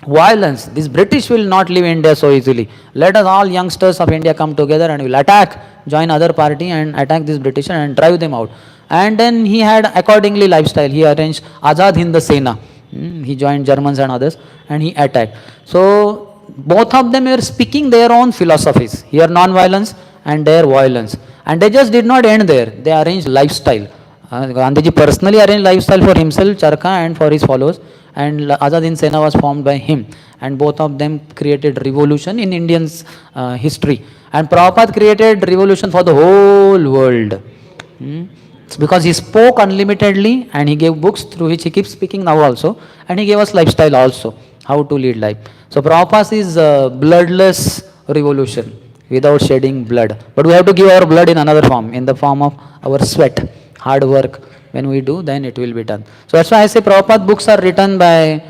violence. This British will not leave India so easily. Let us all youngsters of India come together and will attack, join other party and attack this British and drive them out. And then he had accordingly lifestyle. He arranged Azad Hind Sena. He joined Germans and others and he attacked. So both of them were speaking their own philosophies. Here non-violence and there violence. And they just did not end there. They arranged lifestyle. Gandhiji personally arranged lifestyle for himself, charkha, and for his followers. And Azad Hind Sena was formed by him. And both of them created revolution in Indians' history. And Prabhupada created revolution for the whole world. It's because he spoke unlimitedly and he gave books through which he keeps speaking now also. And he gave us lifestyle also, how to lead life. So Prabhupada is bloodless revolution without shedding blood. But we have to give our blood in another form, in the form of our sweat, hard work. When we do, then it will be done. So that's why I say Prabhupada books are written by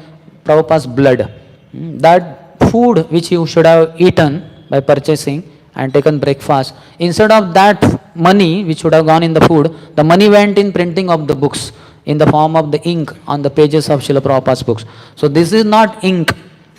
Prabhupada's blood. That food which you should have eaten by purchasing and taken breakfast, instead of that money which should have gone in the food, the money went in printing of the books in the form of the ink on the pages of Srila Prabhupada's books. So this is not ink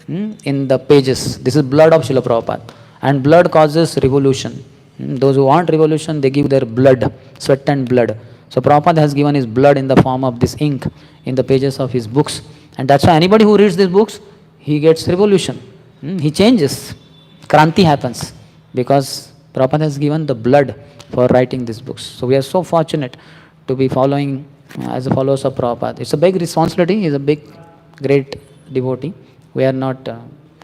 in the pages. This is blood of Srila Prabhupada. And blood causes revolution. Those who want revolution, they give their blood, sweat and blood. So Prabhupada has given his blood in the form of this ink in the pages of his books. And that's why anybody who reads these books, he gets revolution. He changes. Kranti happens. Because Prabhupada has given the blood for writing these books. So we are so fortunate to be following as the followers of Prabhupada. It's a big responsibility. He is a big, great devotee. We are not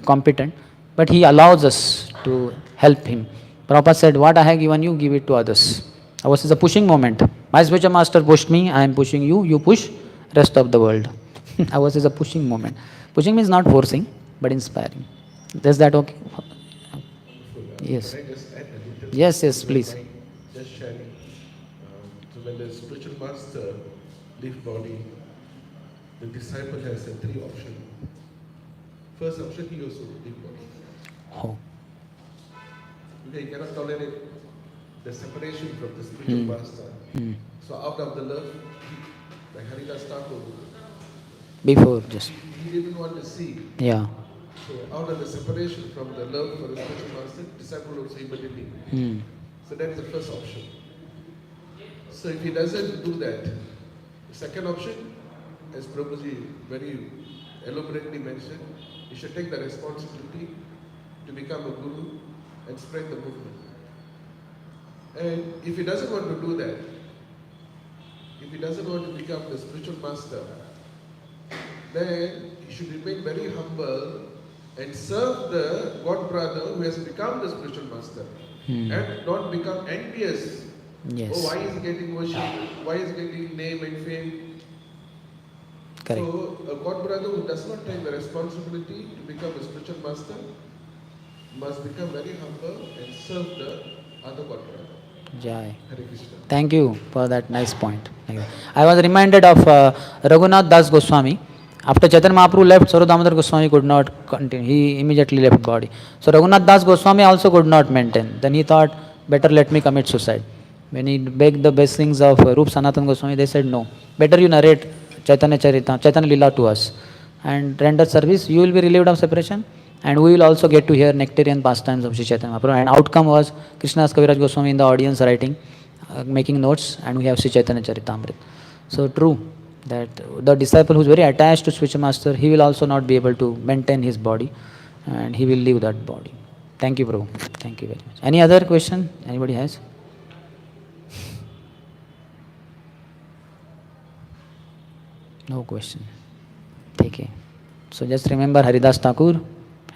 competent. But he allows us to help him. Prabhupada said, what I have given you, give it to others. Ours is a pushing moment. My spiritual master pushed me, I am pushing you, you push rest of the world. Ours is a pushing moment. Pushing means not forcing, but inspiring. Is that okay? Yes. Can I just add a little? Yes, please. Just sharing. So when the spiritual master leaves body, the disciple has a 3 options. First option, he also leave body. Oh. Because he cannot tolerate the separation from the spiritual master. So out of the love, like Haridas Thakur, Before just. he didn't want to see. Yeah. So out of the separation from the love for the spiritual master, disciple also immediately. So that is the first option. So if he doesn't do that, the second option, as Prabhuji very elaborately mentioned, he should take the responsibility to become a guru and spread the movement. And if he doesn't want to do that, if he doesn't want to become the spiritual master, then he should remain very humble and serve the God brother who has become the spiritual master, and not become envious. Yes. Oh, why is he getting worship? Why is he getting name and fame? Correct. So, a God brother who does not take the responsibility to become a spiritual master must become very humble and serve the other God brother. Jai. Hare Krishna. Thank you for that nice point. Thank you. I was reminded of Raghunath Das Goswami. After Chaitanya Mahaprabhu left, Saru Damodar Goswami could not continue. He immediately left body. So Raghunath Das Goswami also could not maintain. Then he thought, better let me commit suicide. When he begged the blessings of Rup Sanatan Goswami, they said, no. Better you narrate Chaitanya Charita, Chaitanya Lila to us and render service. You will be relieved of separation, and we will also get to hear nectarian pastimes of Sri Chaitanya Mahaprabhu. And outcome was Krishnadas Kaviraj Goswami in the audience writing, making notes, and we have Sri Chaitanya Charitamrita. So true that the disciple who is very attached to spiritual master, he will also not be able to maintain his body, and he will leave that body. Thank you, Prabhu. Thank you very much. Any other question? Anybody has? No question. Take care. So just remember Haridas Thakur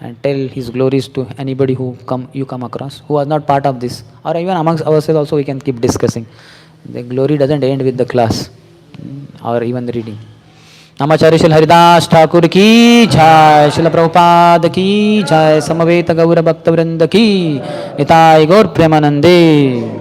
and tell his glories to anybody who you come across who are not part of this, or even amongst ourselves also we can keep discussing. The glory doesn't end with the class or even the reading. Namacharya Shri Haridas Thakur ki jai, Srila Prabhupada ki jai, Samaveta Gaura Bhakta Vrinda ki, Nitai Gaur Premanande.